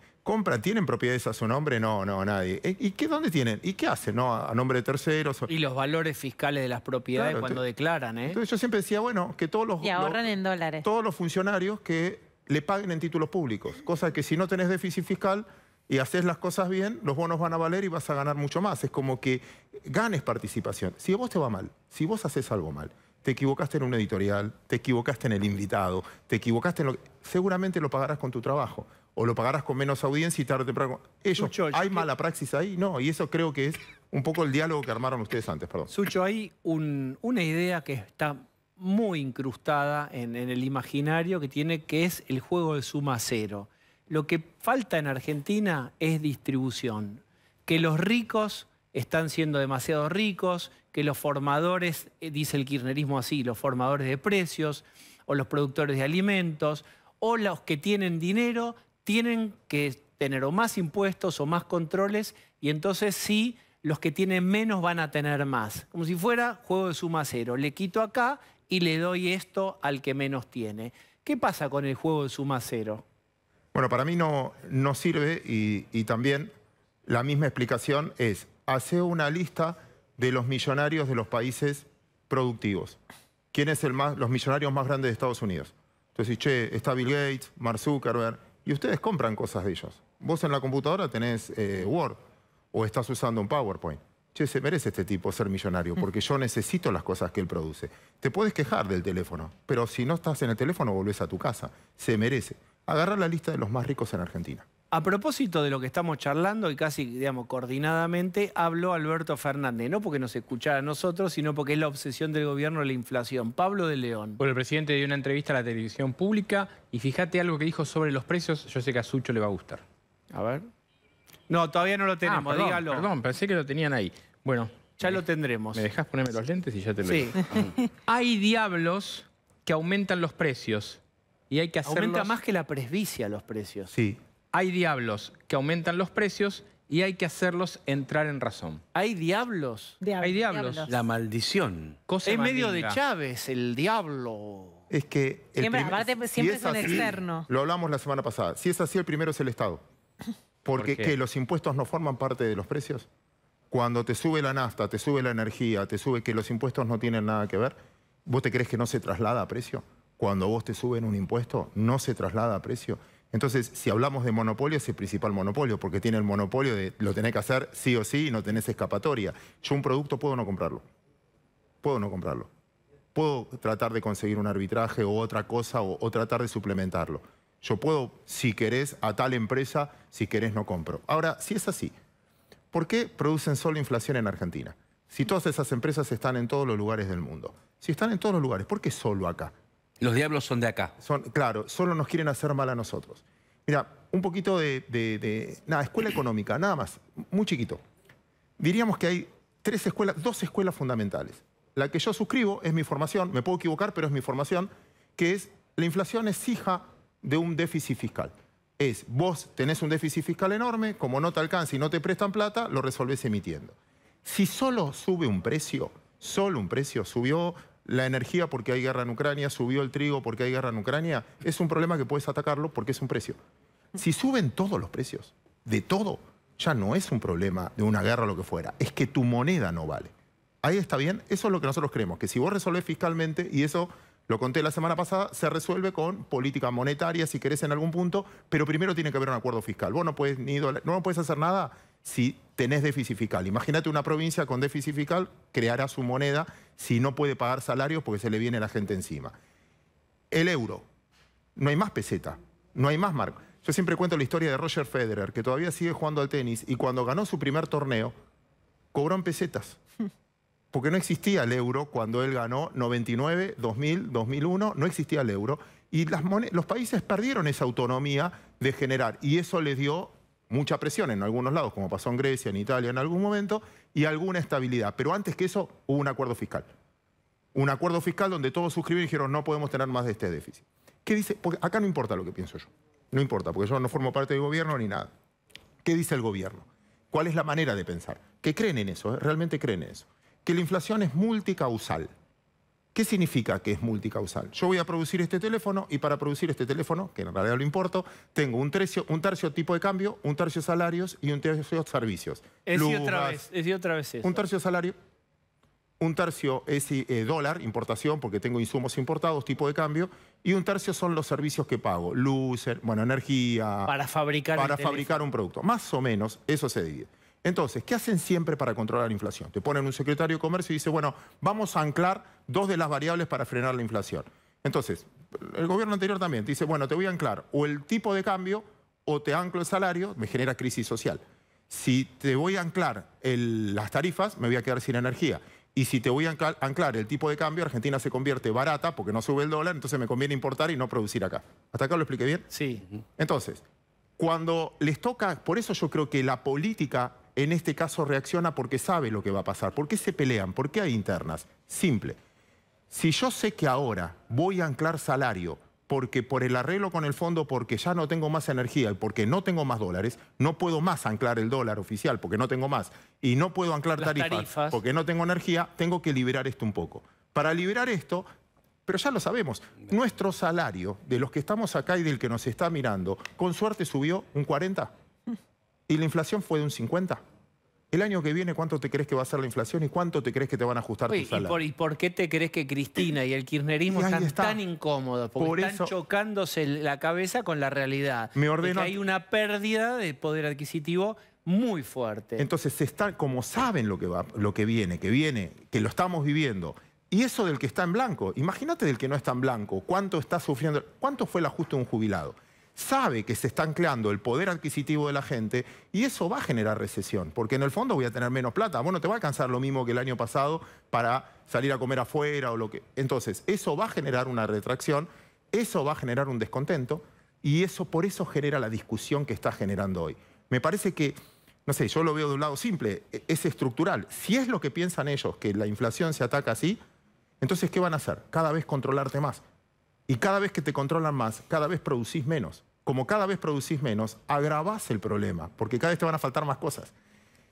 ¿Tienen propiedades a su nombre? No, nadie. ¿Y dónde tienen? ¿Y qué hacen? ¿No? ¿A nombre de terceros?
Y los valores fiscales de las propiedades, claro, cuando declaran, ¿eh?
Entonces yo siempre decía, bueno, que
y ahorran en dólares.
Todos los funcionarios que le paguen en títulos públicos. Cosa que si no tenés déficit fiscal y haces las cosas bien, los bonos van a valer y vas a ganar mucho más. Es como que ganes participación. Si a vos te va mal, si vos haces algo mal, te equivocaste en un editorial, te equivocaste en el invitado, te equivocaste en lo que... Seguramente lo pagarás con tu trabajo. O lo pagarás con menos audiencia y tarde o temprano... Sucho, ¿hay mala praxis ahí? No, y eso creo que es un poco el diálogo que armaron ustedes antes, perdón.
Sucho, hay una idea que está muy incrustada en el imaginario que es el juego de suma cero. Lo que falta en Argentina es distribución. Que los ricos están siendo demasiado ricos, que los formadores, dice el kirchnerismo así, los formadores de precios, o los productores de alimentos, o los que tienen dinero, tienen que tener o más impuestos o más controles, y entonces sí, los que tienen menos van a tener más. Como si fuera juego de suma cero. Le quito acá y le doy esto al que menos tiene. ¿Qué pasa con el juego de suma cero?
Bueno, para mí no sirve y también la misma explicación es, hacer una lista de los millonarios de los países productivos. ¿Quién es los millonarios más grandes de Estados Unidos? Entonces, che, está Bill Gates, Mark Zuckerberg, y ustedes compran cosas de ellos. Vos en la computadora tenés Word o estás usando un PowerPoint. Che, se merece este tipo ser millonario porque yo necesito las cosas que él produce. Te puedes quejar del teléfono, pero si no estás en el teléfono volvés a tu casa. Se merece. Agarrar la lista de los más ricos en Argentina.
A propósito de lo que estamos charlando y casi, digamos, coordinadamente, habló Alberto Fernández, no porque nos escuchara a nosotros, sino porque es la obsesión del gobierno de la inflación. Pablo de León.
Bueno, el presidente dio una entrevista a la televisión pública y fíjate algo que dijo sobre los precios, yo sé que a Sucho le va a gustar.
A ver. No, todavía no lo tenemos,
perdón,
dígalo.
Perdón, pensé que lo tenían ahí. Bueno.
Ya lo tendremos.
¿Me dejás ponerme los lentes y ya te lo digo?
Sí.
Hay diablos que aumentan los precios y hay que hacerlos...
Aumenta más que la presbicia los precios.
Sí.
Hay diablos que aumentan los precios y hay que hacerlos entrar en razón.
¿Hay diablos?
Hay diablos.
La maldición.
Cosa
es medio
mandinga.
de Chávez, el diablo.
Es que...
Siempre es un externo.
Lo hablamos la semana pasada. Si es así, el primero es el Estado. Porque ¿que los impuestos no forman parte de los precios? Cuando te sube la nafta, te sube la energía, te sube que los impuestos no tienen nada que ver, ¿vos te crees que no se traslada a precio? Cuando vos te suben un impuesto, no se traslada a precio. Entonces, si hablamos de monopolio, es el principal monopolio, porque tiene el monopolio de lo tenés que hacer sí o sí y no tenés escapatoria. Yo un producto puedo no comprarlo. Puedo no comprarlo. Puedo tratar de conseguir un arbitraje o otra cosa o tratar de suplementarlo. Yo puedo, si querés, a tal empresa, si querés no compro. Ahora, si es así, ¿por qué producen solo inflación en Argentina? Si todas esas empresas están en todos los lugares del mundo. Si están en todos los lugares, ¿por qué solo acá?
Los diablos son de acá.
Claro, solo nos quieren hacer mal a nosotros. Mira, un poquito nada, escuela económica, nada más, muy chiquito. Diríamos que hay dos escuelas fundamentales. La que yo suscribo es mi formación, me puedo equivocar, pero es mi formación, que es la inflación es hija de un déficit fiscal. Vos tenés un déficit fiscal enorme, como no te alcanza y no te prestan plata, lo resolvés emitiendo. Si solo sube un precio, subió la energía porque hay guerra en Ucrania, subió el trigo porque hay guerra en Ucrania, es un problema que puedes atacarlo porque es un precio. Si suben todos los precios, de todo, ya no es un problema de una guerra o lo que fuera, es que tu moneda no vale. Ahí está bien, eso es lo que nosotros creemos, que si vos resolvés fiscalmente, y eso lo conté la semana pasada, se resuelve con política monetaria si querés en algún punto, pero primero tiene que haber un acuerdo fiscal. Vos no puedes hacer nada si tenés déficit fiscal. Imagínate una provincia con déficit fiscal, creará su moneda si no puede pagar salarios porque se le viene la gente encima. El euro, no hay más peseta, no hay más marco. Yo siempre cuento la historia de Roger Federer, que todavía sigue jugando al tenis y cuando ganó su primer torneo, cobró en pesetas. Porque no existía el euro cuando él ganó 99, 2000, 2001, no existía el euro. Y los países perdieron esa autonomía de generar y eso les dio mucha presión en algunos lados, como pasó en Grecia, en Italia en algún momento, y alguna estabilidad. Pero antes que eso hubo un acuerdo fiscal. Un acuerdo fiscal donde todos suscribieron y dijeron no podemos tener más de este déficit. ¿Qué dice? Porque acá no importa lo que pienso yo. No importa, porque yo no formo parte del gobierno ni nada. ¿Qué dice el gobierno? ¿Cuál es la manera de pensar? Que creen en eso, realmente creen en eso. Que la inflación es multicausal. ¿Qué significa que es multicausal? Yo voy a producir este teléfono y para producir este teléfono, que en realidad lo importo, tengo un tercio tipo de cambio, un tercio salarios y un tercio servicios.
Es otra vez eso.
Un tercio salario, un tercio es dólar, importación, porque tengo insumos importados, tipo de cambio, y un tercio son los servicios que pago, luz, energía...
Para fabricar
un producto. Más o menos eso se divide. Entonces, ¿qué hacen siempre para controlar la inflación? Te ponen un secretario de comercio y dice, bueno, vamos a anclar dos de las variables para frenar la inflación. Entonces, el gobierno anterior también te dice, bueno, te voy a anclar o el tipo de cambio o te anclo el salario, me genera crisis social. Si te voy a anclar las tarifas, me voy a quedar sin energía. Y si te voy a anclar el tipo de cambio, Argentina se convierte barata porque no sube el dólar, entonces me conviene importar y no producir acá. ¿Hasta acá lo expliqué bien?
Sí.
Entonces, cuando les toca, por eso yo creo que la política en este caso reacciona porque sabe lo que va a pasar. ¿Por qué se pelean? ¿Por qué hay internas? Simple. Si yo sé que ahora voy a anclar salario porque por el arreglo con el fondo, porque ya no tengo más energía y porque no tengo más dólares, no puedo más anclar el dólar oficial porque no tengo más y no puedo anclar tarifas porque no tengo energía, tengo que liberar esto un poco. Para liberar esto, pero ya lo sabemos, nuestro salario de los que estamos acá y del que nos está mirando, con suerte subió un 40%. Y la inflación fue de un 50%. El año que viene, ¿cuánto te crees que va a ser la inflación y cuánto te crees que te van a ajustar tu salario?
¿Y por qué te crees que Cristina y el kirchnerismo están tan incómodos? Porque están chocándose la cabeza con la realidad. Que hay una pérdida de poder adquisitivo muy fuerte.
Entonces, como saben lo que viene, que lo estamos viviendo, y eso del que está en blanco, imagínate del que no está en blanco, cuánto está sufriendo, cuánto fue el ajuste de un jubilado. Sabe que se está anclando el poder adquisitivo de la gente y eso va a generar recesión, porque en el fondo voy a tener menos plata. Bueno, te va a alcanzar lo mismo que el año pasado para salir a comer afuera o lo que... Entonces, eso va a generar una retracción, eso va a generar un descontento y eso por eso genera la discusión que está generando hoy. Me parece que, no sé, yo lo veo de un lado simple, es estructural. Si es lo que piensan ellos, que la inflación se ataca así, entonces, ¿qué van a hacer? Cada vez controlarte más. Y cada vez que te controlan más, cada vez producís menos. Como cada vez producís menos, agravás el problema, porque cada vez te van a faltar más cosas.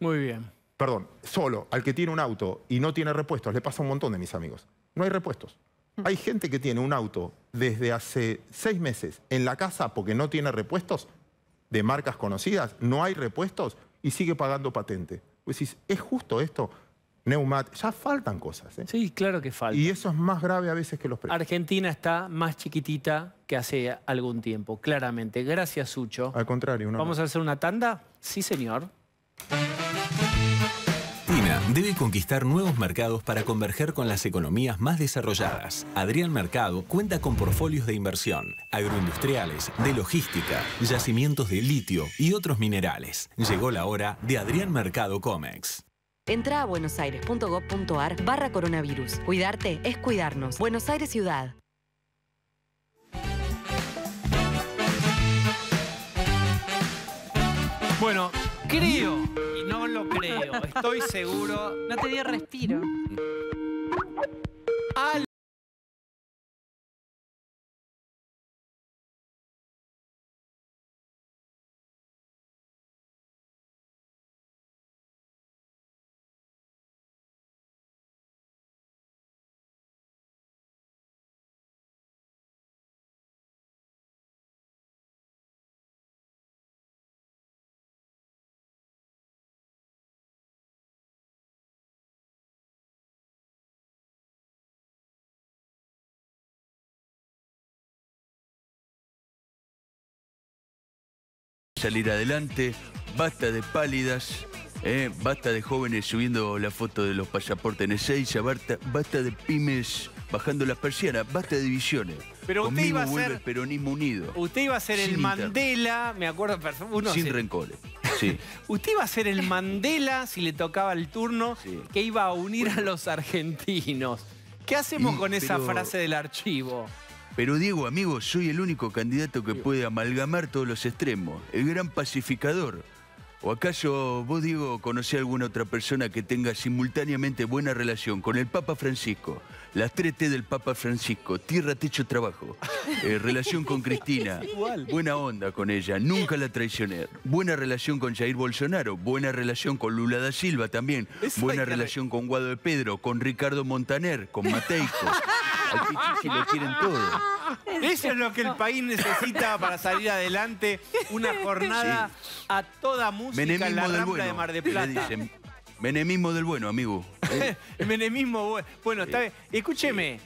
Muy bien.
Perdón, solo al que tiene un auto y no tiene repuestos, le pasa a un montón de mis amigos. No hay repuestos. Hay gente que tiene un auto desde hace 6 meses en la casa porque no tiene repuestos, de marcas conocidas, no hay repuestos y sigue pagando patente. Pues decís, ¿es justo esto? Neumat, ya faltan cosas.
Sí, claro que falta.
Y eso es más grave a veces que los precios.
Argentina está más chiquitita que hace algún tiempo, claramente. Gracias, Sucho.
Al contrario.
¿Vamos a hacer una tanda? Sí, señor.
China debe conquistar nuevos mercados para converger con las economías más desarrolladas. Adrián Mercado cuenta con portfolios de inversión, agroindustriales, de logística, yacimientos de litio y otros minerales. Llegó la hora de Adrián Mercado Comex.
Entra a buenosaires.gov.ar/coronavirus. Cuidarte es cuidarnos. Buenos Aires Ciudad.
Bueno, creo, y no lo creo, estoy seguro.
No te dio respiro.
Salir adelante, basta de pálidas, basta de jóvenes subiendo la foto de los pasaportes en Ezeiza, basta de pymes bajando las persianas, basta de divisiones.
Pero usted
Conmigo
iba a
vuelve
ser
el peronismo unido.
Usted iba a ser el Mandela, me acuerdo perfecto.
Sin rencores. Sí.
Usted iba a ser el Mandela, si le tocaba el turno, que iba a unir a los argentinos. ¿Qué hacemos con esa frase del archivo?
Pero Diego, amigo, soy el único candidato que puede amalgamar todos los extremos. El gran pacificador. ¿O acaso vos, Diego, conocés a alguna otra persona que tenga simultáneamente buena relación con el Papa Francisco, las 3T del Papa Francisco, tierra, techo, trabajo, relación con Cristina, buena onda con ella, nunca la traicioné, buena relación con Jair Bolsonaro, buena relación con Lula da Silva también, buena relación con Guado de Pedro, con Ricardo Montaner, con Mateico? Al Pichichi lo quieren todo.
Eso es lo que el país necesita para salir adelante. Una jornada a toda música en la Rambla de Mar del Plata.
Le dicen, menemismo del bueno, amigo.
Menemismo bueno. Está bien. Escúcheme,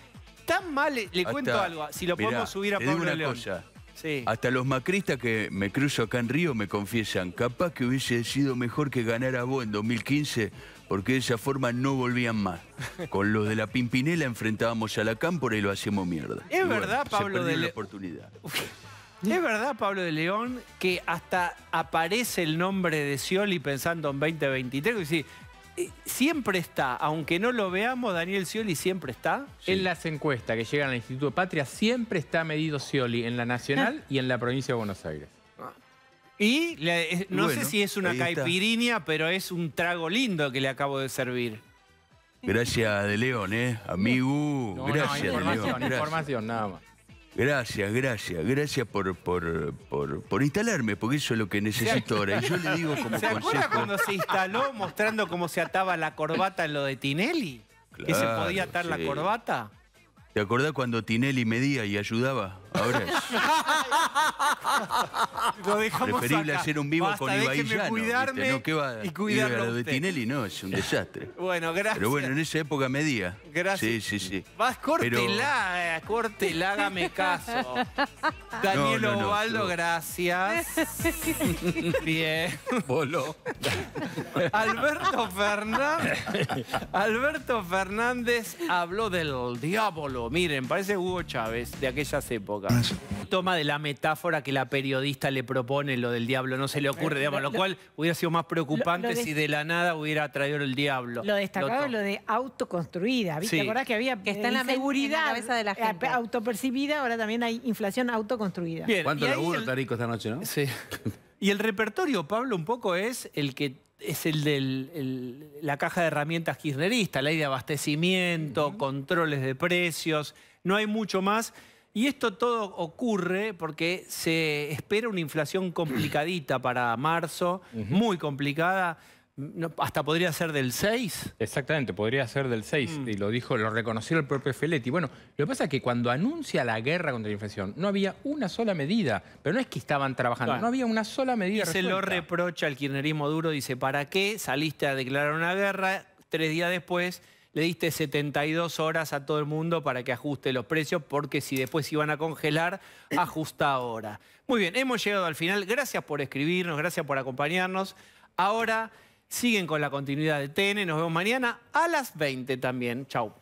tan mal, le cuento algo, si lo podemos subir a Pablo León.
Cosa. Sí. Hasta los macristas que me cruzo acá en Río me confiesan, capaz que hubiese sido mejor que ganara vos en 2015, porque de esa forma no volvían más. Con los de la Pimpinela enfrentábamos a la Cámpora y lo hacíamos mierda.
Es verdad, Pablo de León.
Oportunidad.
Es verdad, Pablo de León, que hasta aparece el nombre de Scioli pensando en 2023. Es decir, siempre está, aunque no lo veamos, Daniel Scioli siempre está.
Sí. En las encuestas que llegan al Instituto Patria siempre está medido Scioli en la nacional y en la provincia de Buenos Aires.
Y no sé si es una caipirinha, pero es un trago lindo que le acabo de servir.
Gracias, de León, amigo.
No,
gracias,
no, información,
de León. Gracias.
Información, nada más.
Gracias por instalarme, porque eso es lo que necesito ahora. Y yo le digo como
¿Se acuerda cuando se instaló mostrando cómo se ataba la corbata en lo de Tinelli?
Claro,
¿Que se podía atar la corbata?
¿Te acordás cuando Tinelli medía y ayudaba? Ahora es
lo dejamos
preferible
acá.
hacer un vivo
Basta,
con Ibai
déjeme
Llano.
cuidarme
¿No? ¿Qué va
y cuidarlo
lo de
usted.
Tinelli? No, es un desastre.
Bueno, gracias.
Pero bueno, en esa época medía.
Gracias.
Sí.
Vas, córtela, hágame caso. Daniel
No,
Ovaldo, gracias. Bien.
Voló.
Alberto Fernández habló del diablo. Miren, parece Hugo Chávez de aquellas épocas. Toma de la metáfora que la periodista le propone, lo del diablo, no se le ocurre, digamos, lo cual hubiera sido más preocupante si de la nada hubiera traído el diablo.
Lo destacado lo de autoconstruida, ¿viste?
Sí.
¿Te acordás que había
Que está en la
seguridad
cabeza de la gente.
autopercibida? Ahora también hay inflación autoconstruida.
Bien,
¿Cuánto
y ahí
laburo, Tarico, esta noche, no?
Sí. Y el repertorio, Pablo, un poco es el de la caja de herramientas kirchnerista, ley de abastecimiento, controles de precios, no hay mucho más. Y esto todo ocurre porque se espera una inflación complicadita para marzo, muy complicada. hasta podría ser del 6.
Exactamente, podría ser del 6. Y lo dijo, lo reconoció el propio Feletti. Bueno, lo que pasa es que cuando anuncia la guerra contra la inflación, no había una sola medida. Pero no es que estaban trabajando,
Claro.
no había una sola medida
Y se lo
resuelta.
reprocha al kirchnerismo duro. Dice, ¿para qué saliste a declarar una guerra? 3 días después le diste 72 horas a todo el mundo para que ajuste los precios, porque si después iban a congelar, ajusta ahora. Muy bien, hemos llegado al final. Gracias por escribirnos, gracias por acompañarnos. Ahora siguen con la continuidad de TN. Nos vemos mañana a las 20 también. Chau.